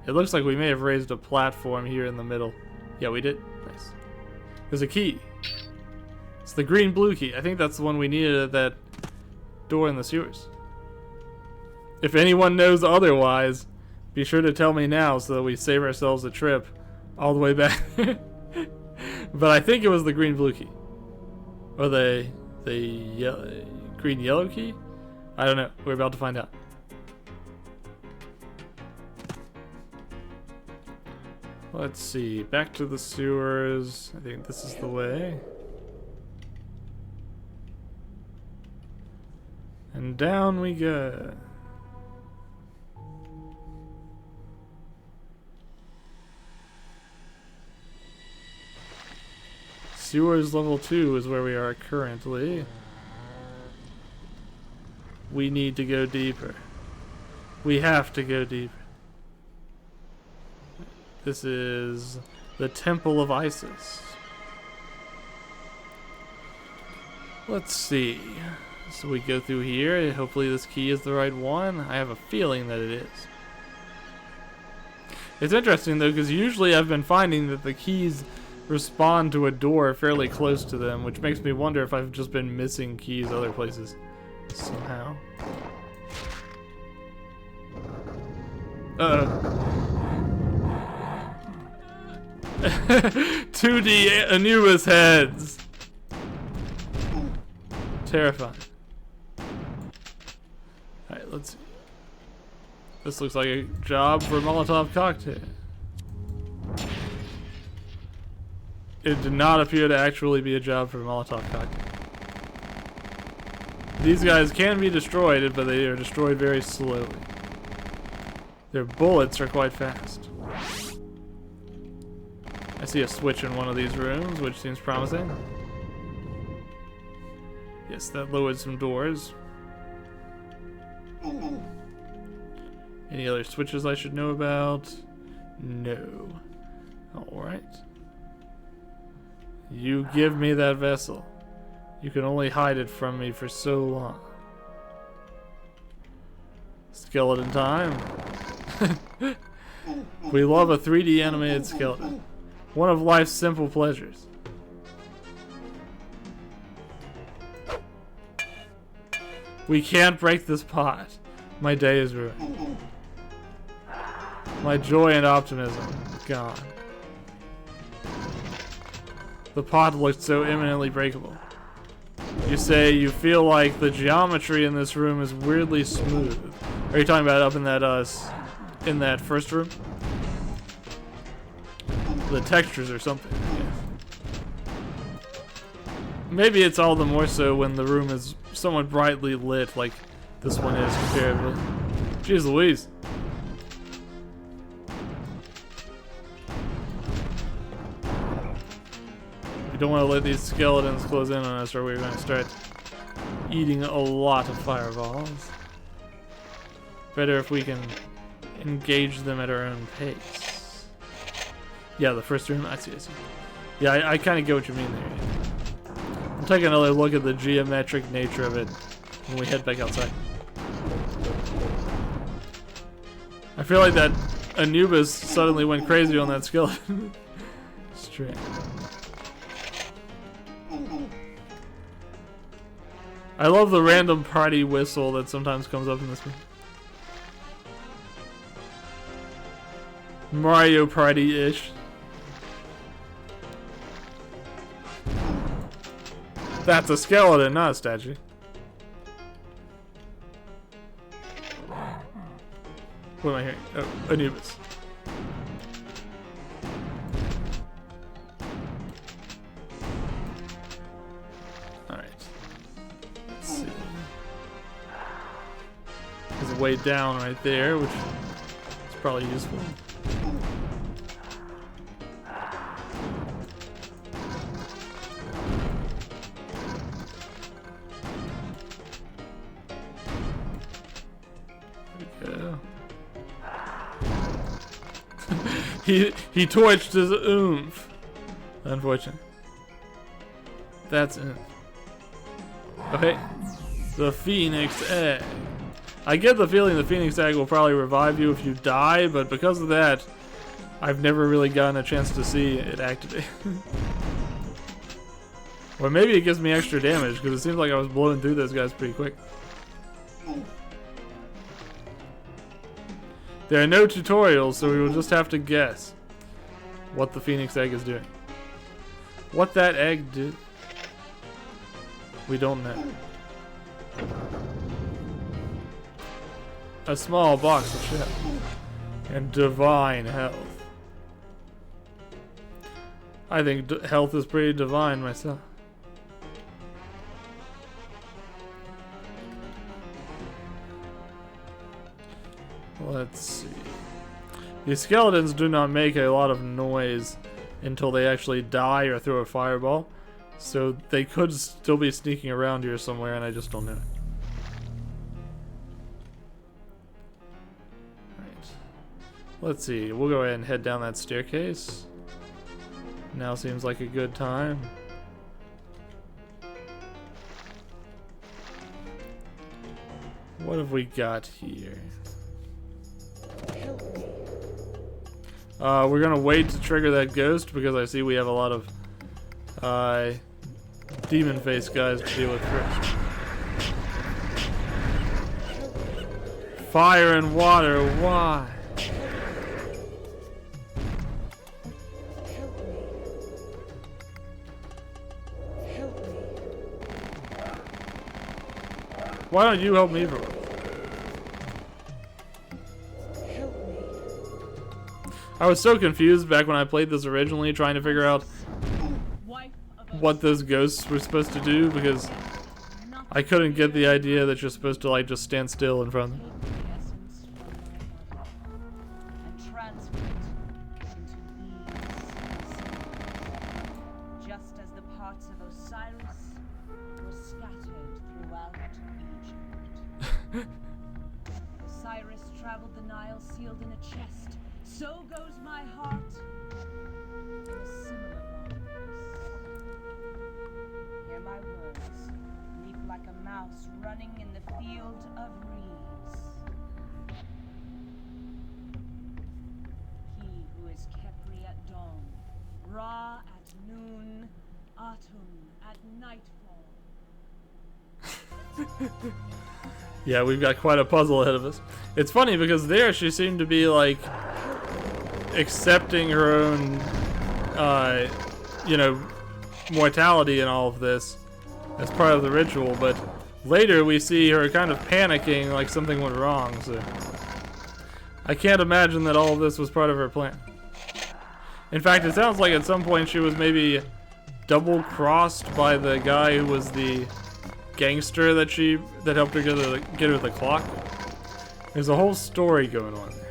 It looks like we may have raised a platform here in the middle. Yeah, we did. Nice. There's a key. It's the green-blue key. I think that's the one we needed at that door in the sewers. If anyone knows otherwise, be sure to tell me now so that we save ourselves a trip all the way back. But I think it was the green-blue key. Or the green-yellow key? I don't know. We're about to find out. Let's see. Back to the sewers. I think this is the way. And down we go. Sewers level 2 is where we are currently. We need to go deeper. We have to go deeper. This is the Temple of Isis. Let's see. So we go through here. Hopefully this key is the right one. I have a feeling that it is. It's interesting though, because usually I've been finding that the keys respond to a door fairly close to them, which makes me wonder if I've just been missing keys other places somehow. 2D Anubis heads. Terrifying. Alright, let's see. This looks like a job for a Molotov cocktail. It did not appear to actually be a job for a Molotov cocktail. These guys can be destroyed, but they are destroyed very slowly. Their bullets are quite fast. I see a switch in one of these rooms, which seems promising. Yes, that lowered some doors. Any other switches I should know about? No. Alright. You give me that vessel. You can only hide it from me for so long. Skeleton time. We love a 3D animated skeleton. One of life's simple pleasures. We can't break this pot. My day is ruined. My joy and optimism gone. The pot looked so imminently breakable. You say you feel like the geometry in this room is weirdly smooth. Are you talking about up in that first room? The textures or something. Yeah. Maybe it's all the more so when the room is somewhat brightly lit, like this one is comparatively. Jeez Louise. We don't want to let these skeletons close in on us, or we're going to start eating a lot of fireballs. Better if we can engage them at our own pace. Yeah, the first room. I see. Yeah, I kind of get what you mean there. We'll take another look at the geometric nature of it when we head back outside. I feel like that Anubis suddenly went crazy on that skeleton. Strange. I love the random party whistle that sometimes comes up in this one. Mario Party-ish. That's a skeleton, not a statue. What am I hearing? Oh, Anubis. Alright. Let's see. There's a way down right there, which is probably useful. He torched his oomph. Unfortunate. That's oomph. Okay. The Phoenix Egg. I get the feeling the Phoenix Egg will probably revive you if you die, but because of that, I've never really gotten a chance to see it activate. Or maybe it gives me extra damage, because it seems like I was blowing through those guys pretty quick. There are no tutorials, so we will just have to guess what the Phoenix Egg is doing. What that egg did, we don't know. A small box of shit. And divine health. I think health is pretty divine myself. Let's see. These skeletons do not make a lot of noise until they actually die or throw a fireball. So they could still be sneaking around here somewhere, and I just don't know. Right. Let's see. We'll go ahead and head down that staircase. Now seems like a good time. What have we got here? We're gonna wait to trigger that ghost because I see we have a lot of demon face guys to deal with first. Fire and water, why? Why don't you help me, bro? I was so confused back when I played this originally, trying to figure out what those ghosts were supposed to do, because I couldn't get the idea that you're supposed to like just stand still in front of them. Just as the parts of Osiris were scattered throughout Egypt. Osiris traveled the Nile sealed in a chest. So goes my heart in a similar box. Hear my words. Leap like a mouse running in the field of reeds. He who is Kepri at dawn, Ra at noon, Atum at nightfall. Yeah, we've got quite a puzzle ahead of us. It's funny because there she seemed to be like accepting her own, you know, mortality and all of this as part of the ritual, but later we see her kind of panicking like something went wrong, so I can't imagine that all of this was part of her plan. In fact, it sounds like at some point she was maybe double-crossed by the guy who was the gangster that helped her get her the clock. There's a whole story going on there.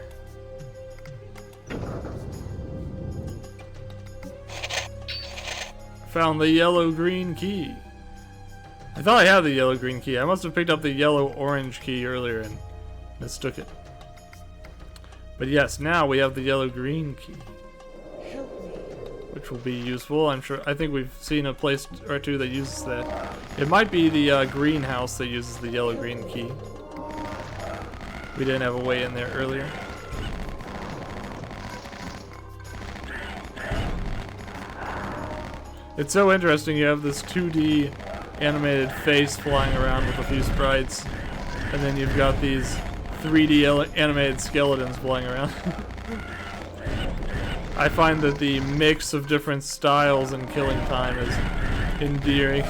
Found the yellow-green key. I thought I had the yellow-green key. I must have picked up the yellow-orange key earlier and mistook it. But yes, now we have the yellow-green key, which will be useful. I'm sure. I think we've seen a place or two that uses that. It might be the greenhouse that uses the yellow-green key. We didn't have a way in there earlier. It's so interesting. You have this 2D animated face flying around with a few sprites, and then you've got these 3D animated skeletons flying around. I find that the mix of different styles and killing time is endearing.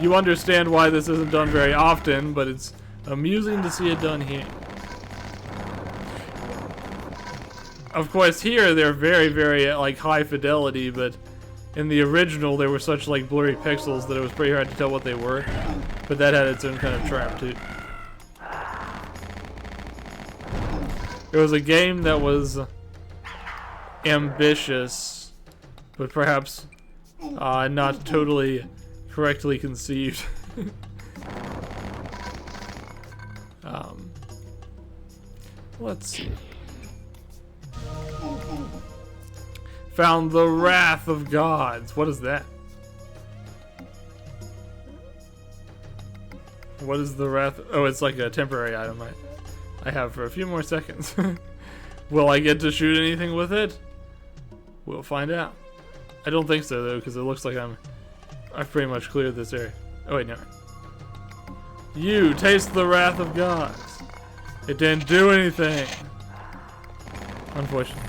You understand why this isn't done very often, but it's amusing to see it done here. Of course, here they're very, very like high fidelity, but in the original they were such like blurry pixels that it was pretty hard to tell what they were. But that had its own kind of charm too. It was a game that was ambitious, but perhaps not totally correctly conceived. Let's see. Found the Wrath of Gods. What is that? What is the Wrath? Oh, it's like a temporary item I have for a few more seconds. Will I get to shoot anything with it? We'll find out. I don't think so though, because it looks like I've pretty much cleared this area. Oh wait, no. You taste the Wrath of Gods. It didn't do anything. Unfortunately.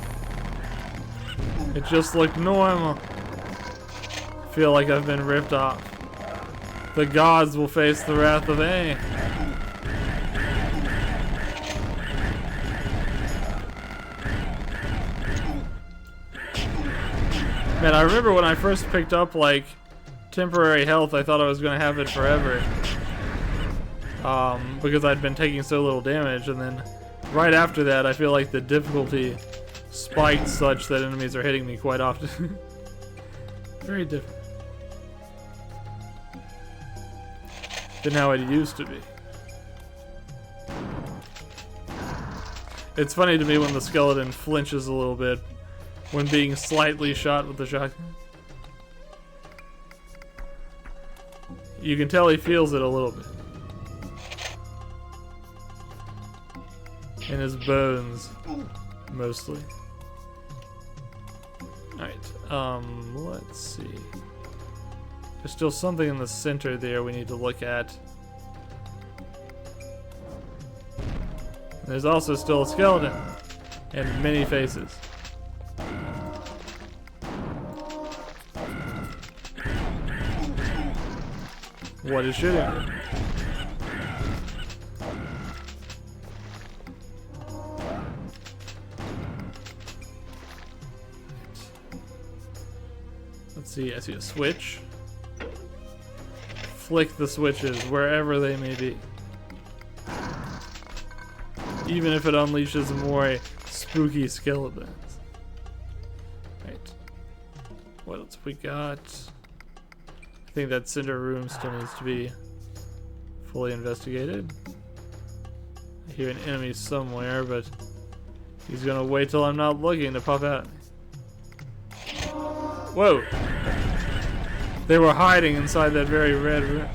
It just looked normal. Feel like I've been ripped off. The gods will face the wrath of A. Man, I remember when I first picked up like temporary health, I thought I was gonna have it forever. Because I'd been taking so little damage, and then right after that I feel like the difficulty spiked such that enemies are hitting me quite often. Very different. than how it used to be. It's funny to me when the skeleton flinches a little bit when being slightly shot with the shotgun. You can tell he feels it a little bit. In his bones, mostly. Alright, let's see. There's still something in the center there we need to look at. There's also still a skeleton and many faces. What is shooting me? Let's see, I see a switch. Flick the switches wherever they may be. Even if it unleashes more spooky skeletons. Right. What else we got? I think that cinder room still needs to be fully investigated. I hear an enemy somewhere, but he's gonna wait till I'm not looking to pop out at me. Whoa! They were hiding inside that very red room.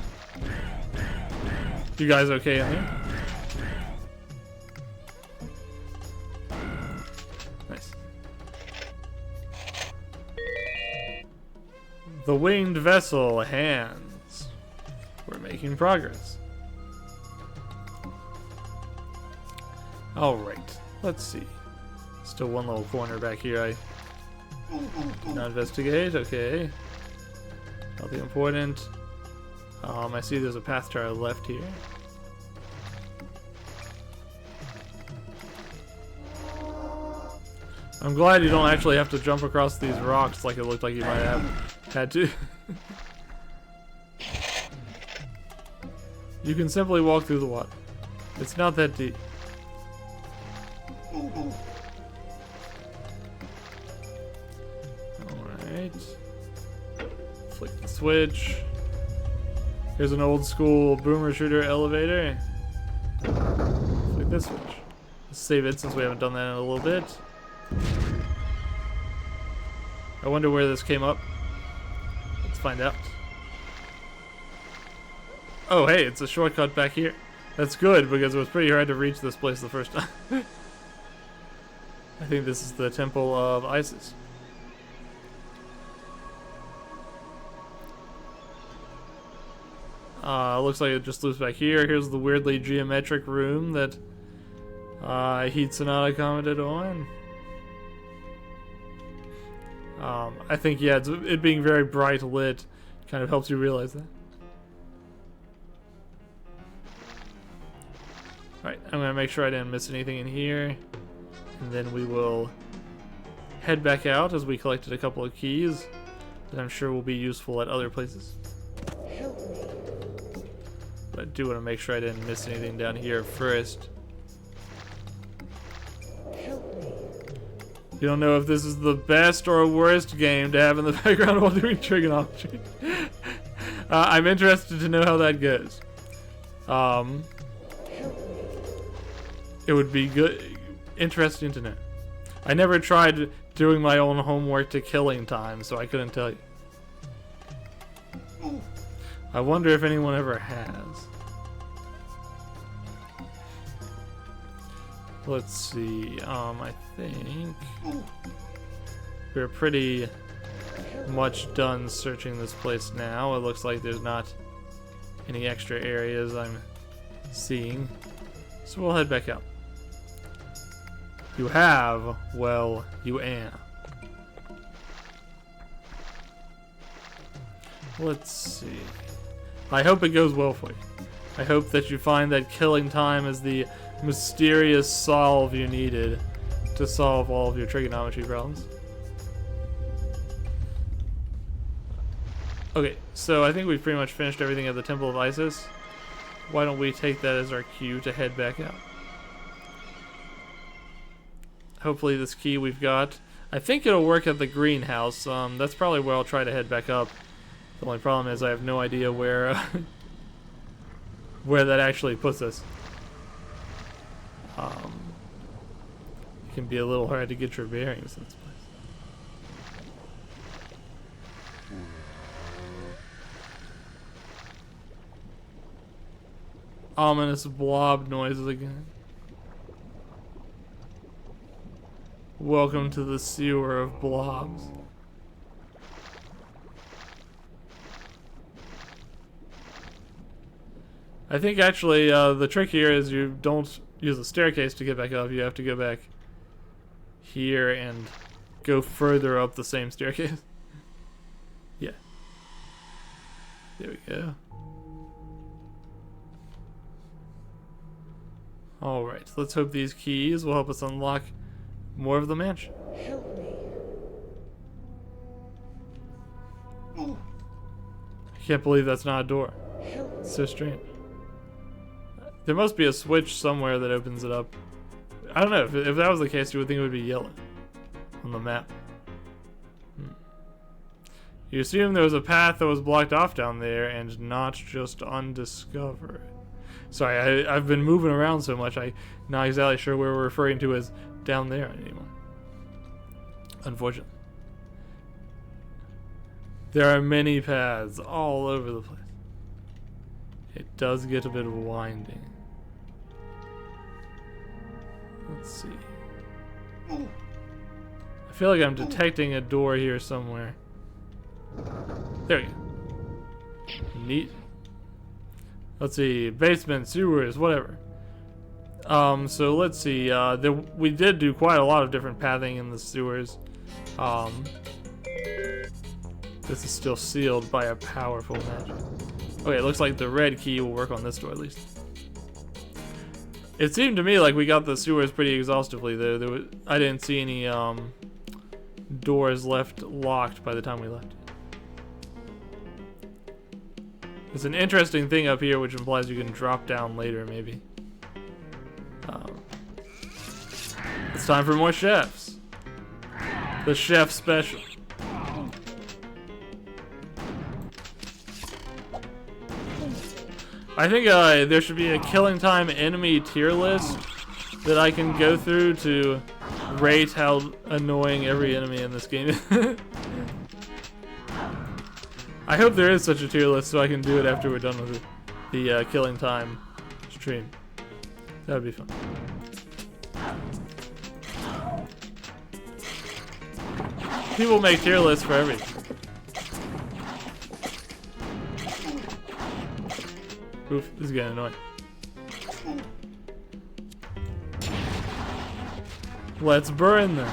You guys okay in there? Nice. The winged vessel, hands. We're making progress. Alright, let's see. Still one little corner back here I did not investigate, okay. Nothing important. I see there's a path to our left here. I'm glad you don't actually have to jump across these rocks like it looked like you might have had to. You can simply walk through the water. It's not that deep. Alright. Flick the switch. Here's an old school boomer shooter elevator. Flick this switch. Let's save it since we haven't done that in a little bit. I wonder where this came up. Let's find out. Oh, hey, it's a shortcut back here. That's good because it was pretty hard to reach this place the first time. I think this is the Temple of Isis. Looks like it just loops back here. Here's the weirdly geometric room that Heat Sonata commented on. I think, yeah, it being very bright lit kind of helps you realize that. Alright, I'm going to make sure I didn't miss anything in here. And then we will head back out as we collected a couple of keys that I'm sure will be useful at other places. But I do want to make sure I didn't miss anything down here first. You don't know if this is the best or worst game to have in the background while doing trigonometry. I'm interested to know how that goes. It would be interesting to know. I never tried doing my own homework to killing time, so I couldn't tell you. I wonder if anyone ever has. Let's see, I think we're pretty much done searching this place now. It looks like there's not any extra areas I'm seeing. So we'll head back out. You have, well, you am. Let's see. I hope it goes well for you. I hope that you find that killing time is the mysterious solve you needed to solve all of your trigonometry problems. Okay, so I think we've pretty much finished everything at the Temple of Isis. Why don't we take that as our cue to head back out? Hopefully this key we've got, I think it'll work at the greenhouse. That's probably where I'll try to head back up. The only problem is I have no idea where where that actually puts us. It can be a little hard to get your bearings in this place. Ominous blob noises again. Welcome to the sewer of blobs. I think actually the trick here is you don't use the staircase to get back up. You have to go back here and go further up the same staircase. Yeah. There we go. Alright, let's hope these keys will help us unlock more of the mansion. Help me. I can't believe that's not a door. Help me. It's so strange. There must be a switch somewhere that opens it up. I don't know, if that was the case, you would think it would be yellow on the map. You assume there was a path that was blocked off down there and not just undiscovered. Sorry, I've been moving around so much, I'm not exactly sure where we're referring to as down there anymore. Unfortunately. There are many paths all over the place. It does get a bit winding. Let's see. I feel like I'm detecting a door here somewhere. There we go. Neat. Let's see, basement, sewers, whatever. So let's see, we did do quite a lot of different pathing in the sewers. This is still sealed by a powerful magic. Okay, it looks like the red key will work on this door at least. It seemed to me like we got the sewers pretty exhaustively though. I didn't see any doors left locked by the time we left. There's an interesting thing up here which implies you can drop down later, maybe. It's time for more chefs. The chef special. I think there should be a killing time enemy tier list that I can go through to rate how annoying every enemy in this game is. I hope there is such a tier list so I can do it after we're done with the killing time stream. That would be fun. People make tier lists for everything. Oof, this is getting annoying. Let's burn them.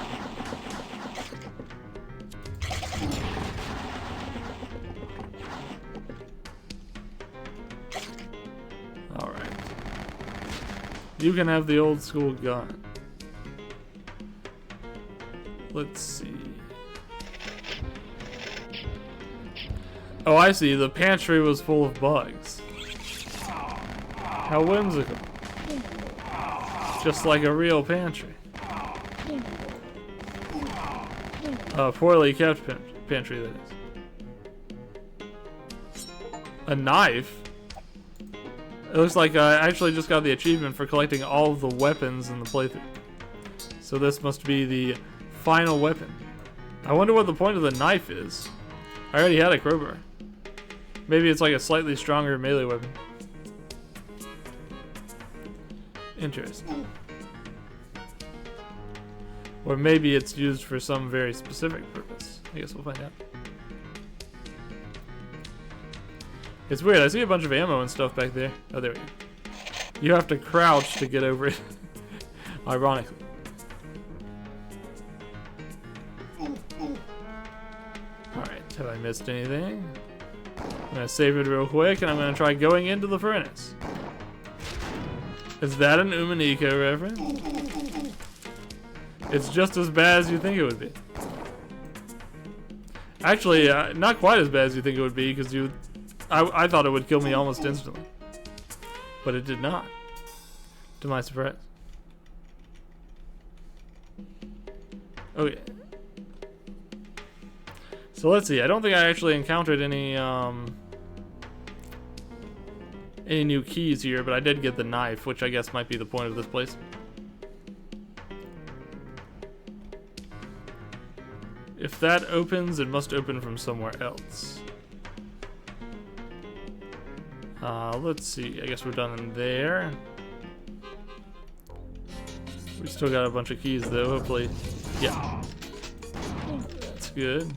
Alright. You can have the old school gun. Let's see. Oh, I see. The pantry was full of bugs. How whimsical. Just like a real pantry. A poorly kept pantry, that is. A knife? It looks like I actually just got the achievement for collecting all of the weapons in the playthrough. So this must be the final weapon. I wonder what the point of the knife is. I already had a crowbar. Maybe it's like a slightly stronger melee weapon. Interesting. Or maybe it's used for some very specific purpose. I guess we'll find out. It's weird, I see a bunch of ammo and stuff back there. Oh, there we go. You have to crouch to get over it. Ironically. Alright, have I missed anything? I'm gonna save it real quick and I'm gonna try going into the furnace. Is that an Umaniko reference? It's just as bad as you think it would be. Actually, not quite as bad as you think it would be, because I thought it would kill me almost instantly. But it did not, to my surprise. Okay. So let's see, I don't think I actually encountered any any new keys here, but I did get the knife, which I guess might be the point of this place. If that opens, it must open from somewhere else. Let's see. I guess we're done in there. We still got a bunch of keys though, hopefully. Yeah. That's good.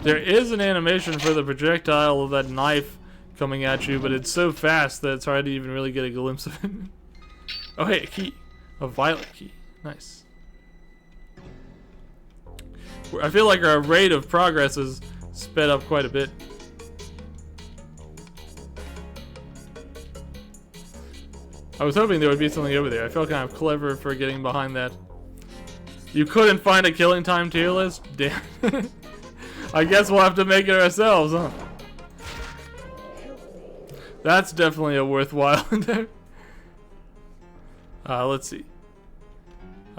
There is an animation for the projectile of that knife coming at you, but it's so fast that it's hard to even really get a glimpse of it. Oh hey, a key. A violet key. Nice. I feel like our rate of progress is sped up quite a bit. I was hoping there would be something over there. I felt kind of clever for getting behind that. You couldn't find a killing time tier list? Damn. I guess we'll have to make it ourselves, huh? That's definitely a worthwhile endeavor. Let's see.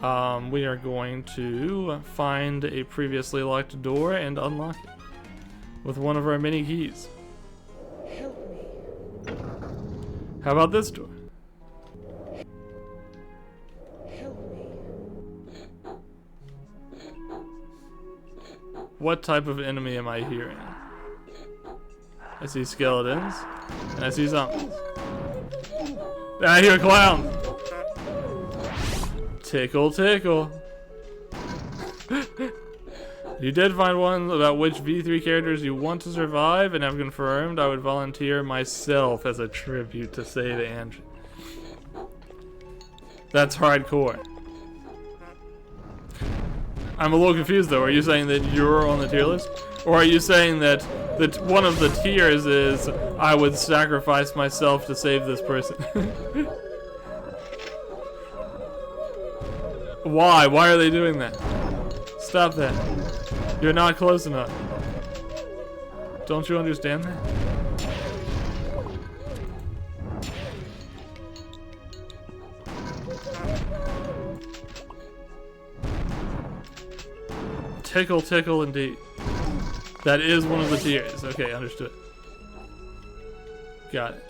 We are going to find a previously locked door and unlock it with one of our many keys. How about this door? What type of enemy am I hearing? I see skeletons, and I see zombies. I hear a clown! Tickle, tickle. You did find one about which V3 characters you want to survive and have confirmed. I would volunteer myself as a tribute to save Andrew. That's hardcore. I'm a little confused though. Are you saying that you're on the tier list? Or are you saying that one of the tiers is I would sacrifice myself to save this person? Why? Why are they doing that? Stop that. You're not close enough. Don't you understand that? Tickle, tickle, indeed. That is one of the tiers. Okay, understood. Got it.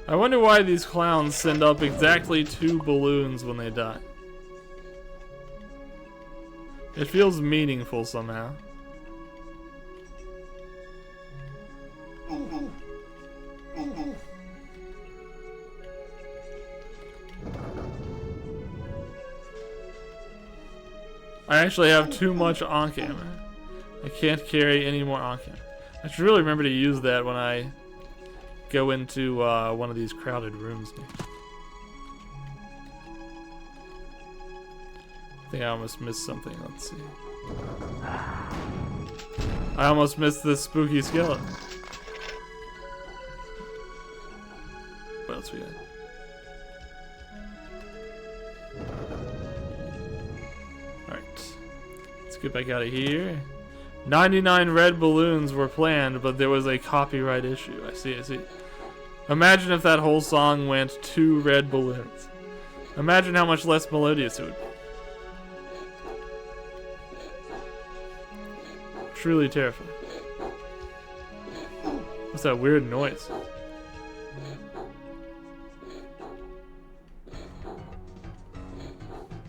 I wonder why these clowns send up exactly 2 balloons when they die. It feels meaningful somehow. I actually have too much on camera. I can't carry any more on camera. I should really remember to use that when I go into one of these crowded rooms next. I think I almost missed something. Let's see. I almost missed this spooky skeleton. What else we got? Alright. Let's get back out of here. 99 red balloons were planned, but there was a copyright issue. I see, I see. Imagine if that whole song went 2 red balloons. Imagine how much less melodious it would be. Truly terrifying. What's that weird noise?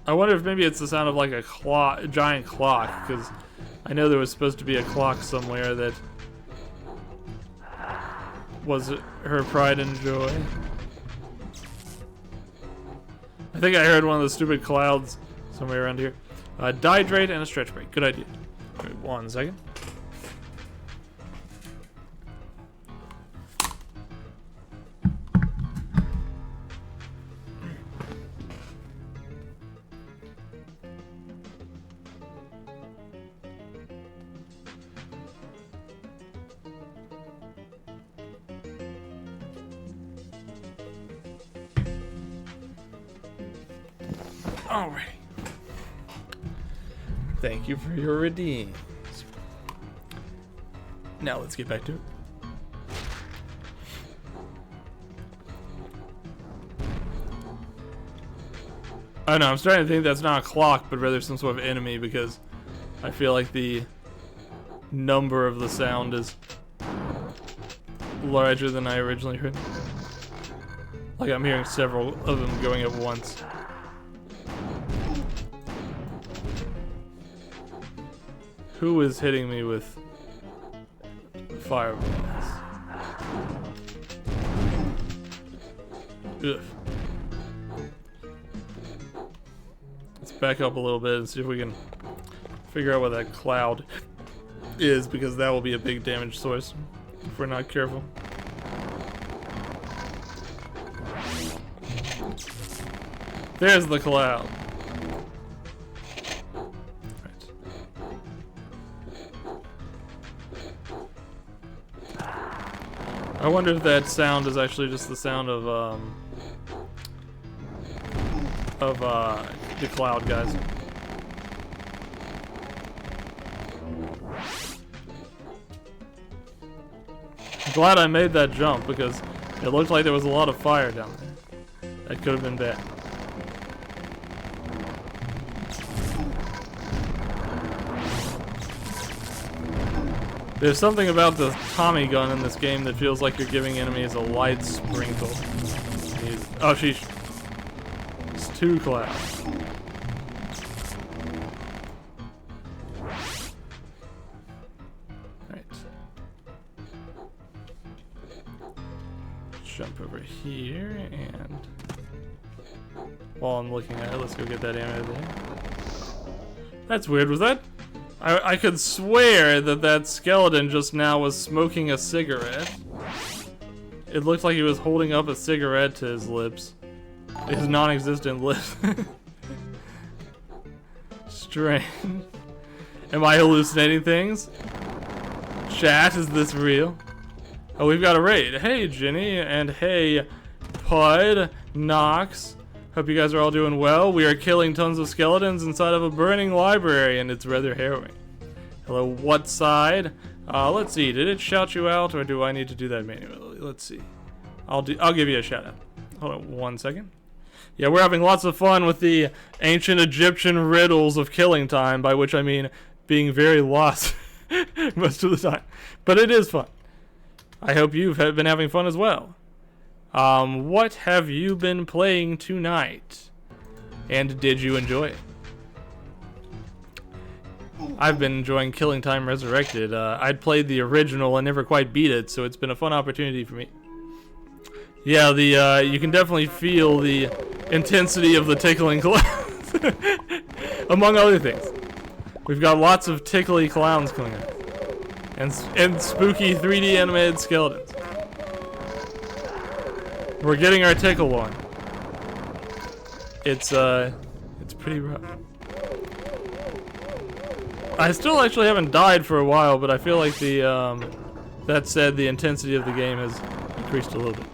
I wonder if maybe it's the sound of like a clock, a giant clock, because I know there was supposed to be a clock somewhere that was her pride and joy. I think I heard one of the stupid clouds somewhere around here. Dihydrate and a stretch break. Good idea. Wait 1 second. Alright. Thank you for your redeems. Now let's get back to it. I don't know, I'm starting to think that's not a clock, but rather some sort of enemy, because I feel like the number of the sound is larger than I originally heard. Like I'm hearing several of them going at once. Who is hitting me with fireballs? Ugh. Let's back up a little bit and see if we can figure out what that cloud is, because that will be a big damage source if we're not careful. There's the cloud. I wonder if that sound is actually just the sound of the cloud guys. I'm glad I made that jump because it looked like there was a lot of fire down there. That could have been bad. There's something about the Tommy gun in this game that feels like you're giving enemies a light sprinkle. Oh, sheesh. It's 2 clouds. Right. Jump over here, and while I'm looking at it, let's go get that ammo there. That's weird. Was that? I could swear that that skeleton just now was smoking a cigarette. It looked like he was holding up a cigarette to his lips. His non-existent lips. Strange. Am I hallucinating things? Chat, is this real? Oh, we've got a raid. Hey, Ginny, and hey, Pud, Nox. Hope you guys are all doing well. We are killing tons of skeletons inside of a burning library, and it's rather harrowing. Hello, what side? Let's see. Did it shout you out, or do I need to do that manually? Let's see. I'll give you a shout out. Hold on 1 second. Yeah, we're having lots of fun with the ancient Egyptian riddles of killing time, by which I mean being very lost most of the time. But it is fun. I hope you've been having fun as well. What have you been playing tonight? And did you enjoy it? I've been enjoying Killing Time Resurrected. I'd played the original and never quite beat it, so it's been a fun opportunity for me. Yeah, you can definitely feel the intensity of the tickling clowns. Among other things. We've got lots of tickly clowns coming up. And spooky 3D animated skeletons. We're getting our tickle on. It's pretty rough. I still actually haven't died for a while, but I feel like that said, the intensity of the game has increased a little bit.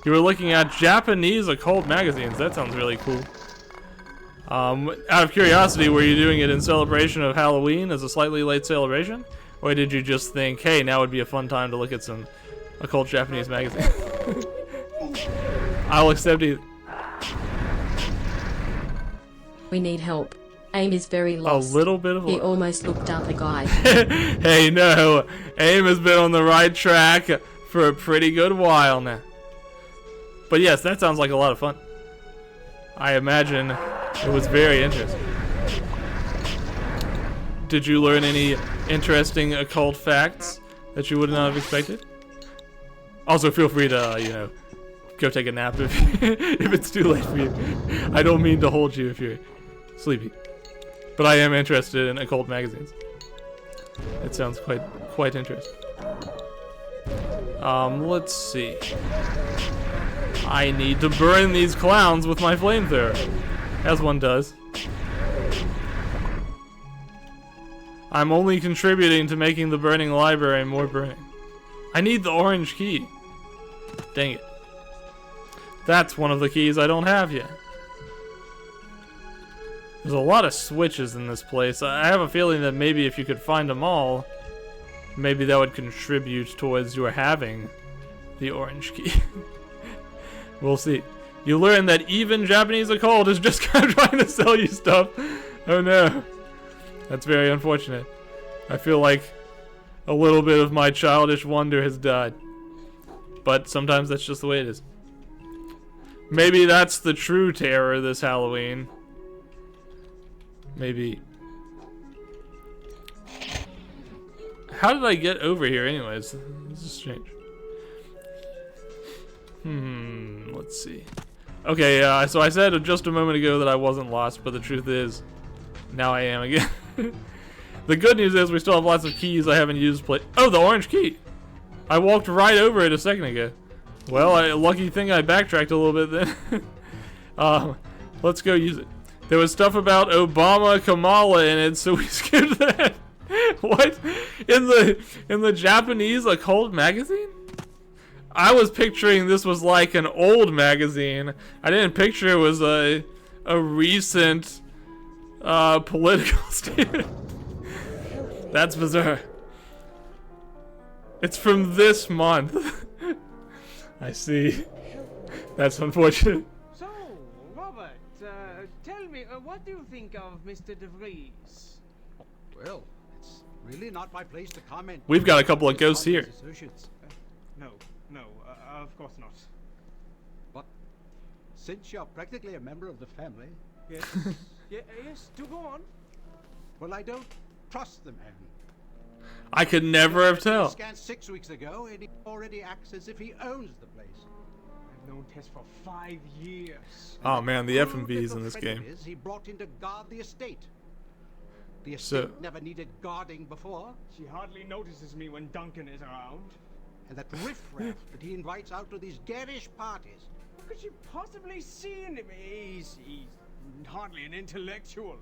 You were looking at Japanese occult magazines. That sounds really cool. Out of curiosity, were you doing it in celebration of Halloween as a slightly late celebration? Or did you just think, hey, now would be a fun time to look at some occult Japanese magazines? I'll accept either. We need help. AIM is very lost. A little bit of He almost looked up a guide. Hey, no. AIM has been on the right track for a pretty good while now. But yes, that sounds like a lot of fun. I imagine it was very interesting. Did you learn any interesting occult facts that you would not have expected? Also, feel free to, go take a nap if it's too late for you. I don't mean to hold you if you're sleepy. But I am interested in occult magazines. It sounds quite interesting. Let's see. I need to burn these clowns with my flamethrower, as one does. I'm only contributing to making the burning library more burning. I need the orange key. Dang it. That's one of the keys I don't have yet. There's a lot of switches in this place. I have a feeling that maybe if you could find them all, maybe that would contribute towards your having the orange key. We'll see. You learn that even Japanese occult is just kind of trying to sell you stuff. Oh no. That's very unfortunate. I feel like a little bit of my childish wonder has died. But sometimes that's just the way it is. Maybe that's the true terror this Halloween. Maybe. How did I get over here anyways? This is strange. Let's see. Okay, so I said just a moment ago that I wasn't lost, but the truth is, now I am again. The good news is we still have lots of keys I haven't used. Oh, the orange key! I walked right over it a second ago. Well, lucky thing I backtracked a little bit then. Let's go use it. There was stuff about Obama Kamala in it, so we skipped that. What? In the Japanese occult magazine? I was picturing this was like an old magazine. I didn't picture it was a recent political statement. That's bizarre. It's from this month. I see. That's unfortunate. So, Robert, tell me, what do you think of Mr. De Vries? Well, it's really not my place to comment. We've got a couple of ghosts here. No, of course not. But since you're practically a member of the family... Yes, yes, do go on. Well, I don't trust the man. I could never have told. Scanned 6 weeks ago, and he already acts as if he owns the place. I've known Tess for 5 years. Oh man, the FMVs in this game. He brought in to guard the estate. The estate never needed guarding before. She hardly notices me when Duncan is around. And that riffraff that he invites out to these garish parties. How could she possibly see in him? He's hardly an intellectual.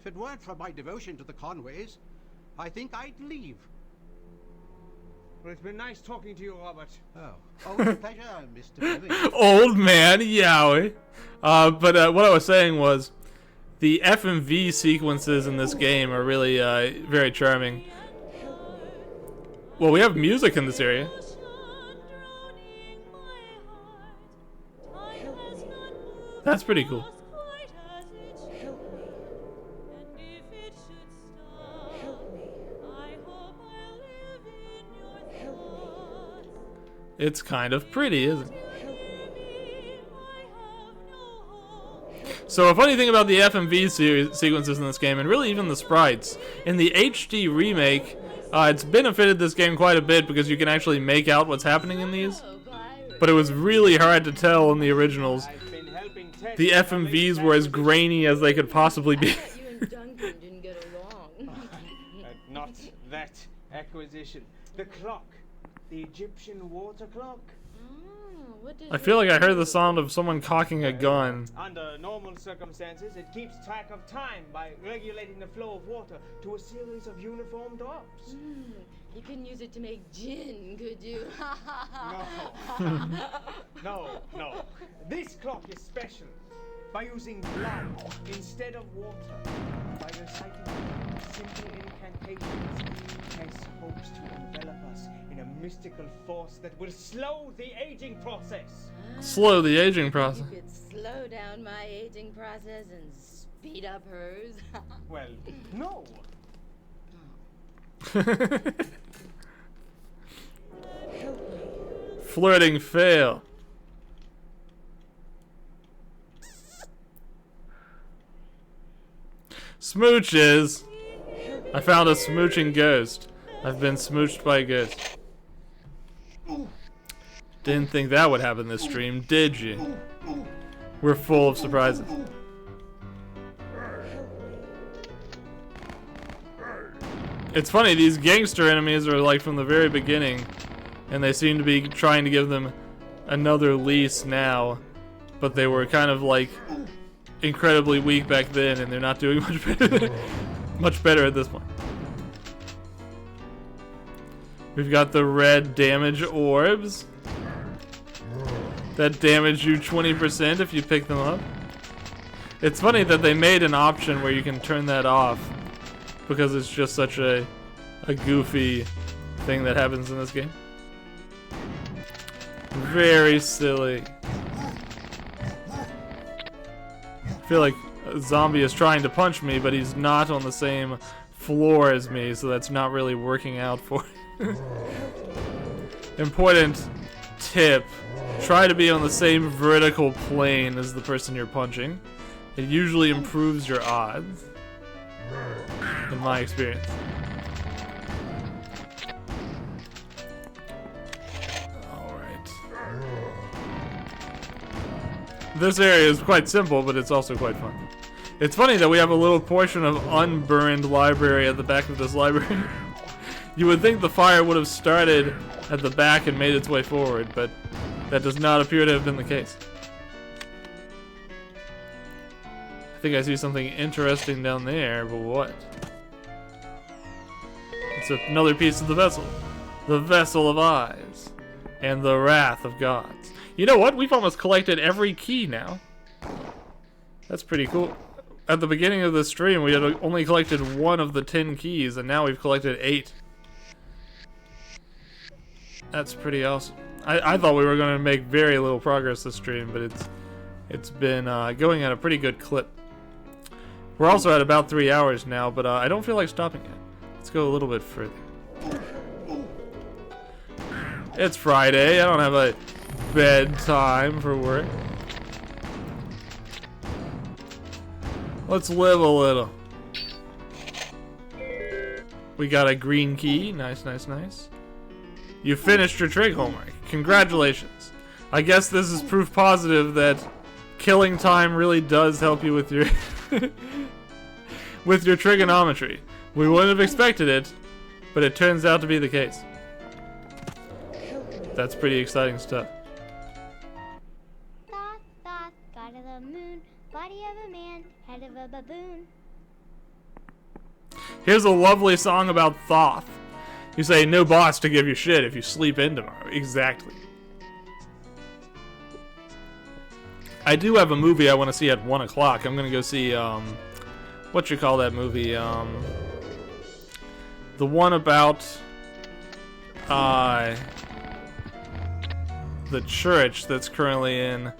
If it weren't for my devotion to the Conways, I think I'd leave. Well, it's been nice talking to you, Robert. Oh, always a pleasure, Mr. Fleming. Old man, yowie. But what I was saying was, the FMV sequences in this game are really very charming. Well, we have music in this area. That's pretty cool. It's kind of pretty, isn't it? So a funny thing about the FMV sequences in this game, and really even the sprites, in the HD remake, it's benefited this game quite a bit because you can actually make out what's happening in these. But it was really hard to tell in the originals. The FMVs were as grainy as they could possibly be. Not that acquisition. The clock. The Egyptian water clock. I feel like I heard the sound of someone cocking a gun. Under normal circumstances, it keeps track of time by regulating the flow of water to a series of uniform drops. You couldn't use it to make gin, could you? No. This clock is special. By using blood instead of water, by reciting simple incantations, Tess hopes to envelop us in a mystical force that will slow the aging process. Slow the aging process. You could slow down my aging process and speed up hers. Well, no. Flirting fail. Smooches. I found a smooching ghost. I've been smooched by a ghost. Didn't think that would happen this stream, did you? We're full of surprises. It's funny, these gangster enemies are like from the very beginning, and they seem to be trying to give them another lease now, but they were kind of like incredibly weak back then, and they're not doing much better at this point. We've got the red damage orbs that damage you 20% if you pick them up. It's funny that they made an option where you can turn that off, because it's just such a goofy thing that happens in this game. Very silly. I feel like zombie is trying to punch me, but he's not on the same floor as me, so that's not really working out for Important tip. Try to be on the same vertical plane as the person you're punching. It usually improves your odds, in my experience. Alright. This area is quite simple, but it's also quite fun. It's funny that we have a little portion of unburned library at the back of this library. You would think the fire would have started at the back and made its way forward, but that does not appear to have been the case. I think I see something interesting down there, but what? It's another piece of the vessel. The Vessel of Eyes. And the Wrath of Gods. You know what? We've almost collected every key now. That's pretty cool. At the beginning of the stream, we had only collected 1 of the 10 keys, and now we've collected 8. That's pretty awesome. I thought we were going to make very little progress this stream, but it's been going at a pretty good clip. We're also at about 3 hours now, but I don't feel like stopping yet. Let's go a little bit further. It's Friday. I don't have a bedtime for work. Let's live a little. We got a green key. Nice, nice, nice. You finished your trig homework. Congratulations. I guess this is proof positive that killing time really does help you with your with your trigonometry. We wouldn't have expected it, but it turns out to be the case. That's pretty exciting stuff. Thoth, Thoth, god of the moon, body of a man, head of a baboon. Here's a lovely song about Thoth. You say, no boss to give you shit if you sleep in tomorrow. Exactly. I do have a movie I want to see at 1 o'clock. I'm going to go see, what you call that movie? The one about, the church that's currently in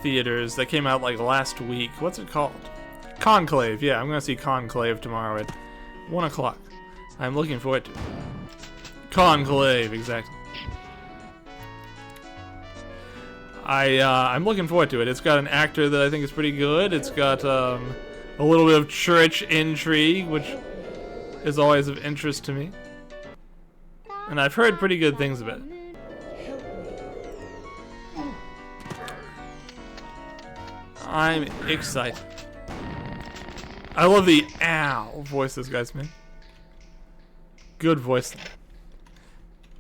theaters that came out like last week. What's it called? Conclave. Yeah, I'm going to see Conclave tomorrow at 1 o'clock. I'm looking forward to it. Conclave, exactly. I'm looking forward to it. It's got an actor that I think is pretty good. It's got a little bit of church intrigue, which is always of interest to me. And I've heard pretty good things about it. I'm excited. I love the ow voice this guy's made. Good voice.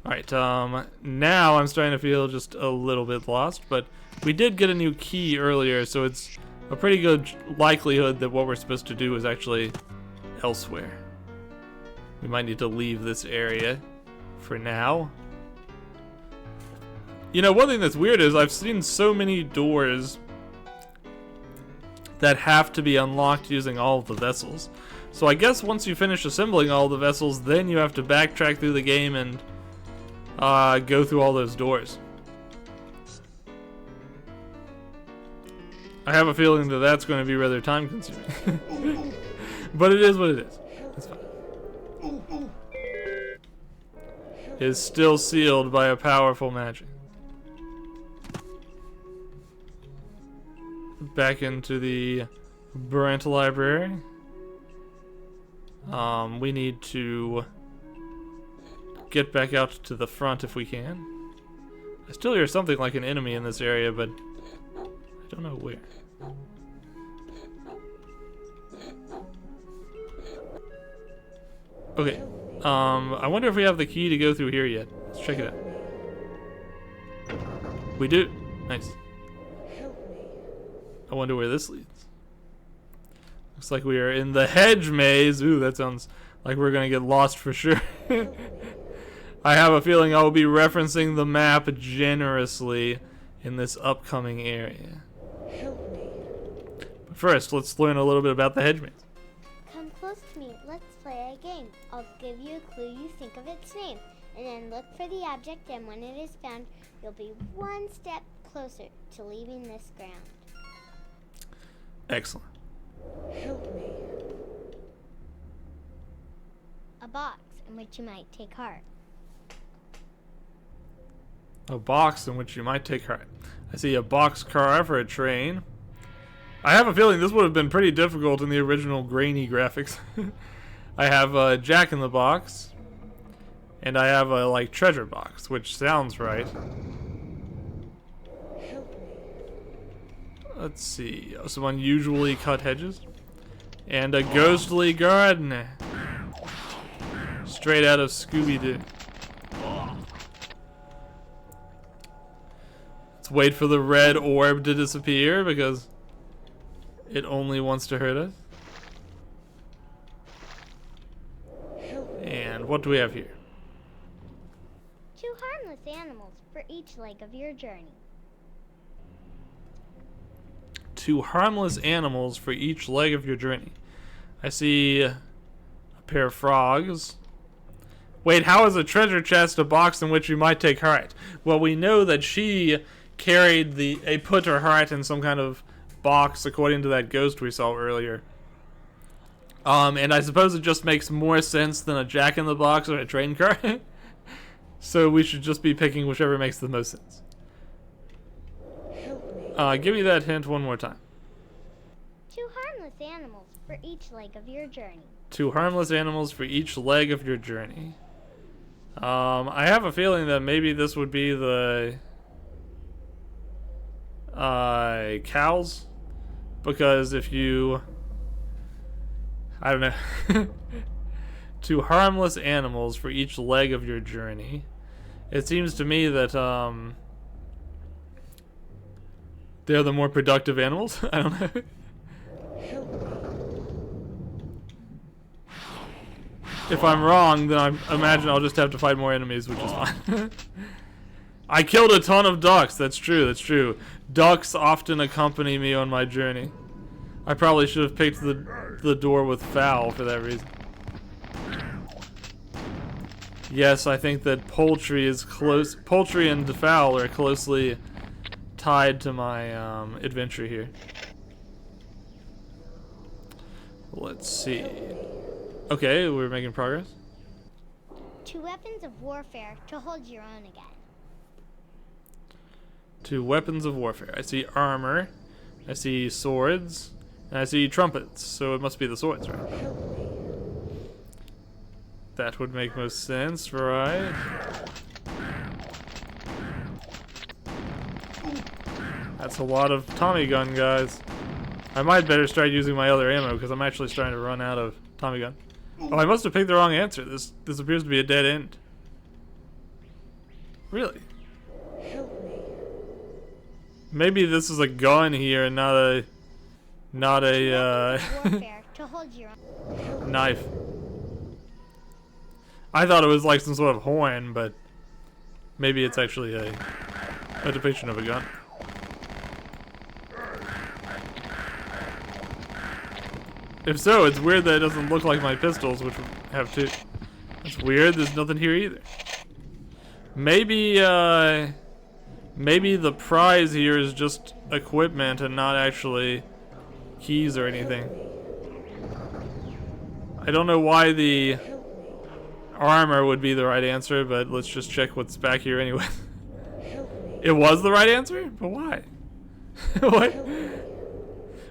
Alright, now I'm starting to feel just a little bit lost, but we did get a new key earlier, so it's a pretty good likelihood that what we're supposed to do is actually elsewhere. We might need to leave this area for now. You know, one thing that's weird is I've seen so many doors that have to be unlocked using all of the vessels. So I guess once you finish assembling all the vessels, then you have to backtrack through the game and go through all those doors. I have a feeling that that's going to be rather time consuming. But it is what it is. It's fine. It is still sealed by a powerful magic. Back into the Brent Library. We need to get back out to the front if we can. I still hear something like an enemy in this area, but I don't know where. Okay. I wonder if we have the key to go through here yet. Let's check it out. We do. Nice. I wonder where this leads. Looks like we are in the hedge maze. Ooh, that sounds like we're gonna get lost for sure. I have a feeling I will be referencing the map generously in this upcoming area. But first, let's learn a little bit about the hedge maze. Come close to me. Let's play a game. I'll give you a clue you think of its name. And then look for the object, and when it is found, you'll be one step closer to leaving this ground. Excellent. Help me. A box in which you might take heart. A box in which you might take heart. I see a boxcar for a train. I have a feeling this would have been pretty difficult in the original grainy graphics. I have a Jack in the Box. And I have a, like, treasure box, which sounds right. Let's see. Some unusually cut hedges. And a ghostly garden. Straight out of Scooby-Doo. Let's wait for the red orb to disappear because it only wants to hurt us. And what do we have here? 2 harmless animals for each leg of your journey. 2 harmless animals for each leg of your journey. I see a pair of frogs. Wait, how is a treasure chest a box in which you might take heart? Well, we know that she carried put her heart in some kind of box according to that ghost we saw earlier. And I suppose it just makes more sense than a Jack in the Box or a train car. So we should just be picking whichever makes the most sense. Give me that hint one more time. 2 harmless animals for each leg of your journey. 2 harmless animals for each leg of your journey. I have a feeling that maybe this would be the cows, because if you, I don't know, 2 harmless animals for each leg of your journey. It seems to me that they're the more productive animals. I don't know. If I'm wrong, then I imagine I'll just have to fight more enemies, which is fine. I killed a ton of ducks. That's true. That's true. Ducks often accompany me on my journey. I probably should have picked the door with fowl for that reason. Yes, I think that poultry and fowl are closely tied to my adventure here. Let's see. Okay, we're making progress. 2 weapons of warfare to hold your own again. 2 weapons of warfare. I see armor, I see swords, and I see trumpets, so it must be the swords, right? That would make most sense, right? That's a lot of Tommy gun, guys. I might better start using my other ammo, because I'm actually starting to run out of Tommy gun. Oh, I must have picked the wrong answer. This appears to be a dead end. Really? Maybe this is a gun here and not a Warfare to hold your own. knife. I thought it was like some sort of horn, but maybe it's actually a depiction of a gun. If so, it's weird that it doesn't look like my pistols, which have 2. That's weird. There's nothing here either. Maybe the prize here is just equipment and not actually keys or anything. I don't know why the armor would be the right answer, but let's just check what's back here anyway. It was the right answer? But why? What?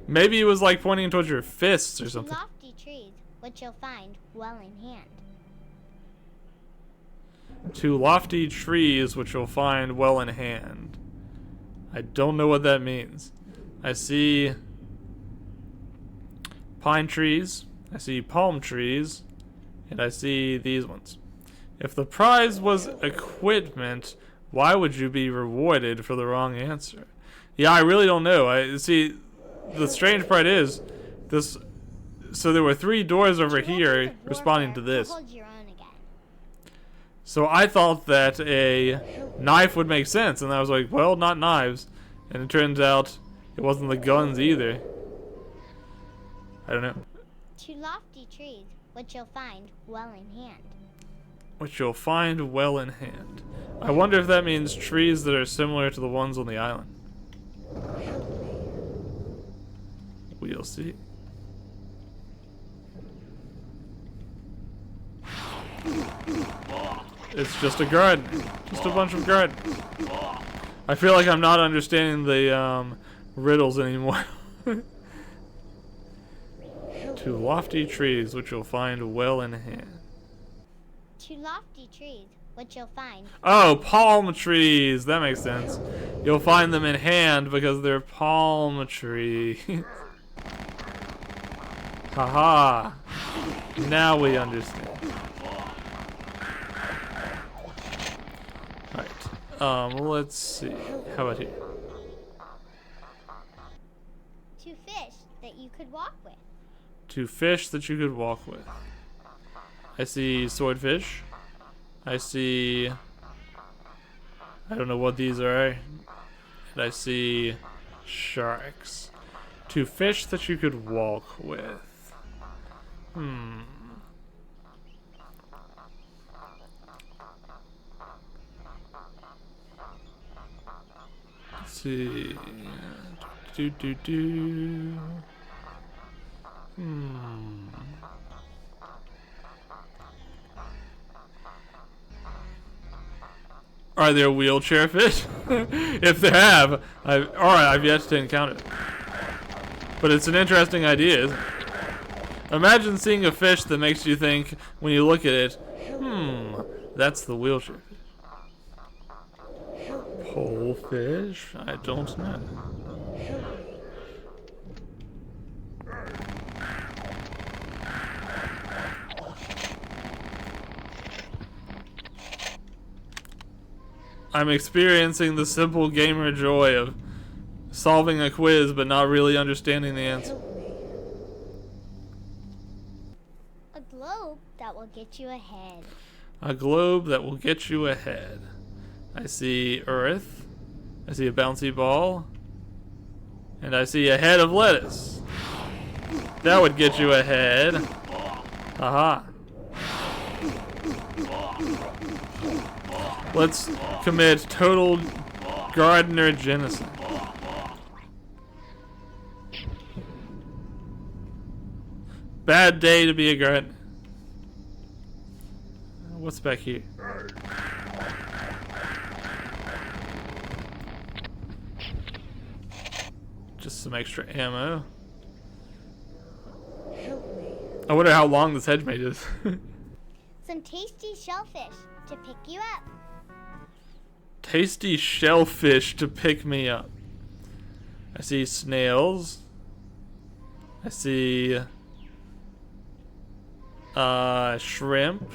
Maybe it was like pointing towards your fists or something. Lofty trees, which you'll find well in hand. 2 lofty trees, which you'll find well in hand. I don't know what that means. I see pine trees, I see palm trees, and I see these ones. If the prize was equipment, why would you be rewarded for the wrong answer? Yeah, I really don't know. I see. The strange part is this. So there were 3 doors over here responding to this. So I thought that a knife would make sense, and I was like, well, not knives. And it turns out it wasn't the guns either. I don't know. 2 lofty trees, which you'll find well in hand. Which you'll find well in hand. I wonder if that means trees that are similar to the ones on the island. We'll see. It's just a garden. Just a bunch of garden. I feel like I'm not understanding the riddles anymore. Two lofty trees, which you'll find well in hand. Two lofty trees, which you'll find. Oh, palm trees. That makes sense. You'll find them in hand because they're palm trees. Haha. Now we understand. Alright. Let's see. How about here? Two fish that you could walk with. Two fish that you could walk with. I see swordfish. I see... I don't know what these are. And I see sharks. Two fish that you could walk with. Let's see. Are there wheelchair fish? If there have, I've yet to encounter it. But it's an interesting idea, isn't it? Imagine seeing a fish that makes you think, when you look at it, that's the wheelchair fish. Pole fish? I don't know. I'm experiencing the simple gamer joy of solving a quiz but not really understanding the answer. A globe that will get you ahead. A globe that will get you ahead. I see Earth. I see a bouncy ball. And I see a head of lettuce. That would get you ahead. Haha. Let's commit total gardener genocide. Bad day to be a gardener. What's back here? Just some extra ammo. I wonder how long this hedge mate is. Some tasty shellfish to pick you up. Tasty shellfish to pick me up. I see snails. I see shrimp.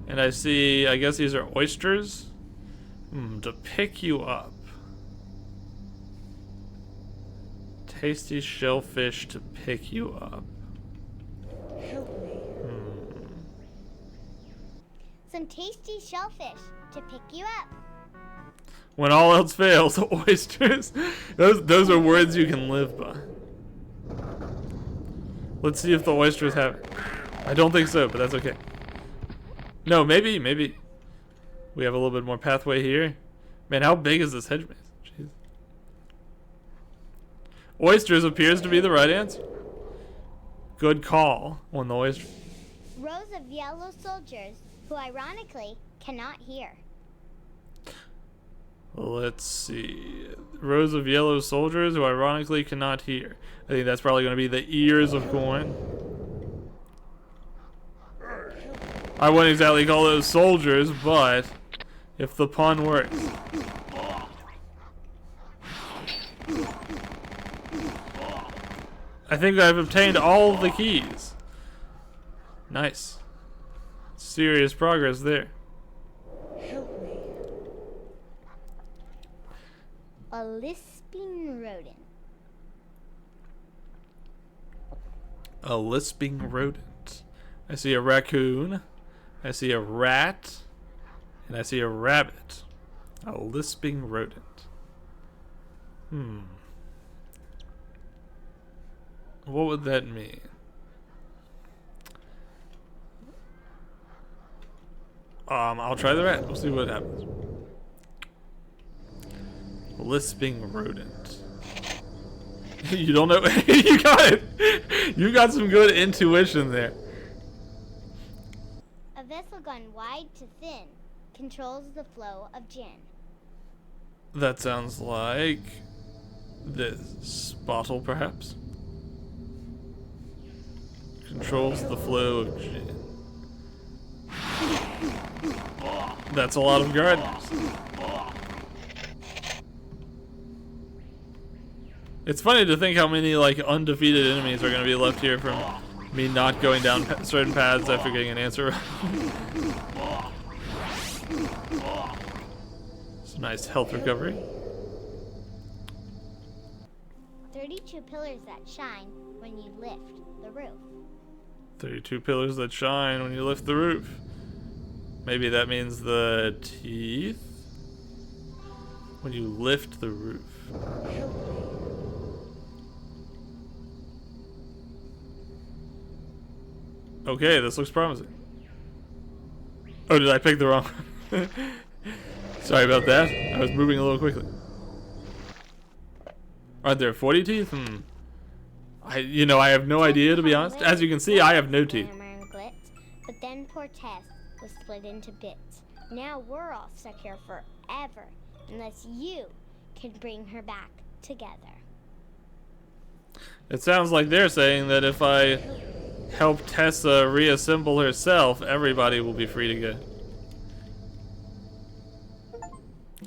And I see, I guess these are oysters. To pick you up. Tasty shellfish to pick you up. Some tasty shellfish to pick you up. When all else fails, oysters. Those are words you can live by. Let's see if the oysters have it. I don't think so, but that's okay. No, maybe. We have a little bit more pathway here. Man, how big is this hedge maze? Jeez. Oysters appears to be the right answer. Good call on the oysters. Rows of yellow soldiers who ironically cannot hear. Let's see. Rows of yellow soldiers who ironically cannot hear. I think that's probably going to be the ears of corn. I wouldn't exactly call those soldiers, but if the pun works. I think I've obtained all of the keys. Nice. Serious progress there. A lisping rodent. A lisping rodent. I see a raccoon. I see a rat. And I see a rabbit. A lisping rodent. What would that mean? I'll try the rat. We'll see what happens. Lisping rodent. You don't know? You got it. You got some good intuition there. A A vessel gone wide to thin controls the flow of gin. That sounds like this bottle, perhaps. Controls the flow of gin. That's a lot of gardeners. It's funny to think how many like undefeated enemies are going to be left here from me not going down certain paths after getting an answer. Some nice health recovery. 32 pillars that shine when you lift the roof. 32 pillars that shine when you lift the roof. Maybe that means the teeth? When you lift the roof. Okay, this looks promising. Oh, did I pick the wrong one? Sorry about that. I was moving a little quickly. Aren't there 40 teeth? I have no idea, to be honest. As you can see, I have no teeth. But then poor Tess was split into bits. Now we're all stuck here forever, unless you can bring her back together. It sounds like they're saying that if I help Tessa reassemble herself, everybody will be free to go.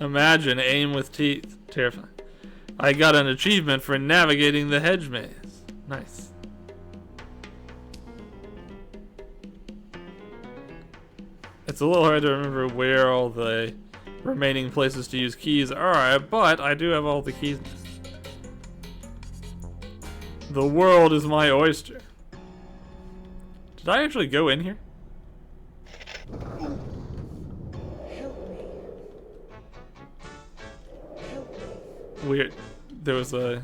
Imagine aim with teeth. Terrifying. I got an achievement for navigating the hedge maze. Nice. It's a little hard to remember where all the remaining places to use keys are, but I do have all the keys. The world is my oyster. Did I actually go in here? Weird. There was a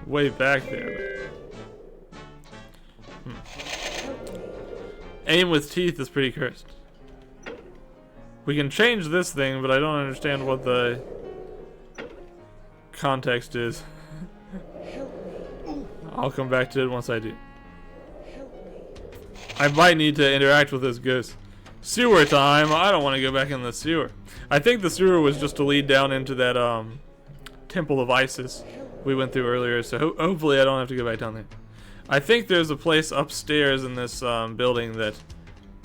way back there. Aim with teeth is pretty cursed. We can change this thing, but I don't understand what the context is. I'll come back to it once I do. I might need to interact with this ghost. Sewer time! I don't want to go back in the sewer. I think the sewer was just to lead down into that Temple of Isis we went through earlier, so hopefully I don't have to go back down there. I think there's a place upstairs in this building that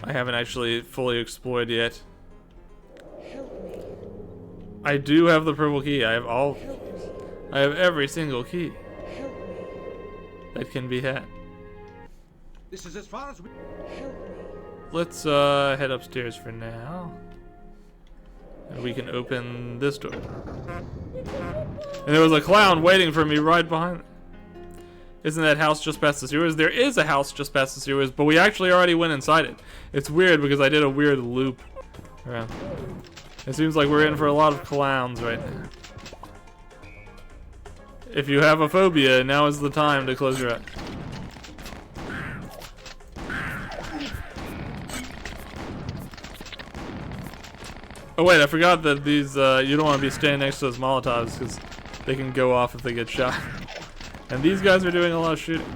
I haven't actually fully explored yet. I do have the purple key. I have all. I have every single key that can be had. This is as far as we. Let's head upstairs for now. And we can open this door. And there was a clown waiting for me right behind me. Isn't that house just past the sewers? There is a house just past the sewers, but we actually already went inside it. It's weird because I did a weird loop around. It seems like we're in for a lot of clowns right now. If you have a phobia, now is the time to close your eyes. Oh wait, I forgot that these, you don't want to be standing next to those Molotovs because they can go off if they get shot. And these guys are doing a lot of shooting.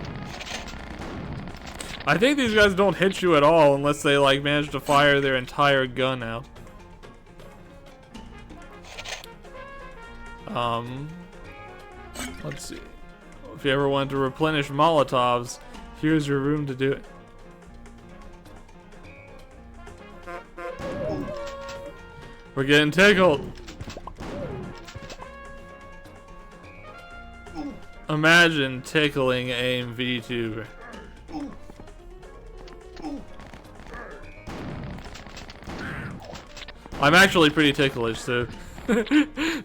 I think these guys don't hit you at all unless they like manage to fire their entire gun out. Let's see. If you ever want to replenish Molotovs, here's your room to do it. We're getting tickled. Imagine tickling aim VTuber. I'm actually pretty ticklish, so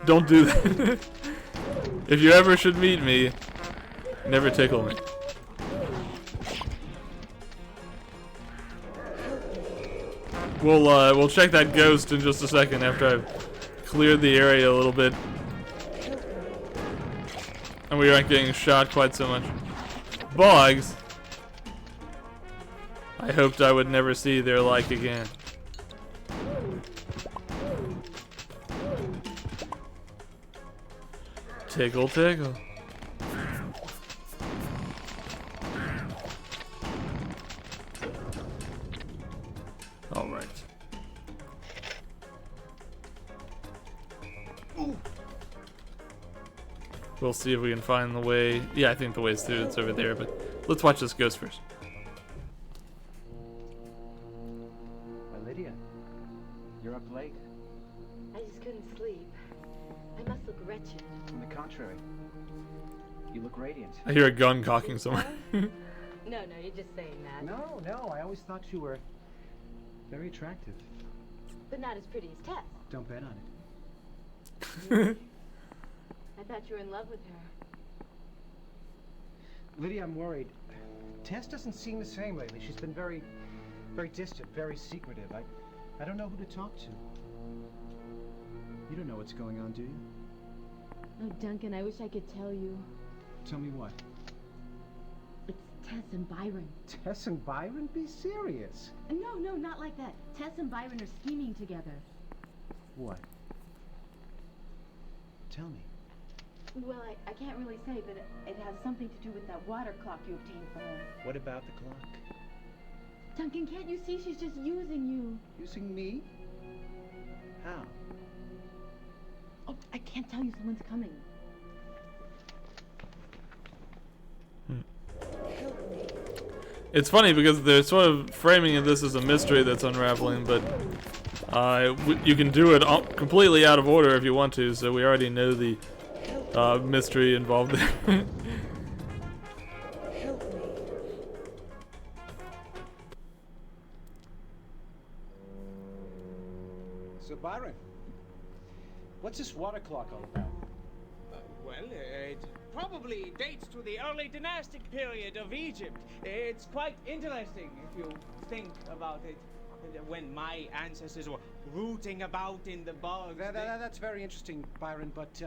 don't do that. If you ever should meet me, never tickle me. We'll check that ghost in just a second after I've cleared the area a little bit. And we aren't getting shot quite so much. Bugs! I hoped I would never see their like again. Tickle, tickle. we'll see if we can find the way. Yeah, I think the way's through. It's over there, but let's watch this ghost first. Lydia, you're up late. I just couldn't sleep. I must look wretched. On the contrary, you look radiant. I hear a gun cocking somewhere. No, you're just saying that. No, I always thought you were very attractive. But not as pretty as Tess. Don't bet on it. I thought you were in love with her. Lydia, I'm worried. Tess doesn't seem the same lately. She's been very distant, very secretive. I don't know who to talk to. You don't know what's going on, do you? Oh, Duncan, I wish I could tell you. Tell me what? It's Tess and Byron. Tess and Byron? Be serious. No, not like that. Tess and Byron are scheming together. What? Tell me. Well, I can't really say, but it has something to do with that water clock you obtained for her. What about the clock? Duncan, can't you see she's just using you? Using me? How? Oh, I can't tell you, someone's coming. It's funny because they're sort of framing this as a mystery that's unraveling, but you can do it completely out of order if you want to, so we already know the mystery involved there. So, Byron, what's this water clock all about? It probably dates to the early dynastic period of Egypt. It's quite interesting if you think about it. When my ancestors were rooting about in the bogs. That's very interesting, Byron, but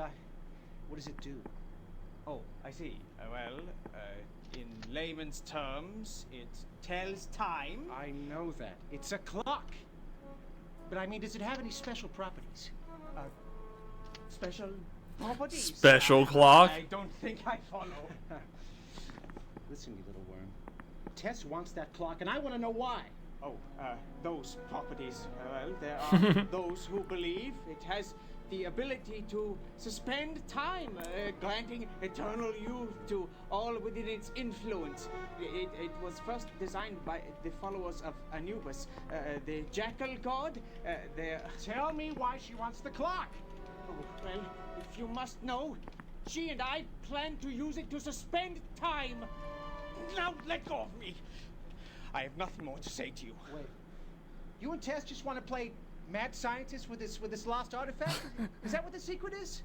what does it do? Oh, I see. In layman's terms, it tells time. I know that. It's a clock. But I mean, does it have any special properties? Special properties? Special clock? I don't think I follow. Listen, you little worm. Tess wants that clock, and I want to know why. Oh, those properties. Well, there are those who believe it has the ability to suspend time, granting eternal youth to all within its influence. It was first designed by the followers of Anubis, the jackal god. Tell me why she wants the clock. Oh, well, if you must know, she and I plan to use it to suspend time. Now let go of me. I have nothing more to say to you. Wait. You and Tess just want to play mad scientist with this lost artifact? Is that what the secret is?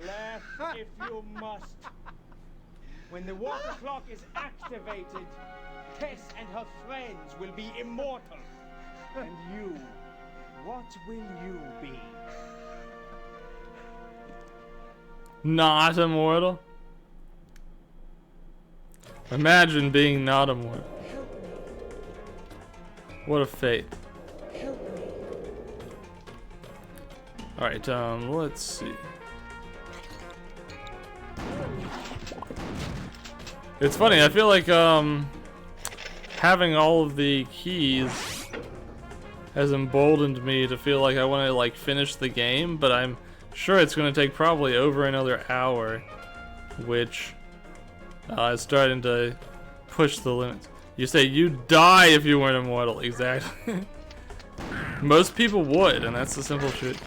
Laugh if you must. When the water clock is activated, Tess and her friends will be immortal. And you, what will you be? Not immortal? Imagine being not immortal. What a fate. Alright, let's see. It's funny, I feel like, having all of the keys has emboldened me to feel like I want to, like, finish the game, but I'm sure it's going to take probably over another hour, which is starting to push the limits. You say you'd die if you weren't immortal. Exactly. Most people would, and that's the simple truth.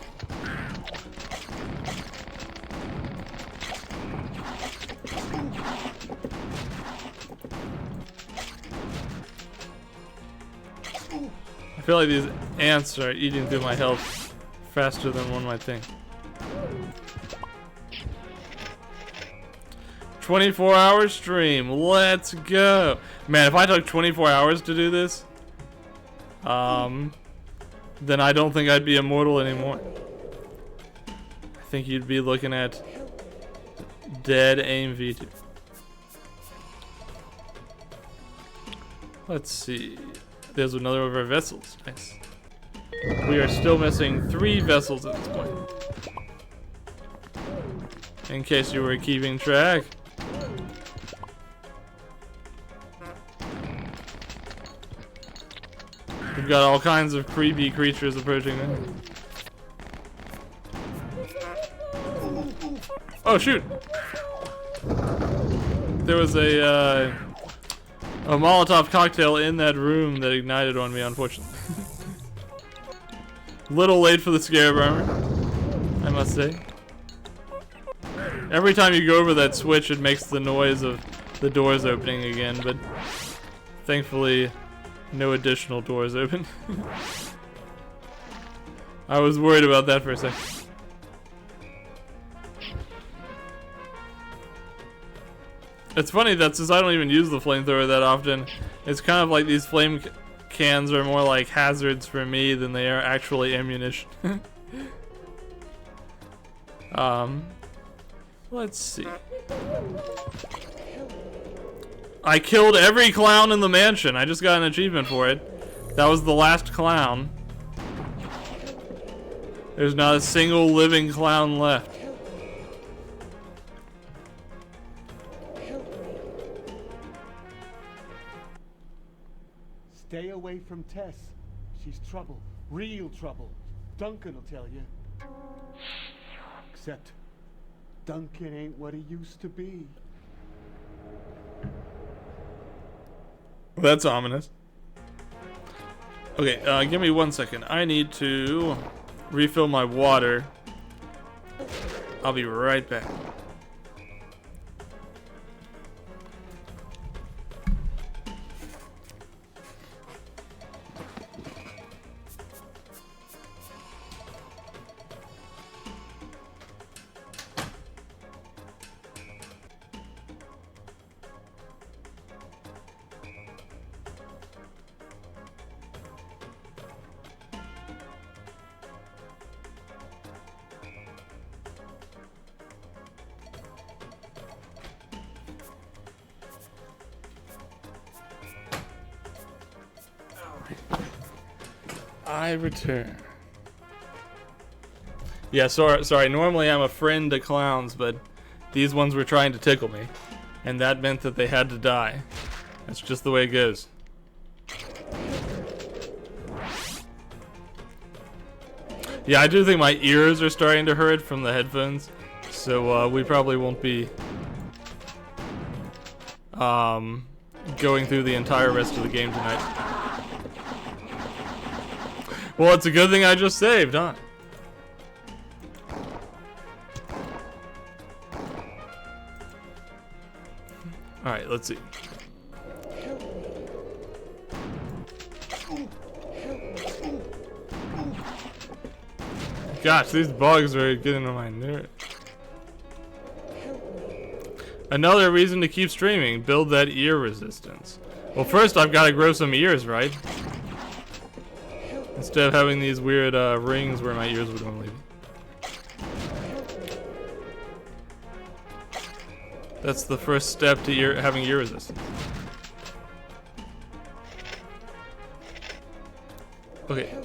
I feel like these ants are eating through my health faster than one might think. 24-hour stream. Let's go. Man, if I took 24 hours to do this, then I don't think I'd be immortal anymore. I think you'd be looking at dead aim V2. Let's see. There's another of our vessels. Nice. We are still missing 3 vessels at this point. In case you were keeping track. We've got all kinds of creepy creatures approaching them. Oh shoot! There was a Molotov cocktail in that room that ignited on me, unfortunately. Little late for the scare armor, I must say. Every time you go over that switch, it makes the noise of the doors opening again, but thankfully, no additional doors open. I was worried about that for a second. It's funny that since I don't even use the flamethrower that often, it's kind of like these flame cans are more like hazards for me than they are actually ammunition. Let's see. I killed every clown in the mansion. I just got an achievement for it. That was the last clown. There's not a single living clown left. Stay away from Tess. She's trouble. Real trouble. Duncan will tell you. Except Duncan ain't what he used to be. That's ominous. Okay, give me 1 second. I need to refill my water. I'll be right back. I return. Yeah, sorry. Normally I'm a friend to clowns, but these ones were trying to tickle me, and that meant that they had to die. That's just the way it goes. Yeah, I do think my ears are starting to hurt from the headphones, so we probably won't be going through the entire rest of the game tonight. Well, it's a good thing I just saved, huh? Alright, let's see. Gosh, these bugs are getting on my nerves. Another reason to keep streaming, build that ear resistance. Well, first I've got to grow some ears, right? Instead of having these weird rings where my ears would normally be. That's the first step to having ear resistance. Okay.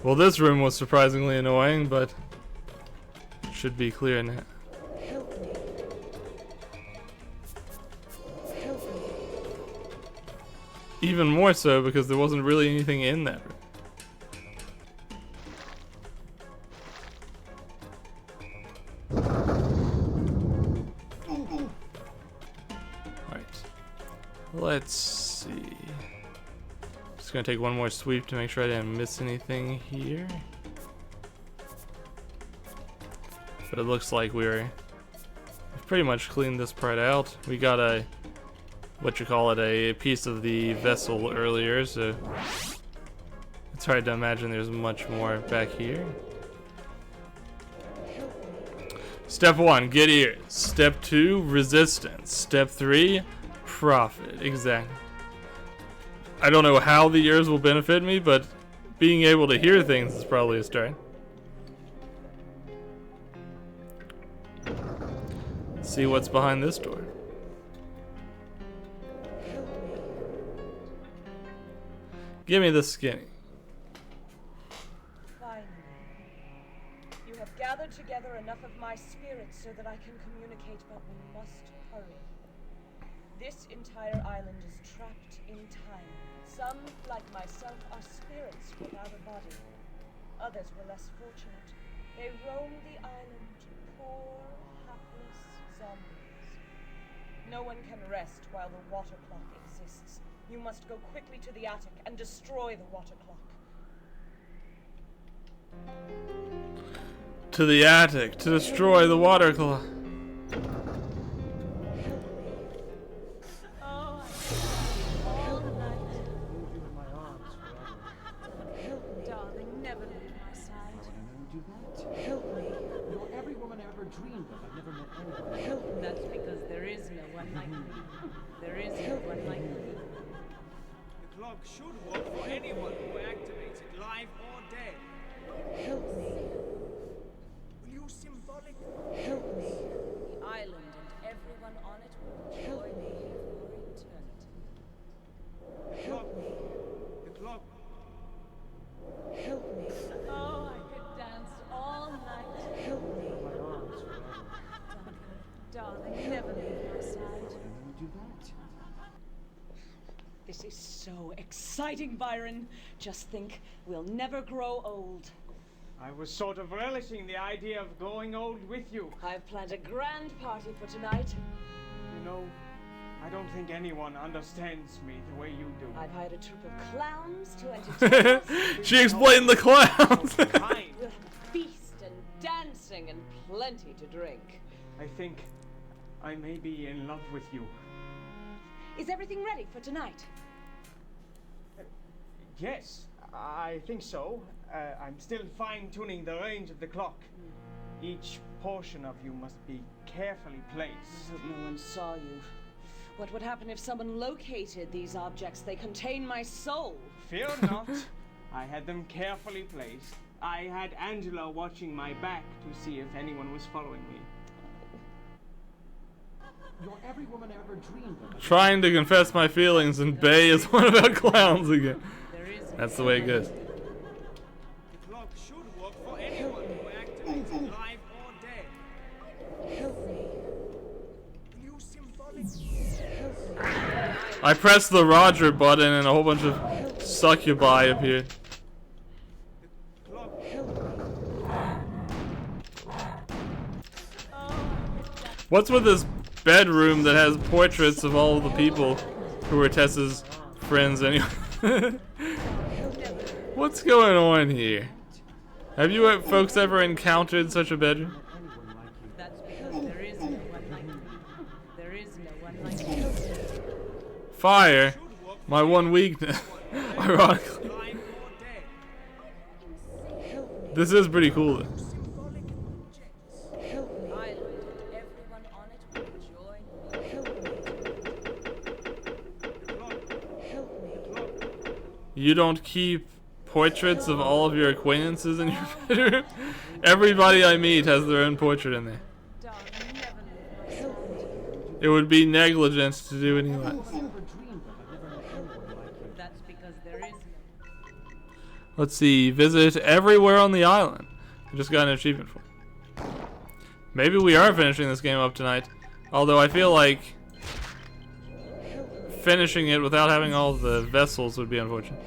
Well, this room was surprisingly annoying, but it should be clear now. Even more so because there wasn't really anything in that room. Let's see. Just gonna take one more sweep to make sure I didn't miss anything here. But it looks like we've pretty much cleaned this part out. We got a a piece of the vessel earlier, so it's hard to imagine there's much more back here. Step 1, get ears. Step 2, resistance. Step 3, profit. Exactly. I don't know how the ears will benefit me, but being able to hear things is probably a start. Let's see what's behind this door. Give me the skinny. Finally, you have gathered together enough of my spirits so that I can communicate, but we must hurry. This entire island is trapped in time. Some, like myself, are spirits without a body. Others were less fortunate. They roam the island, poor, hapless No one can rest while the water clock exists. You must go quickly to the attic and destroy the water clock. To the attic to destroy the water clock. Oh, all the night. Hold you in my arms forever. Darling, never leave my side. Why would I never do that? Help me. You're every woman I ever dreamed of. I've never met anyone. Help me. That's because there is no one like me. There is no one like me. The clock should work for anyone who activates it, live or dead. Help me. Will you symbolic? Help me. The island and everyone on it will join me for eternity. The clock. The clock. Help me. Oh, I could dance all night. Help me. My arms forever. Darling, never leave my side. Why would I never do that? This is so exciting, Byron. Just think, we'll never grow old. I was sort of relishing the idea of growing old with you. I've planned a grand party for tonight. You know, I don't think anyone understands me the way you do. I've hired a troupe of clowns to entertain us. She explained the clowns. Kind. We'll have feast and dancing and plenty to drink. I think I may be in love with you. Is everything ready for tonight? Yes, I think so. I'm still fine-tuning the range of the clock. Each portion of you must be carefully placed. I hope no one saw you. What would happen if someone located these objects? They contain my soul. Fear not. I had them carefully placed. I had Angela watching my back to see if anyone was following me. You're every woman I ever dreamed of. Trying to confess my feelings, and Bay is one of our clowns again. There is That's the way it goes. The clock should work for anyone who activates it, live or dead. Help me. Will you symbolic? I pressed the Roger button and a whole bunch of succubi appeared. Clock. What's with this bedroom that has portraits of all the people who were Tessa's friends anyway? What's going on here? Have you folks ever encountered such a bedroom? That's because there is no one like me. There is no one like me. Fire, my one weakness. Ironically, Live or dead. this is pretty cool though. Symbolic objects. Help me. Island and everyone on it will join me. Help me. The clock. Help me. The clock. You don't keep portraits of all of your acquaintances in your bedroom? Everybody I meet has their own portrait in there. Darling, never leave my side. It would be negligent to do any less. That's because there is no. Let's see, visit everywhere on the island. I just got an achievement for it. Maybe we are finishing this game up tonight. Although I feel like finishing it without having all the vessels would be unfortunate.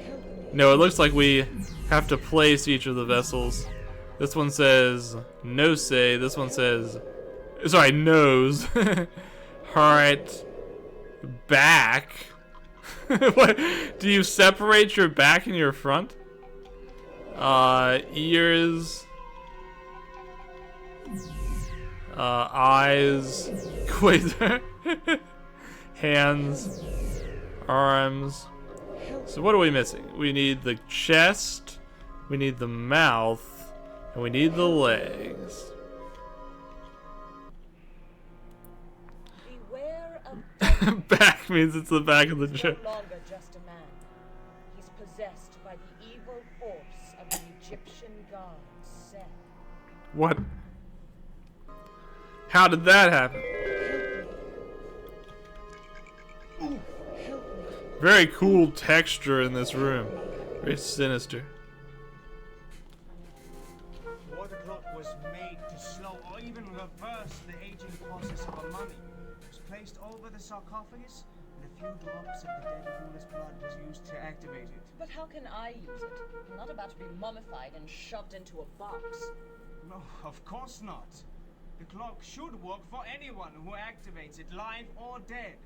No, it looks like we have to place each of the vessels. This one says no say, this one says, sorry, nose, heart, back. What? Do you separate your back and your front? Ears, eyes, quasar, hands, arms. So what are we missing? We need the chest, we need the mouth, and we need the legs. Beware of Back means it's the back of the He's chair. no longer just a man. He's possessed by the evil force of the Egyptian god Set. What? How did that happen? Very cool texture in this room. Very sinister. Water clock was made to slow or even reverse the aging process of a mummy. It was placed over the sarcophagus, and a few drops of the dead ruler's blood was used to activate it. But how can I use it? I'm not about to be mummified and shoved into a box. No, of course not. The clock should work for anyone who activates it, live or dead.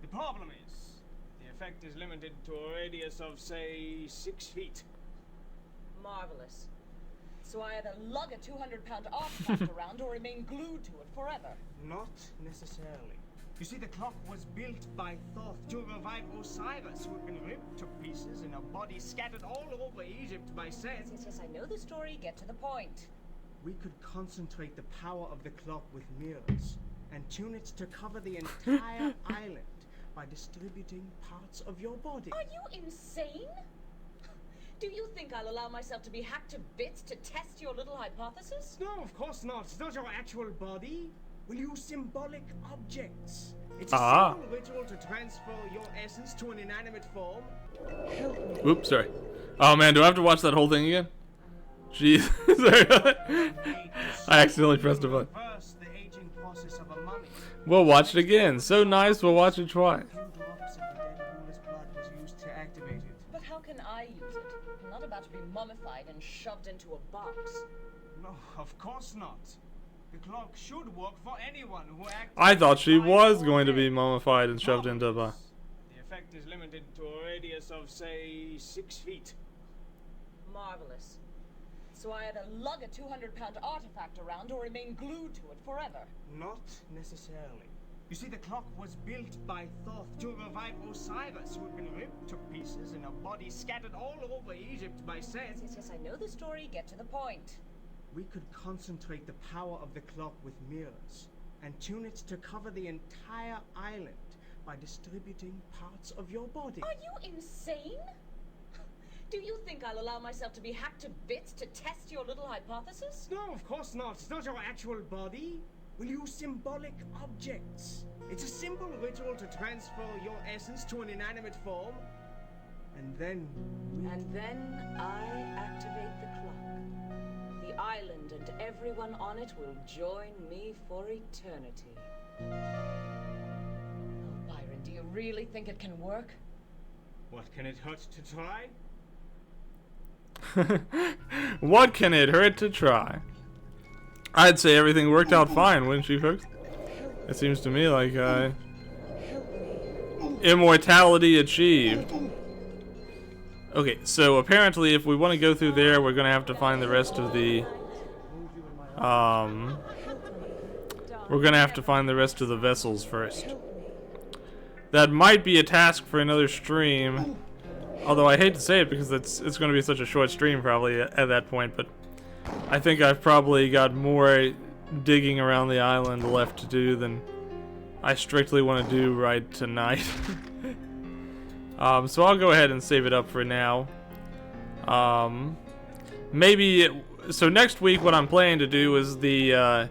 The problem is, the effect is limited to a radius of, say, 6 feet. Marvelous. So I either lug a 200-pound artifact around or remain glued to it forever. Not necessarily. You see, the clock was built by Thoth to revive Osiris, who had been ripped to pieces and a body scattered all over Egypt by Seth. Yes, I know the story. Get to the point. We could concentrate the power of the clock with mirrors and tune it to cover the entire island by distributing parts of your body. Are you insane? Do you think I'll allow myself to be hacked to bits to test your little hypothesis? No, of course not. It's not your actual body. We'll use symbolic objects. It's a simple ritual to transfer your essence to an inanimate form. Oops, sorry. Oh man, do I have to watch that whole thing again? Jeez. Sorry. I accidentally pressed a button. Reverse the aging process of a mummy. We'll watch it again. So nice, we'll watch it twice. 2 drops of the dead ruler's blood was used to activate it. But how can I use it? I'm not about to be mummified and shoved into a box. No, of course not. The clock should work for anyone who activates. I thought she was going to be mummified and shoved into a box. The effect is limited to a radius of, say, 6 feet. Marvelous. So I either lug a 200-pound artifact around or remain glued to it forever. Not necessarily. You see, the clock was built by Thoth to revive Osiris, who had been ripped to pieces and a body scattered all over Egypt by Seth. Yes, I know the story. Get to the point. We could concentrate the power of the clock with mirrors and tune it to cover the entire island by distributing parts of your body. Are you insane? Do you think I'll allow myself to be hacked to bits to test your little hypothesis? No, of course not. It's not your actual body. We'll use symbolic objects. It's a simple ritual to transfer your essence to an inanimate form. And then I activate the clock. The island and everyone on it will join me for eternity. Oh, Byron, do you really think it can work? what can it hurt to try? What can it hurt to try? I'd say everything worked out fine, wouldn't you, folks? It seems to me like immortality achieved. Okay, so apparently if we want to go through there, we're gonna have to find the rest of the vessels first. That might be a task for another stream. Although I hate to say it because it's going to be such a short stream probably at that point, but I think I've probably got more digging around the island left to do than I strictly want to do right tonight. So I'll go ahead and save it up for now. So next week what I'm planning to do is the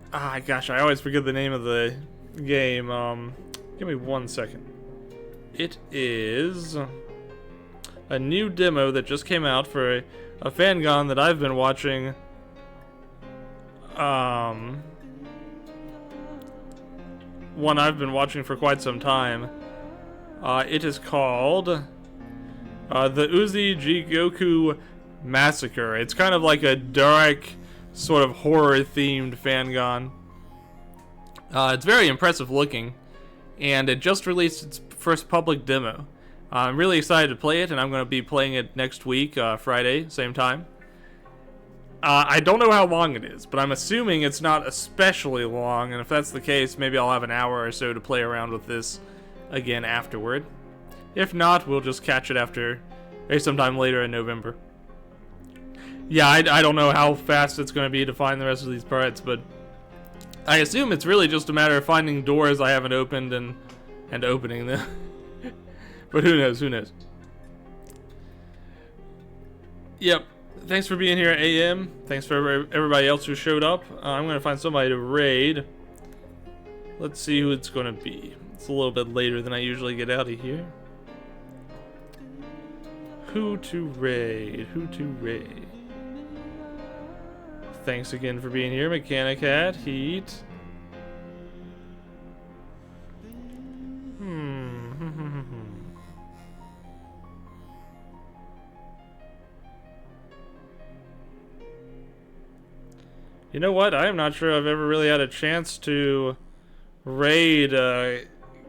gosh, I always forget the name of the game. Give me 1 second. It is a new demo that just came out for a fangon that I've been watching. One I've been watching for quite some time. It is called the Uzi Jigoku Massacre. It's kind of like a dark, sort of horror-themed fangon. It's very impressive looking, and it just released its first public demo. I'm really excited to play it, and I'm going to be playing it next week, Friday, same time. I don't know how long it is, but I'm assuming it's not especially long, and if that's the case, maybe I'll have an hour or so to play around with this again afterward. If not, we'll just catch it after, maybe sometime later in November. Yeah, I don't know how fast it's going to be to find the rest of these parts, but I assume it's really just a matter of finding doors I haven't opened and opening them. But who knows, who knows. Yep, thanks for being here, AM. Thanks for everybody else who showed up. I'm going to find somebody to raid. Let's see who it's going to be. It's a little bit later than I usually get out of here. Who to raid? Who to raid? Thanks again for being here, Mechanic Hat, Heat. You know what? I am not sure I've ever really had a chance to raid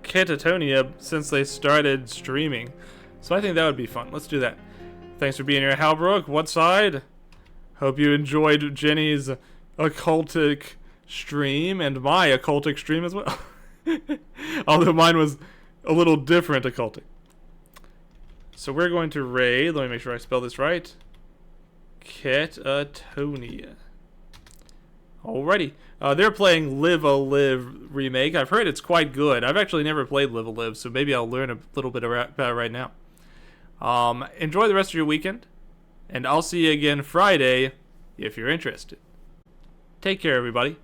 Catatonia since they started streaming. So I think that would be fun. Let's do that. Thanks for being here, Halbrook. What side? Hope you enjoyed Jenny's occultic stream and my occultic stream as well. Although mine was a little different occultic. So we're going to raid. Let me make sure I spell this right. Catatonia. Alrighty. They're playing Live a Live remake. I've heard it's quite good. I've actually never played Live a Live, so maybe I'll learn a little bit about it right now. Enjoy the rest of your weekend, and I'll see you again Friday if you're interested. Take care, everybody.